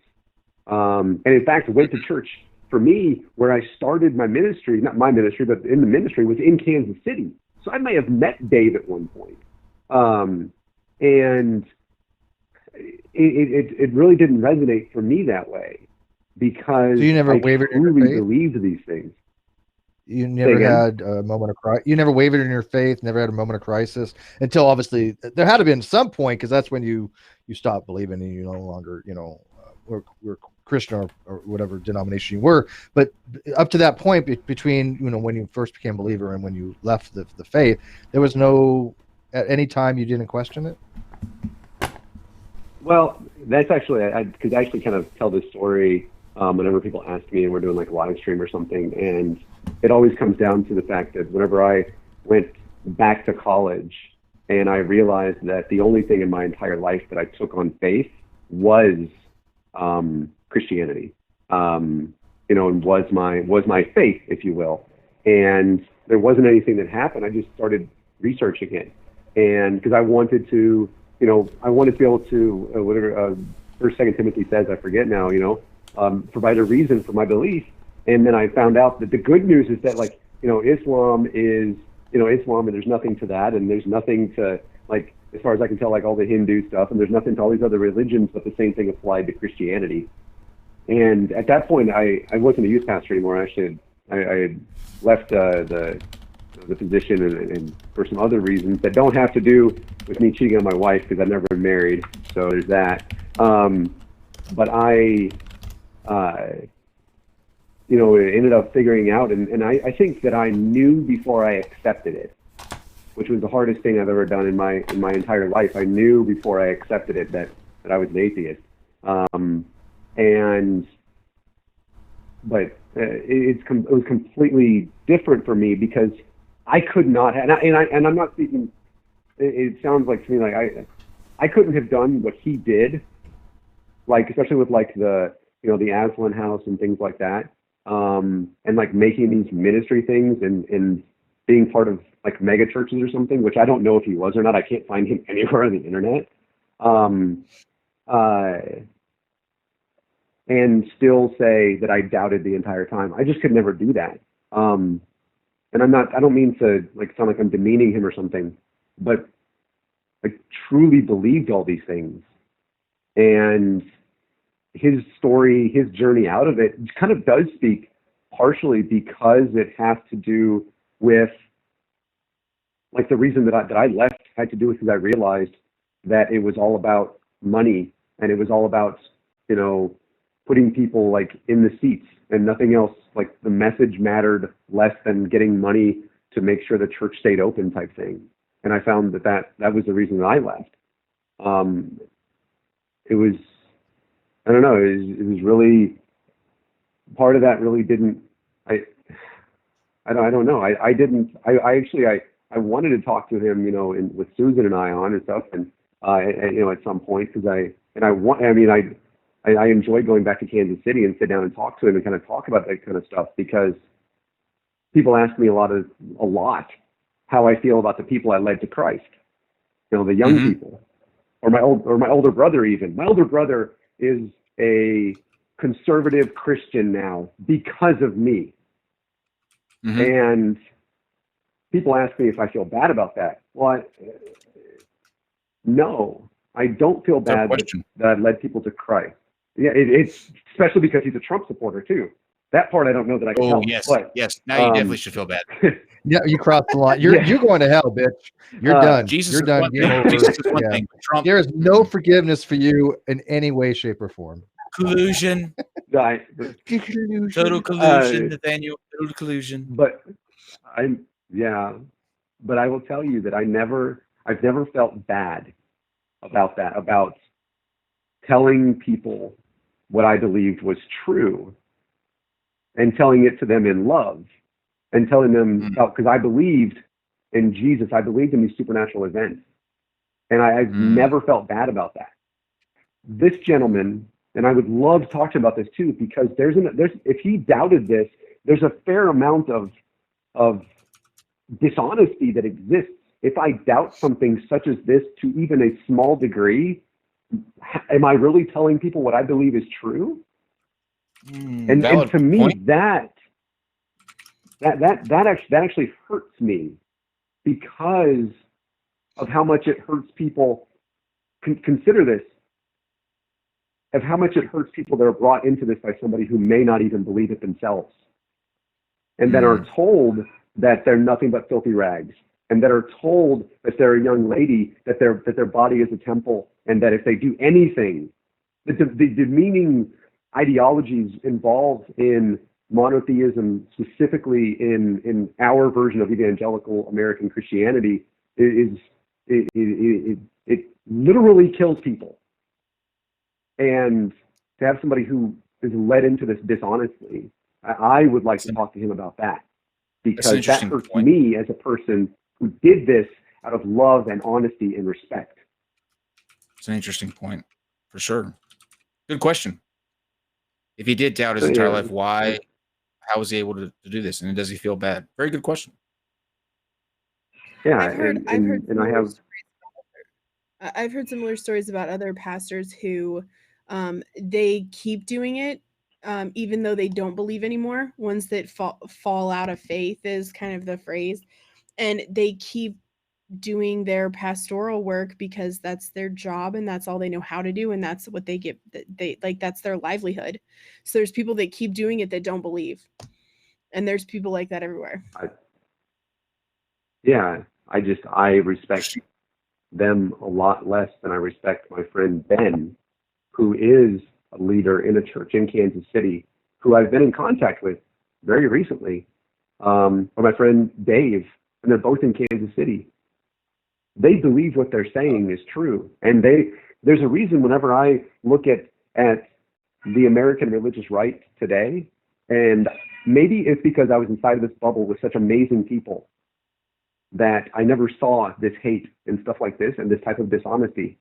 And in fact, went to church. For me, where I started my ministry, not my ministry, but in the ministry, was in Kansas City. So I may have met Dave at one point. And it really didn't resonate for me that way, because so you never wavered in your faith? Believed these things. You never had a moment of crisis. You never wavered in your faith. Never had a moment of crisis until obviously there had to be at some point, because that's when you stopped believing and you no longer were Christian or whatever denomination you were. But up to that point, between when you first became a believer and when you left the faith, there was no at any time you didn't question it. Well, that's actually I could actually kind of tell this story whenever people ask me and we're doing like a live stream or something, and it always comes down to the fact that whenever I went back to college and I realized that the only thing in my entire life that I took on faith was Christianity, and was my faith, if you will, and there wasn't anything that happened. I just started researching it, and because I wanted to. I wanted to be able to, whatever First, Second Timothy says, I forget now, provide a reason for my belief. And then I found out that the good news is that, like, Islam is, Islam, and there's nothing to that, and there's nothing to, like, as far as I can tell, like all the Hindu stuff, and there's nothing to all these other religions, but the same thing applied to Christianity. And at that point, I wasn't a youth pastor anymore. Actually, I had left the position and for some other reasons that don't have to do with me cheating on my wife, because I've never been married. So there's that. But I, ended up figuring out, and I think that I knew before I accepted it, which was the hardest thing I've ever done in my entire life. I knew before I accepted it that I was an atheist. But it was completely different for me, because I could not have, and I'm not speaking. It sounds like to me like I couldn't have done what he did, like especially with like the Aslan House and things like that, and like making these ministry things and being part of like mega churches or something, which I don't know if he was or not. I can't find him anywhere on the internet. And still say that I doubted the entire time. I just could never do that. And I don't mean to like sound like I'm demeaning him or something, but I truly believed all these things. And his story, his journey out of it kind of does speak partially because it has to do with like the reason that I left had to do with because I realized that it was all about money, and it was all about, putting people like in the seats and nothing else. Like the message mattered less than getting money to make sure the church stayed open type thing. And I found that was the reason that I left. It was, I don't know, it was really, part of that really didn't, I don't know. I wanted to talk to him, with Susan and I on and stuff. And, at some point, because I enjoy going back to Kansas City and sit down and talk to him and kind of talk about that kind of stuff, because people ask me a lot how I feel about the people I led to Christ. The young people, or my older brother even. My older brother is a conservative Christian now because of me. And people ask me if I feel bad about that. Well, no, I don't feel bad that I led people to Christ. Yeah, it's especially because he's a Trump supporter too. That part I don't know that I can help. Yes, but, yes. Now you definitely should feel bad. Yeah, you crossed the line. You're going to hell, bitch. You're done. Jesus You're done. Jesus is one thing. Trump. There is no forgiveness for you in any way, shape, or form. Collusion. Total collusion, Nathaniel. Total collusion. But but I will tell you that I've never felt bad about that, about telling people what I believed was true and telling it to them in love and telling them, because I believed in Jesus, I believed in these supernatural events. And I've never felt bad about that. This gentleman, and I would love to talk to him about this too, because there's if he doubted this, there's a fair amount of dishonesty that exists. If I doubt something such as this to even a small degree, am I really telling people what I believe is true? And to me, point. that actually hurts me, because of how much it hurts people. Consider this, of how much it hurts people that are brought into this by somebody who may not even believe it themselves, and then are told that they're nothing but filthy rags, and that are told that they're a young lady, that their body is a temple, and that if they do anything, the demeaning ideologies involved in monotheism, specifically in our version of evangelical American Christianity, it literally kills people. And to have somebody who is led into this dishonestly, I would like to talk to him about that, because that hurts me as a person who did this out of love and honesty and respect. It's an interesting point, for sure. Good question. If he did doubt his entire life, why? How was he able to do this? And does he feel bad? Very good question. Yeah, I've heard similar stories about other pastors who they keep doing it even though they don't believe anymore. Ones that fall out of faith is kind of the phrase, and they keep doing their pastoral work because that's their job and that's all they know how to do, and that's what they get. They like, that's their livelihood. So there's people that keep doing it that don't believe, and there's people like that everywhere. I respect them a lot less than I respect my friend Ben, who is a leader in a church in Kansas City, who I've been in contact with very recently, or my friend Dave, and they're both in Kansas City. They believe what they're saying is true, and there's a reason whenever I look at the American religious right today, and maybe it's because I was inside of this bubble with such amazing people that I never saw this hate and stuff like this and this type of dishonesty,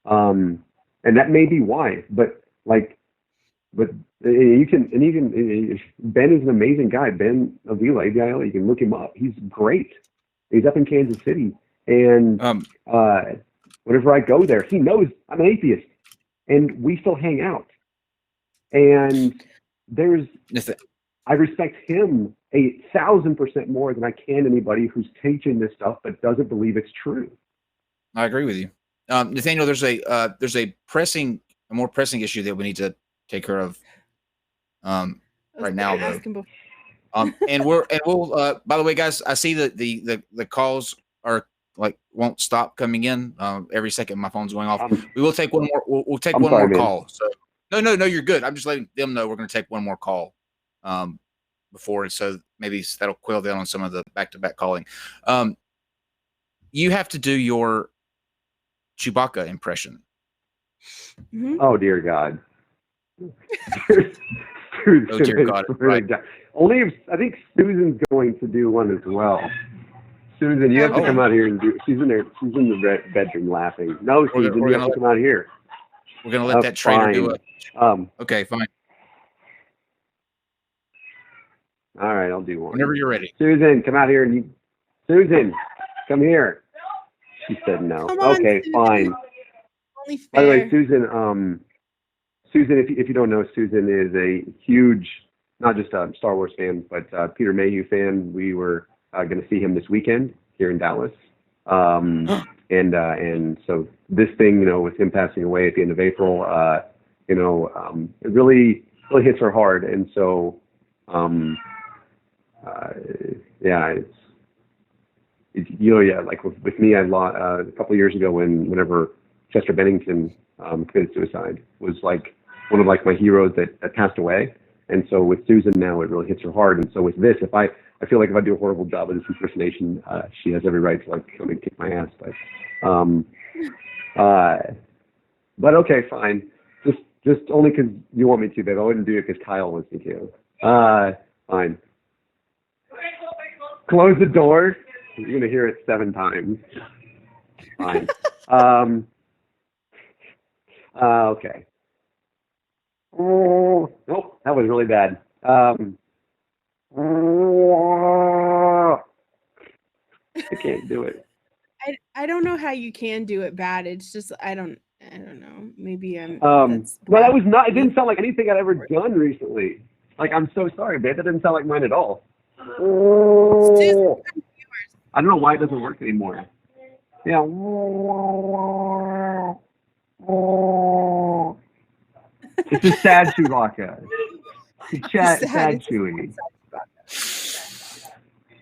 and that may be why. But you can, and even Ben is an amazing guy. Ben Avila, you can look him up. He's great. He's up in Kansas City. And whenever I go there, he knows I'm an atheist, and we still hang out. And I respect him 1,000% more than I can anybody who's teaching this stuff but doesn't believe it's true. I agree with you, Nathaniel. There's a more pressing issue that we need to take care of right now, though. And we'll by the way, guys, I see that the calls are won't stop coming in. Every second my phone's going off. We will take one more. We'll take one more call. So no, you're good. I'm just letting them know we're going to take one more call before, so maybe that'll quail down on some of the back-to-back calling. You have to do your Chewbacca impression. Mm-hmm. Oh dear God. Oh dear God. Right. Only if, I think Susan's going to do one as well. Susan, you have to come out here and do. She's in there. She's in the bedroom laughing. No, Susan, you have to come out here. We're gonna let that traitor do it. Okay, fine. All right, I'll do one. Whenever you're ready. Susan, come out here and Susan, come here. She said no. Okay, Susan. fine. Only fair. By the way, Susan, if you don't know, Susan is a huge, not just a Star Wars fan, but Peter Mayhew fan. We were going to see him this weekend here in Dallas, and so this thing, with him passing away at the end of April, it really hits her hard, and so like with me, I lost a couple of years ago whenever Chester Bennington committed suicide, was like one of my heroes that passed away. And so with Susan now, it really hits her hard. And so with this, I feel like if I do a horrible job of this impersonation, she has every right to come and kick my ass. But okay, fine. Just only because you want me to, babe. I wouldn't do it because Kyle wants me to. Fine. Close the door. You're gonna hear it 7 times. Fine. Okay. Nope, that was really bad. I can't do it. I don't know how you can do it bad. It's just I don't know. Maybe I'm. Well, that was not. It didn't sound like anything I'd ever done recently. I'm so sorry, babe. That didn't sound like mine at all. I don't know why it doesn't work anymore. Yeah. It's a sad Chewbacca. It's sad Chewie.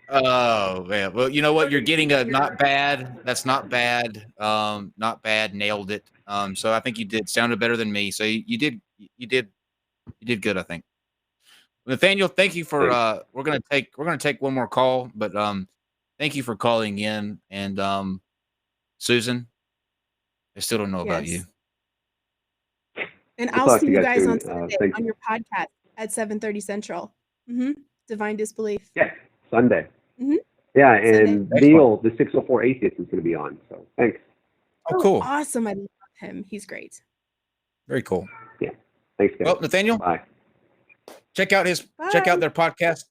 Oh man. Well, you know what? You're getting a not bad. That's not bad. Not bad. Nailed it. So I think you sounded better than me. So you did good, I think. Nathaniel, thank you for we're gonna take one more call, but thank you for calling in. And Susan, I still don't know about you. And I'll see you guys on Sunday on your podcast at 7:30 Central. Divine Disbelief. Yeah, Sunday. Yeah, and Sunday. Neil, the 604 Atheist, is going to be on. So thanks. Oh, cool. Awesome. I love him. He's great. Very cool. Yeah. Thanks, guys. Well, Nathaniel. Bye. Check out their podcast.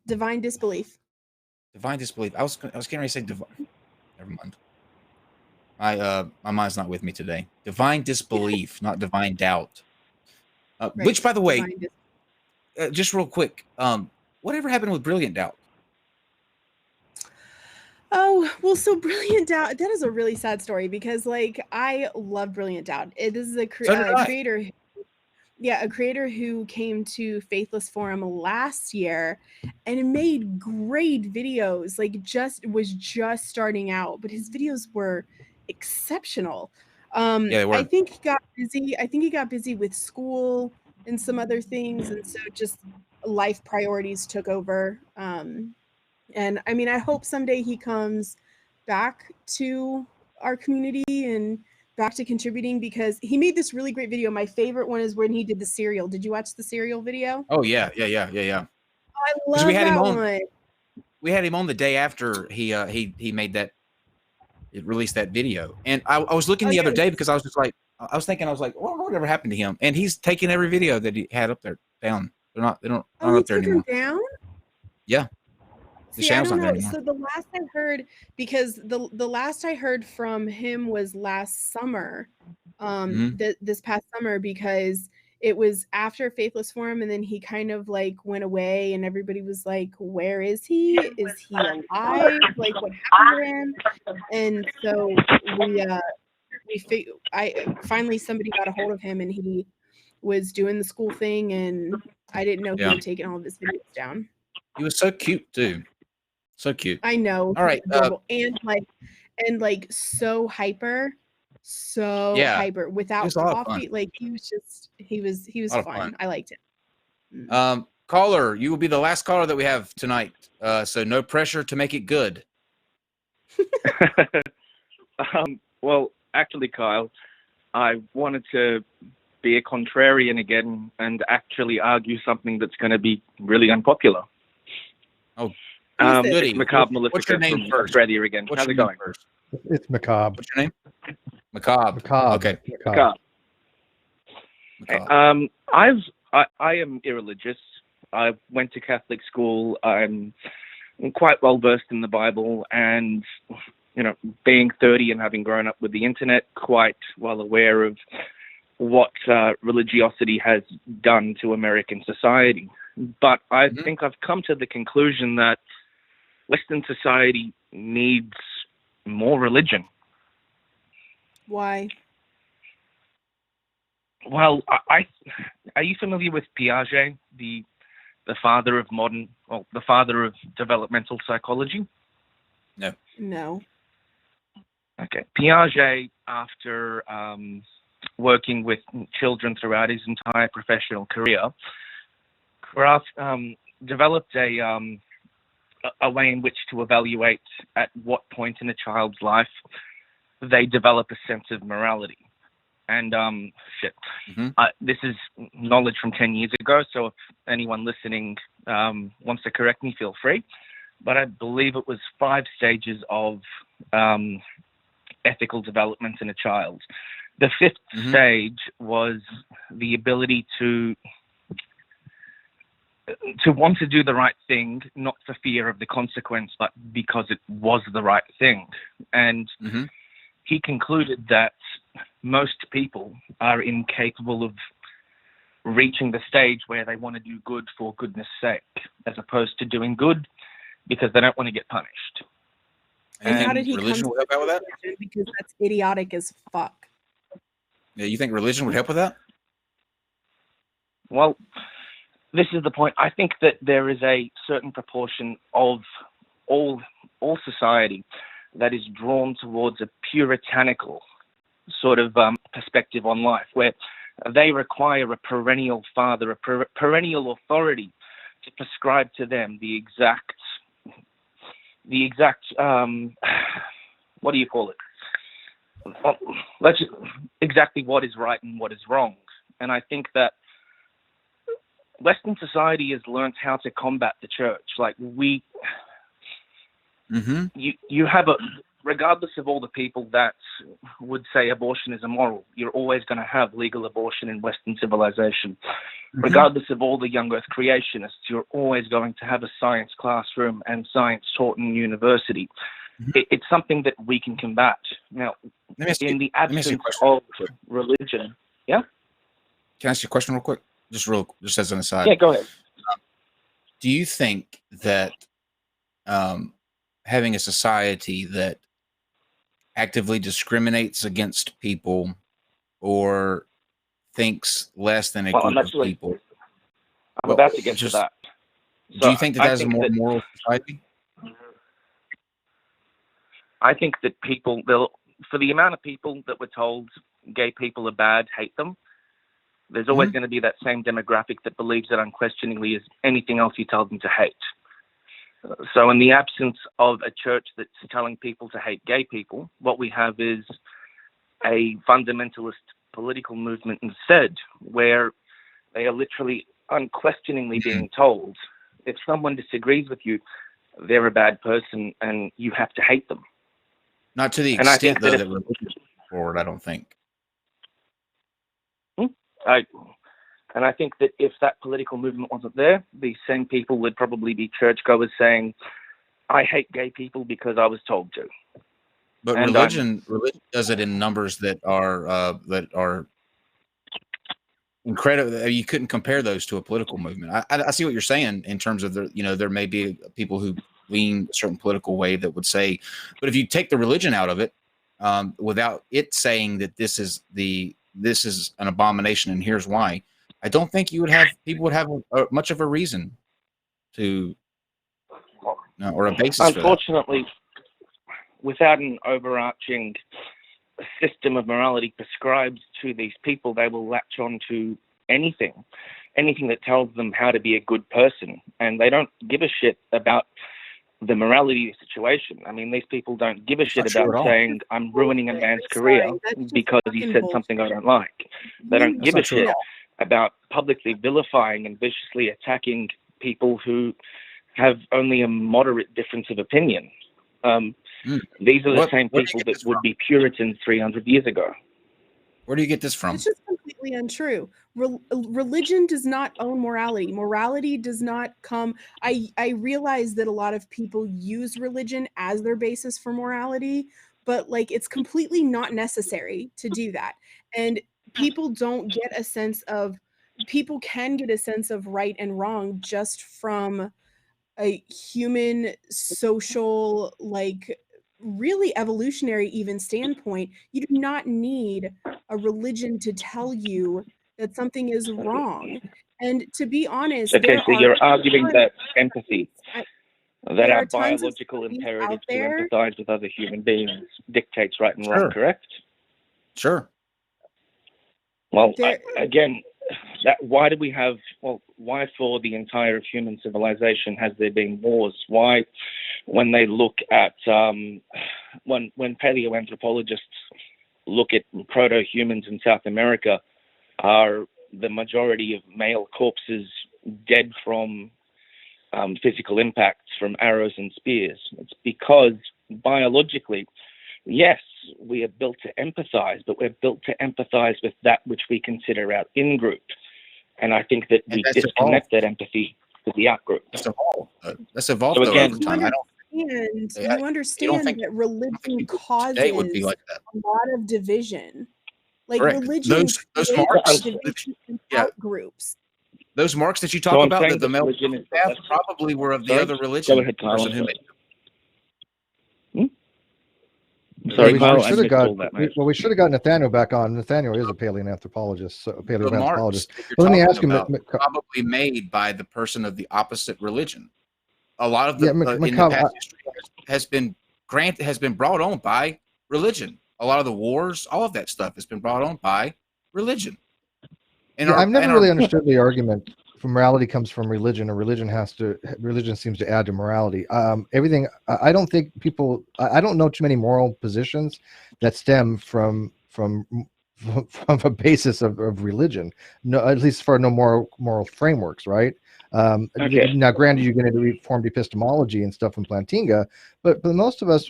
Divine Disbelief. Divine Disbelief. I was getting ready to say divine. Never mind. My mind's not with me today. Divine Disbelief, not Divine Doubt. Right. Which, by the way, just real quick, whatever happened with Brilliant Doubt? Oh, well, so Brilliant Doubt, that is a really sad story because like I love Brilliant Doubt. This is a So did I. creator, a creator who came to Faithless Forum last year and made great videos, like was just starting out, but his videos were exceptional. Yeah, they were. I think he got busy with school and some other things, and so just life priorities took over. And I mean, I hope someday he comes back to our community and back to contributing, because he made this really great video. My favorite one is when he did the cereal. Did you watch the cereal video? Oh yeah. I Because love that one. we had him on the day after he made that, it released that video, and I was looking the other day because I was just like, I was thinking, well, whatever happened to him? And he's taking every video that he had up there down. They don't Oh, he up there took anymore. him down? Yeah. The See, I channel's don't not there know. anymore. So the last I heard, because the last I heard from him was last summer, this past summer, because it was after Faithless Forum, and then he kind of like went away, and everybody was like, "Where is he? Is he alive? Like, what happened to him?" And so I finally somebody got a hold of him, and he was doing the school thing, and I didn't know he had taken all of his videos down. He was so cute too. So cute. I know. All right. And like so hyper. So hyper without coffee. Like he was fun. I liked it. Caller, you will be the last caller that we have tonight. So no pressure to make it good. Well, actually, Kyle, I wanted to be a contrarian again and actually argue something that's going to be really unpopular. Oh, it's Macabre Melissa. What's your name from first? Australia again. What's How's your it going? First? It's Macabre. What's your name? Macabre. Macabre. Okay. Macabre. I am irreligious. I went to Catholic school. I'm quite well versed in the Bible, and being 30 and having grown up with the internet, quite well aware of what religiosity has done to American society. But I think I've come to the conclusion that Western society needs more religion. Why? Well, are you familiar with Piaget, the father of the father of developmental psychology? No. Okay. Piaget, after working with children throughout his entire professional career, developed a way in which to evaluate at what point in a child's life they develop a sense of morality. And this is knowledge from 10 years ago, so if anyone listening wants to correct me, feel free. But I believe it was 5 stages of ethical development in a child. The 5th stage was the ability to want to do the right thing, not for fear of the consequence, but because it was the right thing. And he concluded that most people are incapable of reaching the stage where they want to do good for goodness sake, as opposed to doing good because they don't want to get punished. And how did he religion will help out with that? Because that's idiotic as fuck. Yeah, you think religion would help with that? Well, this is the point. I think that there is a certain proportion of all society that is drawn towards a puritanical sort of perspective on life, where they require a perennial father, a perennial authority to prescribe to them the exact what do you call it? Exactly what is right and what is wrong. And I think that Western society has learned how to combat the church. Like you have regardless of all the people that would say abortion is immoral, you're always going to have legal abortion in Western civilization. Regardless of all the young earth creationists, you're always going to have a science classroom and science taught in university. It's something that we can combat. Now, in the absence of religion, yeah? Can I ask you a question real quick? Just as an aside. Yeah, go ahead. Do you think that having a society that actively discriminates against people or thinks less than a Well, group of people. I'm about to get to that. Do you think that that's a more moral society? I think that people, for the amount of people that were told gay people are bad, hate them, there's always going to be that same demographic that believes that unquestioningly is anything else you tell them to hate. So in the absence of a church that's telling people to hate gay people, what we have is a fundamentalist political movement instead, where they are literally unquestioningly being told, if someone disagrees with you, they're a bad person and you have to hate them. Not to the extent, though, that religion is forward, I don't think. And I think that if that political movement wasn't there, these same people would probably be churchgoers saying, I hate gay people because I was told to. But religion does it in numbers that are incredible. You couldn't compare those to a political movement. I see what you're saying in terms of there may be people who lean a certain political way that would say, but if you take the religion out of it, without it saying that this is an abomination and here's why, I don't think people would have much of a reason to or a basis. Unfortunately, without an overarching system of morality prescribed to these people, they will latch on to anything that tells them how to be a good person, and they don't give a shit about the morality of the situation. I mean, these people don't give a shit about saying, I'm ruining a man's career because he said something I don't like. They don't give a shit about publicly vilifying and viciously attacking people who have only a moderate difference of opinion. These are the same people that would be Puritans 300 years ago. Where do you get this from? It's just completely untrue. Religion does not own morality. Morality does not come. I realize that a lot of people use religion as their basis for morality, but like it's completely not necessary to do that. And people don't get a sense of, people can get a sense of right and wrong just from a human social, like really evolutionary even standpoint. You do not need a religion to tell you that something is wrong. And to be honest, okay, so you're arguing that empathy, that our biological imperative to empathize with other human beings dictates right and wrong, correct? Sure. Well, again, why do we have, why for the entire of human civilization has there been wars? Why, when they look at, when paleoanthropologists look at proto-humans in South America, are the majority of male corpses dead from physical impacts from arrows and spears? It's because biologically, yes, we are built to empathize, but we're built to empathize with that which we consider our in-group. And I think that we disconnect that empathy with the out-group. That's evolved so again, over time. You understand that religion causes a lot of division. Like religion those marks, groups. Those marks that you talk about, that the male path probably were of the other religion. Person who made them. Sorry, we should have got Nathaniel back on. Nathaniel is a paleoanthropologist. The marks let me ask him. Probably made by the person of the opposite religion. A lot of the in the past history has been brought on by religion. A lot of the wars, all of that stuff has been brought on by religion. And I've never really understood the argument from morality comes from religion, or religion seems to add to morality. Everything. I don't think people. I don't know too many moral positions that stem from a basis of religion. No, at least for no moral frameworks, right? Okay. Now, granted, you get into Reformed epistemology and stuff in Plantinga, but most of us,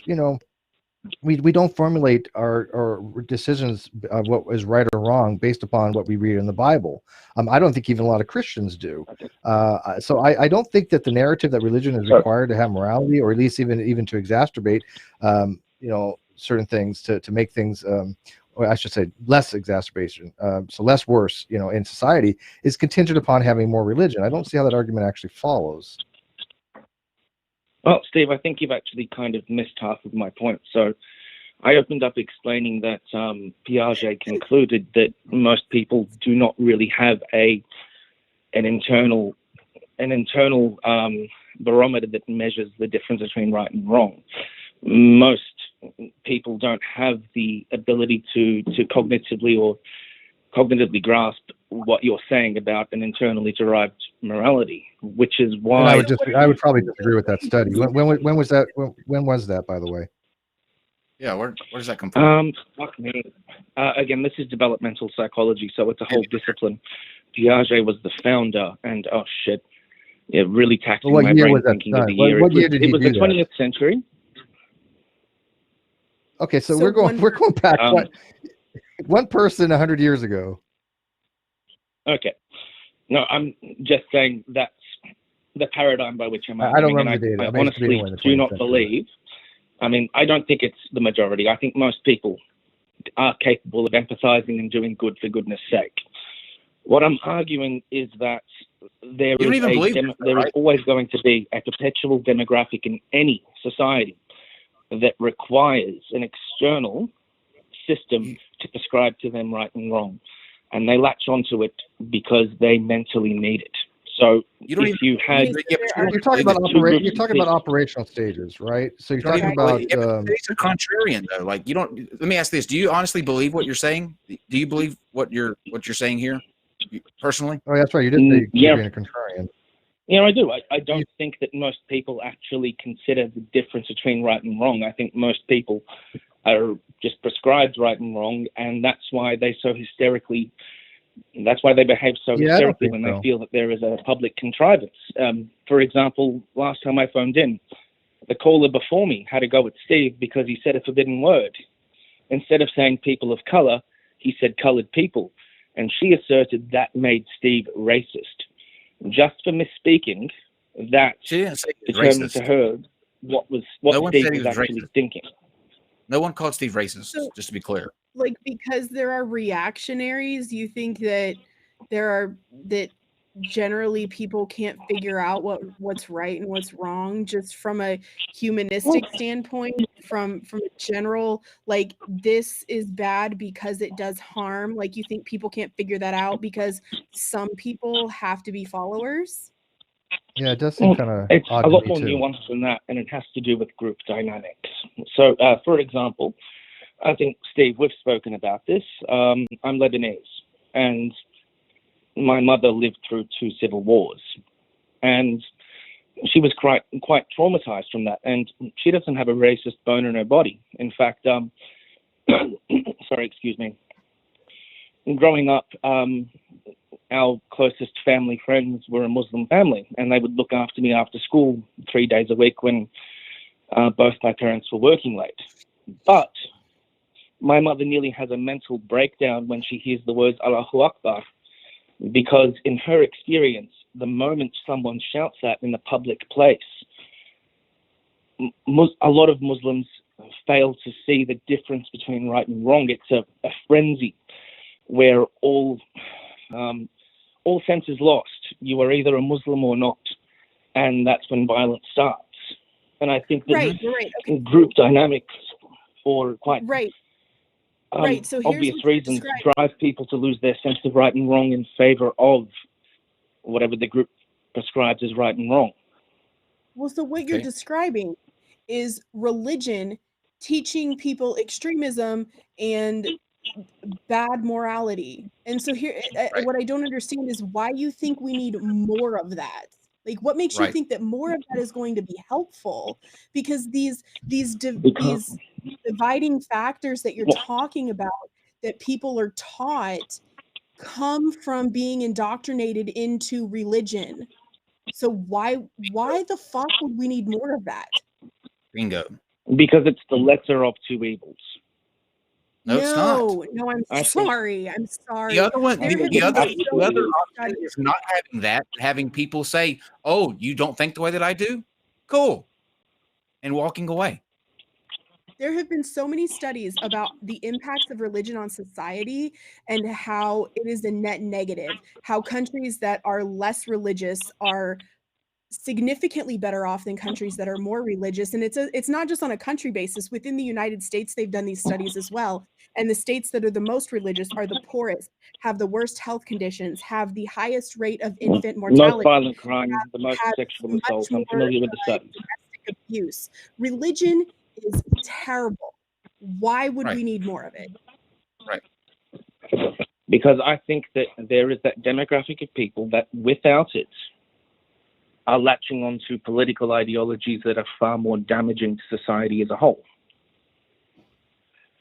we don't formulate our decisions of what is right or wrong based upon what we read in the Bible. I don't think even a lot of Christians do. So I don't think that the narrative that religion is required to have morality, or at least even to exacerbate, certain things to make things, or I should say less exacerbation, so less worse, in society, is contingent upon having more religion. I don't see how that argument actually follows. Well, Steve, I think you've actually kind of missed half of my point. So I opened up explaining that Piaget concluded that most people do not really have an internal barometer that measures the difference between right and wrong. Most people don't have the ability to cognitively grasp what you're saying about an internally derived morality, which is why I would probably disagree with that study. When was that? When was that, by the way? Yeah, where does that come from? Fuck me. Again, this is developmental psychology, so it's a whole discipline. Piaget was the founder, and oh shit, it really taxing my brain thinking of the year. What year did he do that? It was the 20th century. Okay, so we're going back. One person 100 years ago. Okay. No, I'm just saying that's the paradigm by which I'm I don't remember the data. I honestly do not believe. I mean, I don't think it's the majority. I think most people are capable of empathizing and doing good for goodness sake. What I'm arguing is that there is always going to be a perpetual demographic in any society that requires an external system to prescribe to them right and wrong. And they latch onto it because they mentally need it. So you're talking about operational stages, right? So you're talking about it's a contrarian though. Like you don't. Let me ask this: do you honestly believe what you're saying? Do you believe what you're saying here, personally? Oh, that's right. You did say you're being a contrarian. Yeah, I do. I don't think that most people actually consider the difference between right and wrong. I think most people are just prescribed right and wrong, and that's why they behave so hysterically when they feel that there is a public contrivance. For example, last time I phoned in, the caller before me had to go at Steve because he said a forbidden word. Instead of saying people of color, he said colored people, and she asserted that made Steve racist. Just for misspeaking, that determined to her what Steve was actually thinking. No one called Steve racist, just to be clear. Like, because there are reactionaries, you think that that generally people can't figure out what's right and what's wrong, just from a humanistic standpoint, from a general, like, this is bad because it does harm. Like, you think people can't figure that out because some people have to be followers? Yeah, it does seem kind of it's odd a lot to me more too. nuanced than that, and it has to do with group dynamics. So, for example, I think, Steve, we've spoken about this. I'm Lebanese, and my mother lived through 2 civil wars, and she was quite traumatized from that, and she doesn't have a racist bone in her body. In fact, sorry, excuse me. Growing up, our closest family friends were a Muslim family, and they would look after me after school 3 days a week when both my parents were working late. But my mother nearly has a mental breakdown when she hears the words Allahu Akbar, because in her experience, the moment someone shouts that in a public place, a lot of Muslims fail to see the difference between right and wrong. It's a frenzy where all sense is lost. You are either a Muslim or not, and that's when violence starts. And I think that group dynamics, for quite so obvious reasons, drive people to lose their sense of right and wrong in favor of whatever the group prescribes as right and wrong. Well, so what you're describing is religion teaching people extremism and bad morality. And so here, what I don't understand is why you think we need more of that. Like, what makes you think that more of that is going to be helpful? Because these dividing factors that you're talking about, that people are taught, come from being indoctrinated into religion. So why the fuck would we need more of that? Bingo. Because it's the lesser of 2 evils. No, it's not. No, I'm sorry. I'm sorry. The other one, the other option is not having that, having people say, "Oh, you don't think the way that I do? Cool," and walking away. There have been so many studies about the impacts of religion on society and how it is a net negative, how countries that are less religious are significantly better off than countries that are more religious. And it's not just on a country basis. Within the United States, they've done these studies as well. And the states that are the most religious are the poorest, have the worst health conditions, have the highest rate of infant mortality, most violent crime, the most sexual assault. I'm familiar with the studies. Domestic abuse. Religion is terrible. Why would we need more of it? Right. Because I think that there is that demographic of people that without it are latching onto political ideologies that are far more damaging to society as a whole.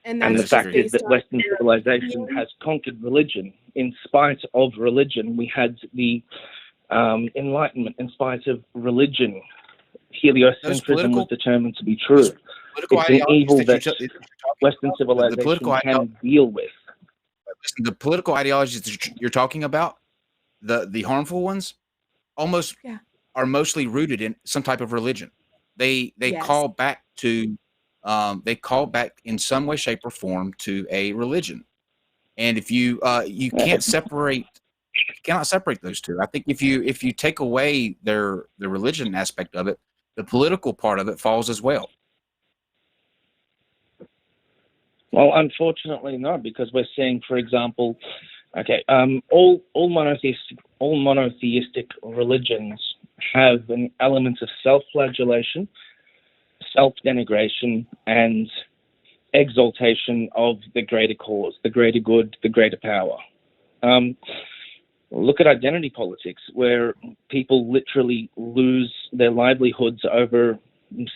And the fact is that Western civilization has conquered religion. In spite of religion, we had the Enlightenment. In spite of religion, heliocentrism was determined to be true. It's an evil that Western civilization can deal with. Listen, the political ideologies that you're talking about, the harmful ones, almost are mostly rooted in some type of religion. They call back to in some way, shape, or form to a religion. And if you cannot separate those two. I think if you take away the religion aspect of it, the political part of it falls as well. Well, unfortunately not, because we're seeing, for example, all monotheistic religions have an element of self-flagellation, self-denigration, and exaltation of the greater cause, the greater good, the greater power. Look at identity politics, where people literally lose their livelihoods over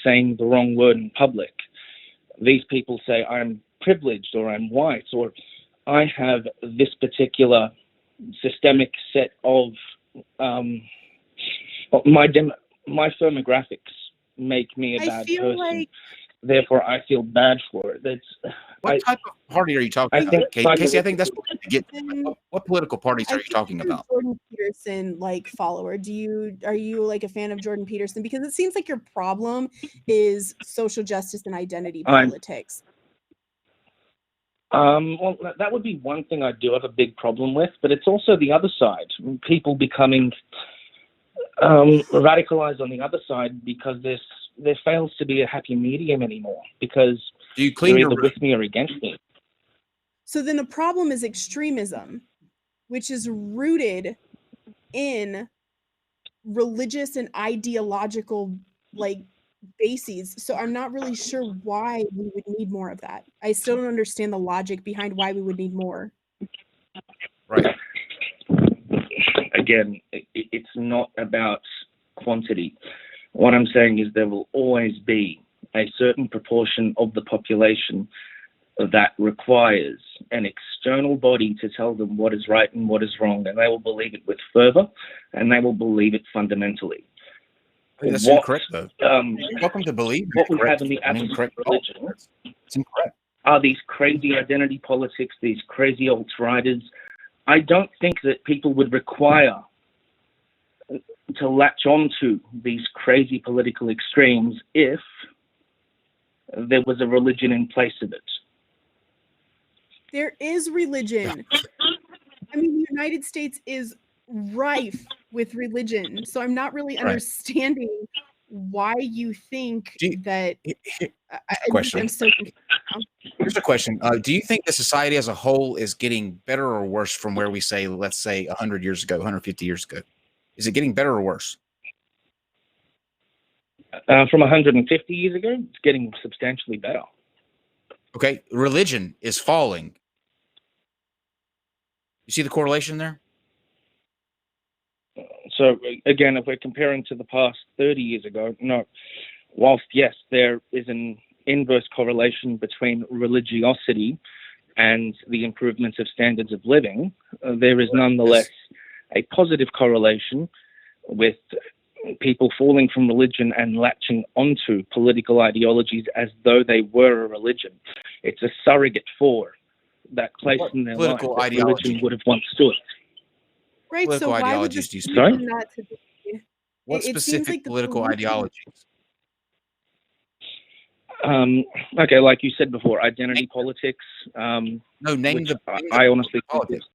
saying the wrong word in public. These people say, I'm privileged, or I'm white, or I have this particular systemic set of my firmographics make me a bad person. Therefore, I feel bad for it. What type of party are you talking about, Casey? I think that's what we need to get. What political parties are you talking about? Jordan Peterson follower. Are you like a fan of Jordan Peterson? Because it seems like your problem is social justice and identity politics. Well, that would be one thing I do have a big problem with, but it's also the other side. People becoming radicalized on the other side because there fails to be a happy medium anymore, because you're either with me or against me. So then the problem is extremism, which is rooted in religious and ideological bases. So I'm not really sure why we would need more of that. I still don't understand the logic behind why we would need more. Right. Again, it's not about quantity. What I'm saying is there will always be a certain proportion of the population that requires an external body to tell them what is right and what is wrong, and they will believe it with fervor, and they will believe it fundamentally. I think that's incorrect, though. Welcome to believe. What we have in the absence of religion it's incorrect. Are these crazy identity politics, these crazy alt-righters. I don't think that people would require to latch onto these crazy political extremes if there was a religion in place of it. There is religion. I mean, the United States is rife with religion. So I'm not really understanding why you think that. Question. I'm so confused now. Here's a question. Do you think the society as a whole is getting better or worse from where we say, let's say 100 years ago, 150 years ago? Is it getting better or worse? From 150 years ago, it's getting substantially better. Okay. Religion is falling. You see the correlation there? So again, if we're comparing to the past 30 years ago, no. Whilst yes, there is an inverse correlation between religiosity and the improvement of standards of living, there is nonetheless a positive correlation with people falling from religion and latching onto political ideologies as though they were a religion. It's a surrogate for that place in their life that religion would have once stood. Right. Political so why ideologies would do you this not to be? What specific political ideologies? Okay, like you said before, identity politics. No, name the I honestly politics.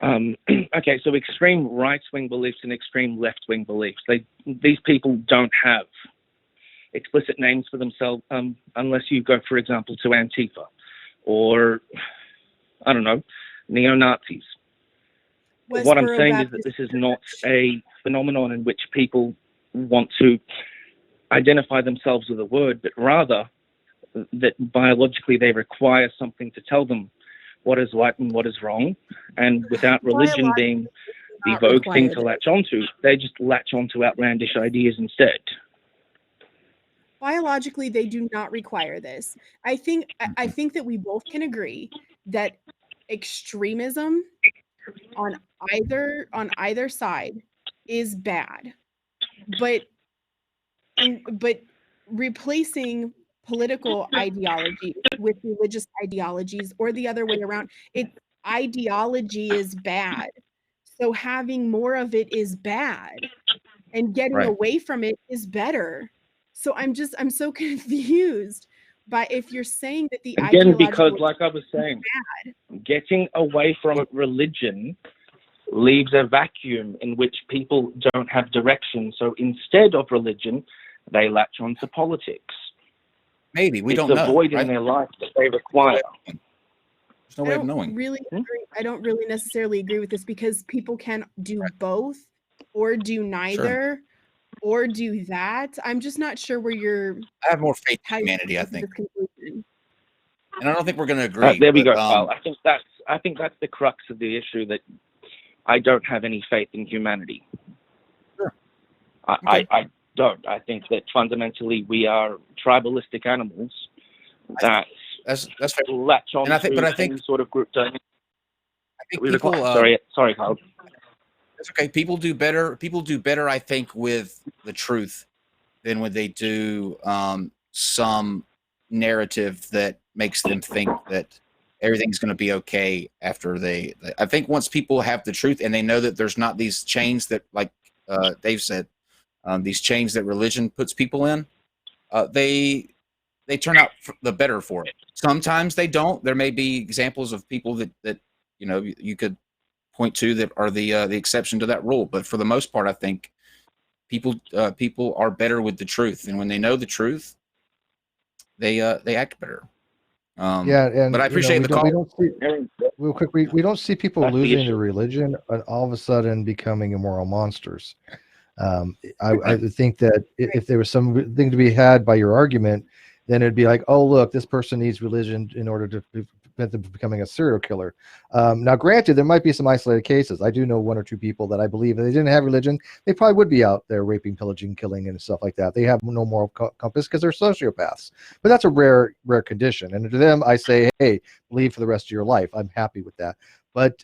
Okay, so extreme right-wing beliefs and extreme left-wing beliefs. These people don't have explicit names for themselves unless you go, for example, to Antifa or, I don't know, neo-Nazis. What I'm saying is that this is not a phenomenon in which people want to identify themselves with a word, but rather that biologically they require something to tell them what is right and what is wrong. And without religion being the vogue thing to latch onto, they just latch onto outlandish ideas instead. Biologically, they do not require this. I think that we both can agree that extremism on either side is bad, but replacing political ideology with religious ideologies, or the other way around, ideology is bad, so having more of it is bad, and getting away from it is better. So I'm so confused by, if you're saying that the again, because like I was saying, getting away from religion leaves a vacuum in which people don't have direction. So instead of religion, they latch on to politics. Maybe we don't know. It's a void in their life that they require. There's no way of knowing. I don't really necessarily agree with this, because people can do both, or do neither, or do that. I'm just not sure where you're. I have more faith in humanity, I think. And I don't think we're going to agree. There we go, Carl. I think that's the crux of the issue, that I don't have any faith in humanity. Sure. I don't. I think that fundamentally we are tribalistic animals that that's latch on to any sort of group dynamic. I think people. Sorry, Carl. It's okay. People do better. I think, with the truth than when they do some narrative that makes them think that everything's going to be okay after they. I think once people have the truth and they know that there's not these chains that, like Dave said, these chains that religion puts people in, they turn out the better for it. Sometimes they don't. There may be examples of people that you could point to that are the exception to that rule, but for the most part, I think people are better with the truth, and when they know the truth, they act better. And but I appreciate the call. Real quick, we don't see people losing their religion and all of a sudden becoming immoral monsters. I think that if there was something to be had by your argument, then it'd be like, oh, look, this person needs religion in order to prevent them from becoming a serial killer. Now, granted, there might be some isolated cases. I do know one or two people that I believe if they didn't have religion, they probably would be out there raping, pillaging, killing, and stuff like that. They have no moral compass because they're sociopaths. But that's a rare condition. And to them, I say, hey, believe for the rest of your life. I'm happy with that. But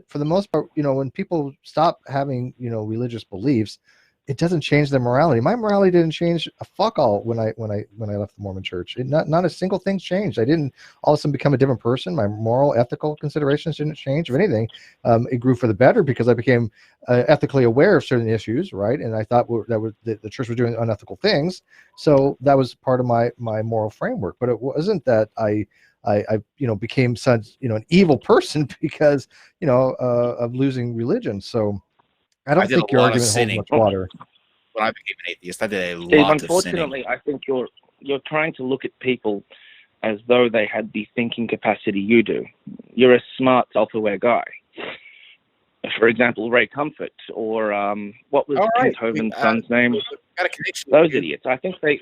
for the most part, when people stop having, religious beliefs, it doesn't change their morality. My morality didn't change a fuck all when I left the Mormon church. Not a single thing changed. I didn't all of a sudden become a different person. My moral, ethical considerations didn't change. If anything, it grew for the better because I became ethically aware of certain issues, right? And I thought that the church was doing unethical things. So that was part of my moral framework. But it wasn't that I became such an evil person because of losing religion. So I don't think your argument holds much water. When I became an atheist, I did a lot of unfortunately, I think you're trying to look at people as though they had the thinking capacity you do. You're a smart, self-aware guy. For example, Ray Comfort, or what was Kent Hovind's son's name? Those idiots. I think they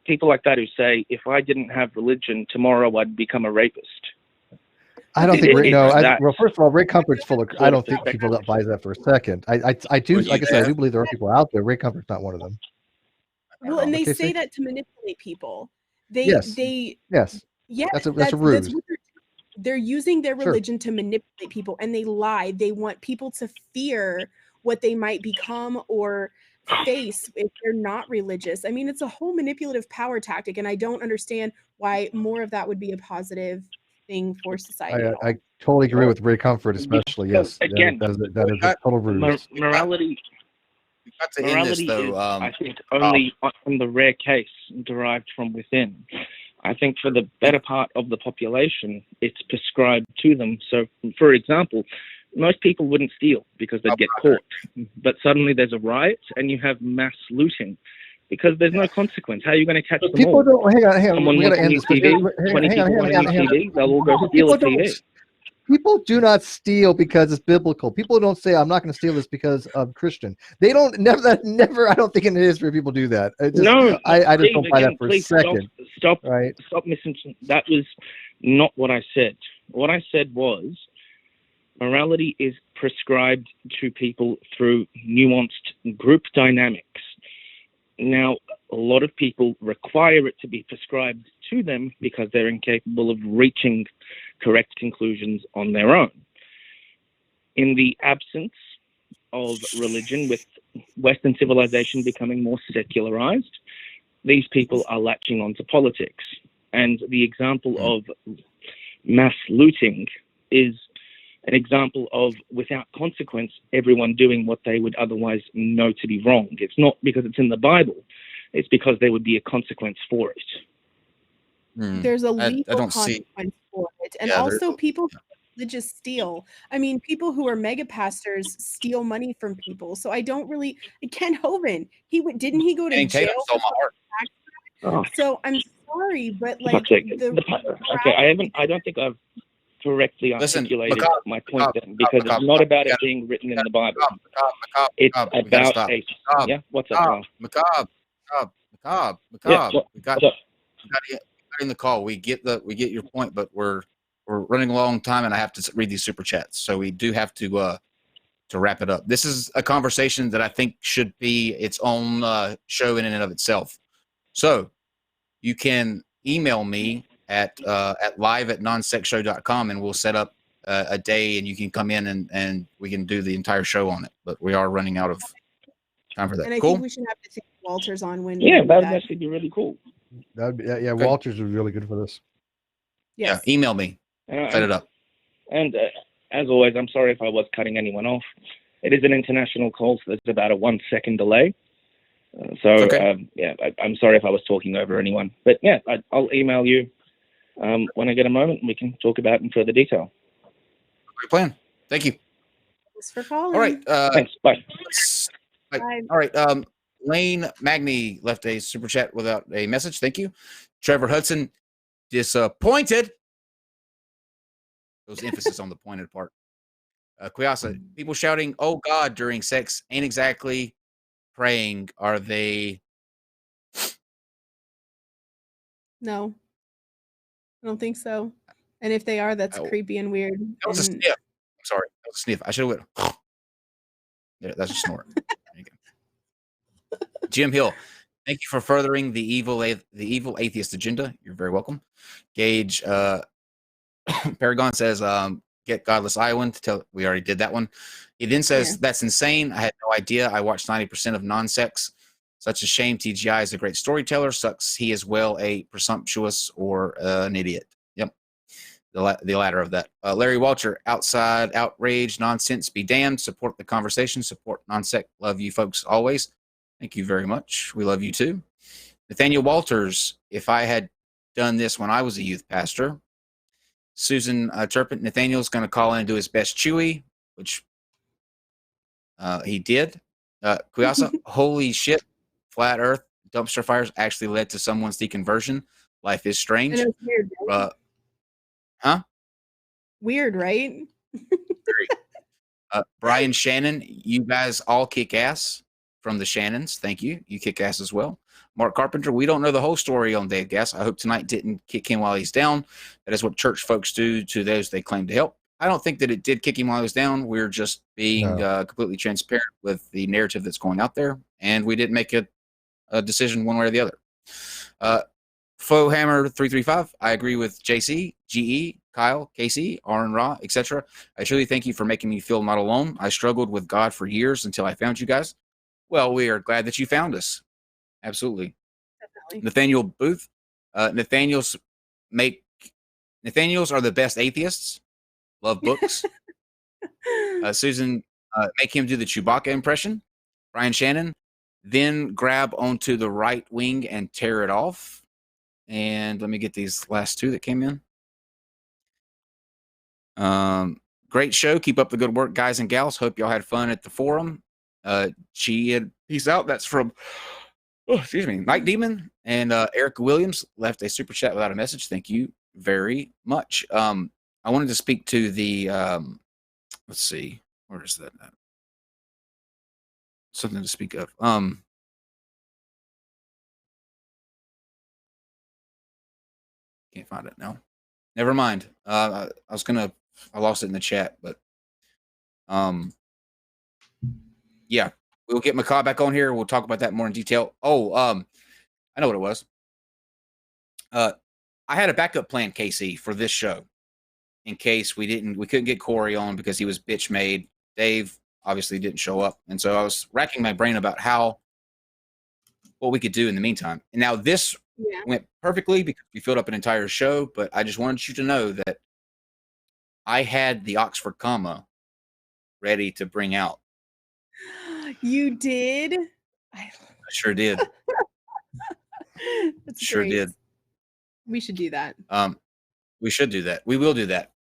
people like that who say, if I didn't have religion, tomorrow I'd become a rapist. I don't think well, first of all, Ray Comfort's full of. I don't think people buy that for a second. I do, like I said, I do believe there are people out there. Ray Comfort's not one of them. Well, and they say that to manipulate people. Yes. That's a ruse. They're using their religion to manipulate people, and they lie. They want people to fear what they might become or face if they're not religious. I mean, it's a whole manipulative power tactic, and I don't understand why more of that would be a positive thing for society. I totally agree with Ray Comfort, especially. Yes, again, that is a total ruse. Morality, this, though, is, I think, only in the rare case derived from within. I think for the better part of the population, it's prescribed to them. So, for example, most people wouldn't steal because they'd get caught. But suddenly there's a riot and you have mass looting because there's no consequence. How are you going to catch them People all? don't. Hang on. Someone We got wants to a end new this. TV, 20 people want a new TV, they'll all go steal a TV. People do not steal because it's biblical. People don't say, "I'm not going to steal this because I'm Christian." They don't. Never. I don't think in history people do that. I just don't buy that for a second. Stop. Right? Stop misinterpreting. That was not what I said. What I said was, morality is prescribed to people through nuanced group dynamics. Now, a lot of people require it to be prescribed to them because they're incapable of reaching correct conclusions on their own. In the absence of religion, with Western civilization becoming more secularized, these people are latching onto politics. And the example of mass looting is an example of, without consequence, everyone doing what they would otherwise know to be wrong. It's not because it's in the Bible. It's because there would be a consequence for it. There's a legal consequence for it. And also people who religious steal. I mean, people who are mega pastors steal money from people. So I don't really, Ken Hovind, didn't he go to jail? So I'm sorry, but like I don't think I've correctly articulated my point then, because it's not about it being written in the Bible. It's about yeah. What's up, Macabre. Yeah, We got in the call. We get your point, but we're running a long time, and I have to read these super chats, so we do have to wrap it up. This is a conversation that I think should be its own show in and of itself. So you can email me at live@nonsexshow.com, and we'll set up a day, and you can come in and we can do the entire show on it. But we are running out of time for that. And I think we should have to take Walters on when. Yeah, that would actually be really cool. That'd be, yeah. Okay. Walters was really good for this. Yes. Yeah, email me. Set it up. And as always, I'm sorry if I was cutting anyone off. It is an international call, so there's about a 1 second delay. I'm sorry if I was talking over anyone. But yeah, I'll email you when I get a moment, and we can talk about it in further detail. Great plan. Thank you. Thanks for calling. All right. Thanks. Bye. Bye. All right. Lane Magny left a super chat without a message. Thank you. Trevor Hudson, disappointed. There was emphasis on the pointed part. Kuyasa, people shouting, "Oh God," during sex ain't exactly praying. Are they? No, I don't think so. And if they are, that's creepy and weird. That was a sniff. I'm sorry. That was a sniff. I should have went. Yeah, that's a snort. There you go. Jim Hill, thank you for furthering the evil atheist agenda. You're very welcome. Gage Paragon says, "Get Godless Iowan." We already did that one. He then says, "That's insane. I had no idea. I watched 90% of non-sex. Such a shame. TGI is a great storyteller. Sucks he is well a presumptuous or an idiot." Yep. The latter of that. Larry Walter, outside outrage, nonsense, be damned. Support the conversation. Support non-sec. Love you folks always. Thank you very much. We love you too. Nathaniel Walters, if I had done this when I was a youth pastor. Susan Turpin, Nathaniel's going to call in and do his best Chewy, which he did. Kuyasa, holy shit, flat earth, dumpster fires actually led to someone's deconversion. Life is strange. And it was weird, right? Weird, right? Brian Shannon, you guys all kick ass from the Shannons. Thank you. You kick ass as well. Mark Carpenter, we don't know the whole story on Dave Gass. I hope tonight didn't kick him while he's down. That is what church folks do to those they claim to help. I don't think that it did kick him while he was down. We're just being completely transparent with the narrative that's going out there, and we didn't make a decision one way or the other. Faux Hammer 335, I agree with JC, GE, Kyle, KC, Aaron Ra, etc. I truly thank you for making me feel not alone. I struggled with God for years until I found you guys. Well, we are glad that you found us. Absolutely. Definitely. Nathaniel Booth. Nathaniels are the best atheists. Love books. Susan, make him do the Chewbacca impression. Brian Shannon, then grab onto the right wing and tear it off. And let me get these last two that came in. Great show. Keep up the good work, guys and gals. Hope y'all had fun at the forum. Peace out. That's from, Night Demon. And Eric Williams left a super chat without a message. Thank you very much. I wanted to speak to the, let's see, where is that? Something to speak of. Can't find it now. Never mind. I lost it in the chat, but yeah, we'll get McCaw back on here. We'll talk about that more in detail. I know what it was. I had a backup plan, KC, for this show in case we couldn't get Corey on because he was bitch made. Dave obviously didn't show up, and so I was racking my brain about what we could do in the meantime. And now this went perfectly because we filled up an entire show, but I just wanted you to know that I had the Oxford comma ready to bring out. You did? I sure did. That's sure great. did. We should do that. We should do that. We will do that.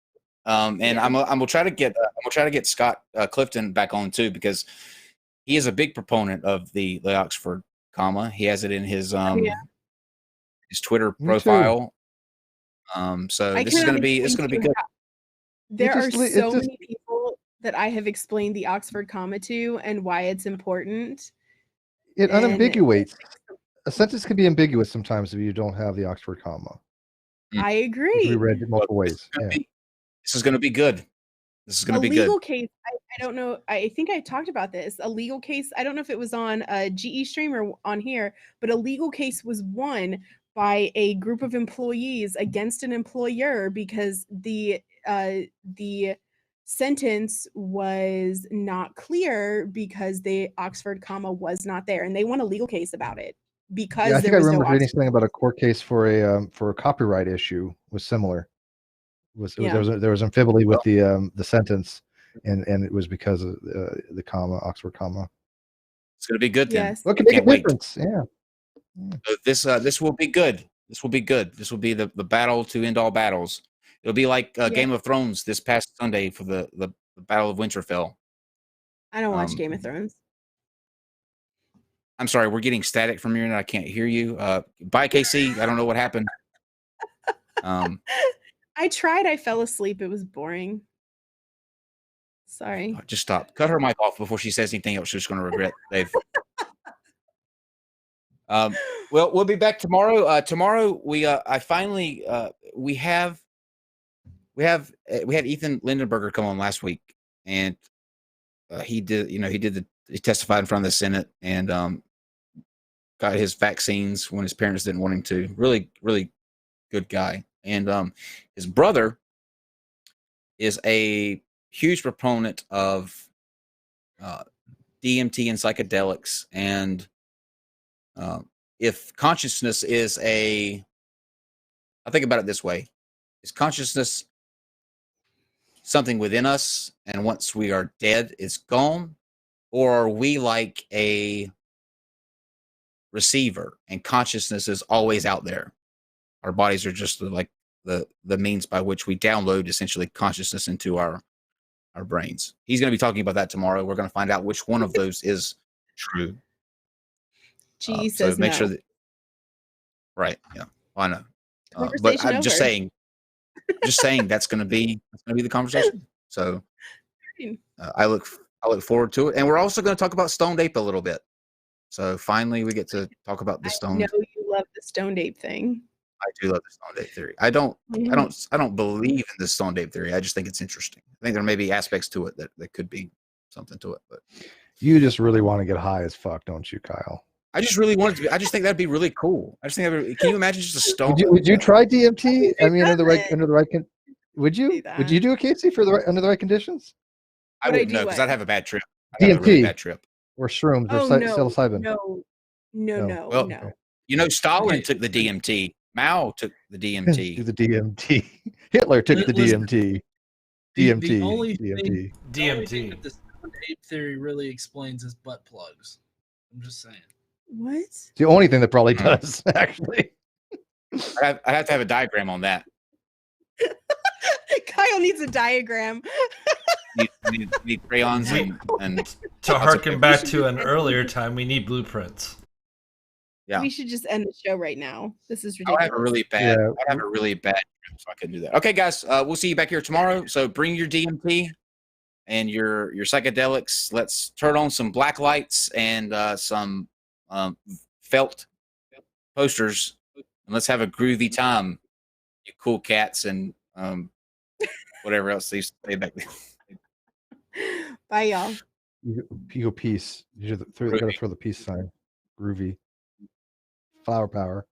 And I'm gonna try to get Scott Clifton back on too, because he is a big proponent of the Oxford comma. He has it in his his Twitter profile. So this is gonna be good. There are so many people that I have explained the Oxford comma to and why it's important. It unambiguates. A sentence can be ambiguous sometimes if you don't have the Oxford comma. I agree. It can be read in multiple ways. This is going to be good. This is going to be good. A legal case, I don't know. I think I talked about this. A legal case, I don't know if it was on a GE stream or on here, but a legal case was won by a group of employees against an employer because the sentence was not clear because the Oxford comma was not there, and they won a legal case about it because I think I remember reading something about a court case for a copyright issue was similar. There was amphibly with the sentence, and it was because of the comma, Oxford comma. It's going to be good then. Yes. Well, it can make a difference. So this will be good. This will be good. This will be the battle to end all battles. It'll be like Game of Thrones this past Sunday for the Battle of Winterfell. I don't watch Game of Thrones. I'm sorry, we're getting static from here and I can't hear you. Bye, KC. I don't know what happened. I tried. I fell asleep. It was boring. Sorry. Just stop. Cut her mic off before she says anything else. She's going to regret, Dave. Well, we'll be back tomorrow. Tomorrow we had Ethan Lindenberger come on last week, and he testified in front of the Senate and got his vaccines when his parents didn't want him to. Really, really good guy. And his brother is a huge proponent of DMT and psychedelics. And if consciousness is I think about it this way: is consciousness something within us, and once we are dead, it's gone? Or are we like a receiver, and consciousness is always out there? Our bodies are just like the means by which we download essentially consciousness into our brains. He's going to be talking about that tomorrow. We're going to find out which one of those is true. G says make no. sure that, right? Yeah, I know. But I'm just saying that's going to be the conversation. So I look forward to it, and we're also going to talk about stoned ape a little bit. So finally, we get to talk about the stoned. I know you love the stoned ape thing. I do love the stoned ape theory. I don't believe in the stoned ape theory. I just think it's interesting. I think there may be aspects to it that could be something to it. But you just really want to get high as fuck, don't you, Kyle? I just really want it to be. I just think that'd be really cool. I just think can you imagine just a stone? Would you try DMT? I mean, under the right would you? Would you do a Casey under the right conditions? I wouldn't know because I'd have a bad trip. DMT, really bad trip, or shrooms, or psilocybin. No. Well, Stalin took the DMT. Mao took the DMT. The DMT. Hitler took the DMT. DMT. The only DMT. thing that the stoned ape theory really explains is butt plugs. I'm just saying. What? It's the only thing that probably does, actually. I have to have a diagram on that. Kyle needs a diagram. need crayons and to harken back to an earlier time, we need blueprints. Yeah. We should just end the show right now. This is I ridiculous. have a really bad. I have a really bad, so I couldn't do that. Okay, guys, we'll see you back here tomorrow. So bring your DMT and your psychedelics. Let's turn on some black lights and some felt posters, and let's have a groovy time. You cool cats and whatever else they used to say back then. Bye, y'all. You go peace. You gotta throw the peace sign. Groovy. Flower power.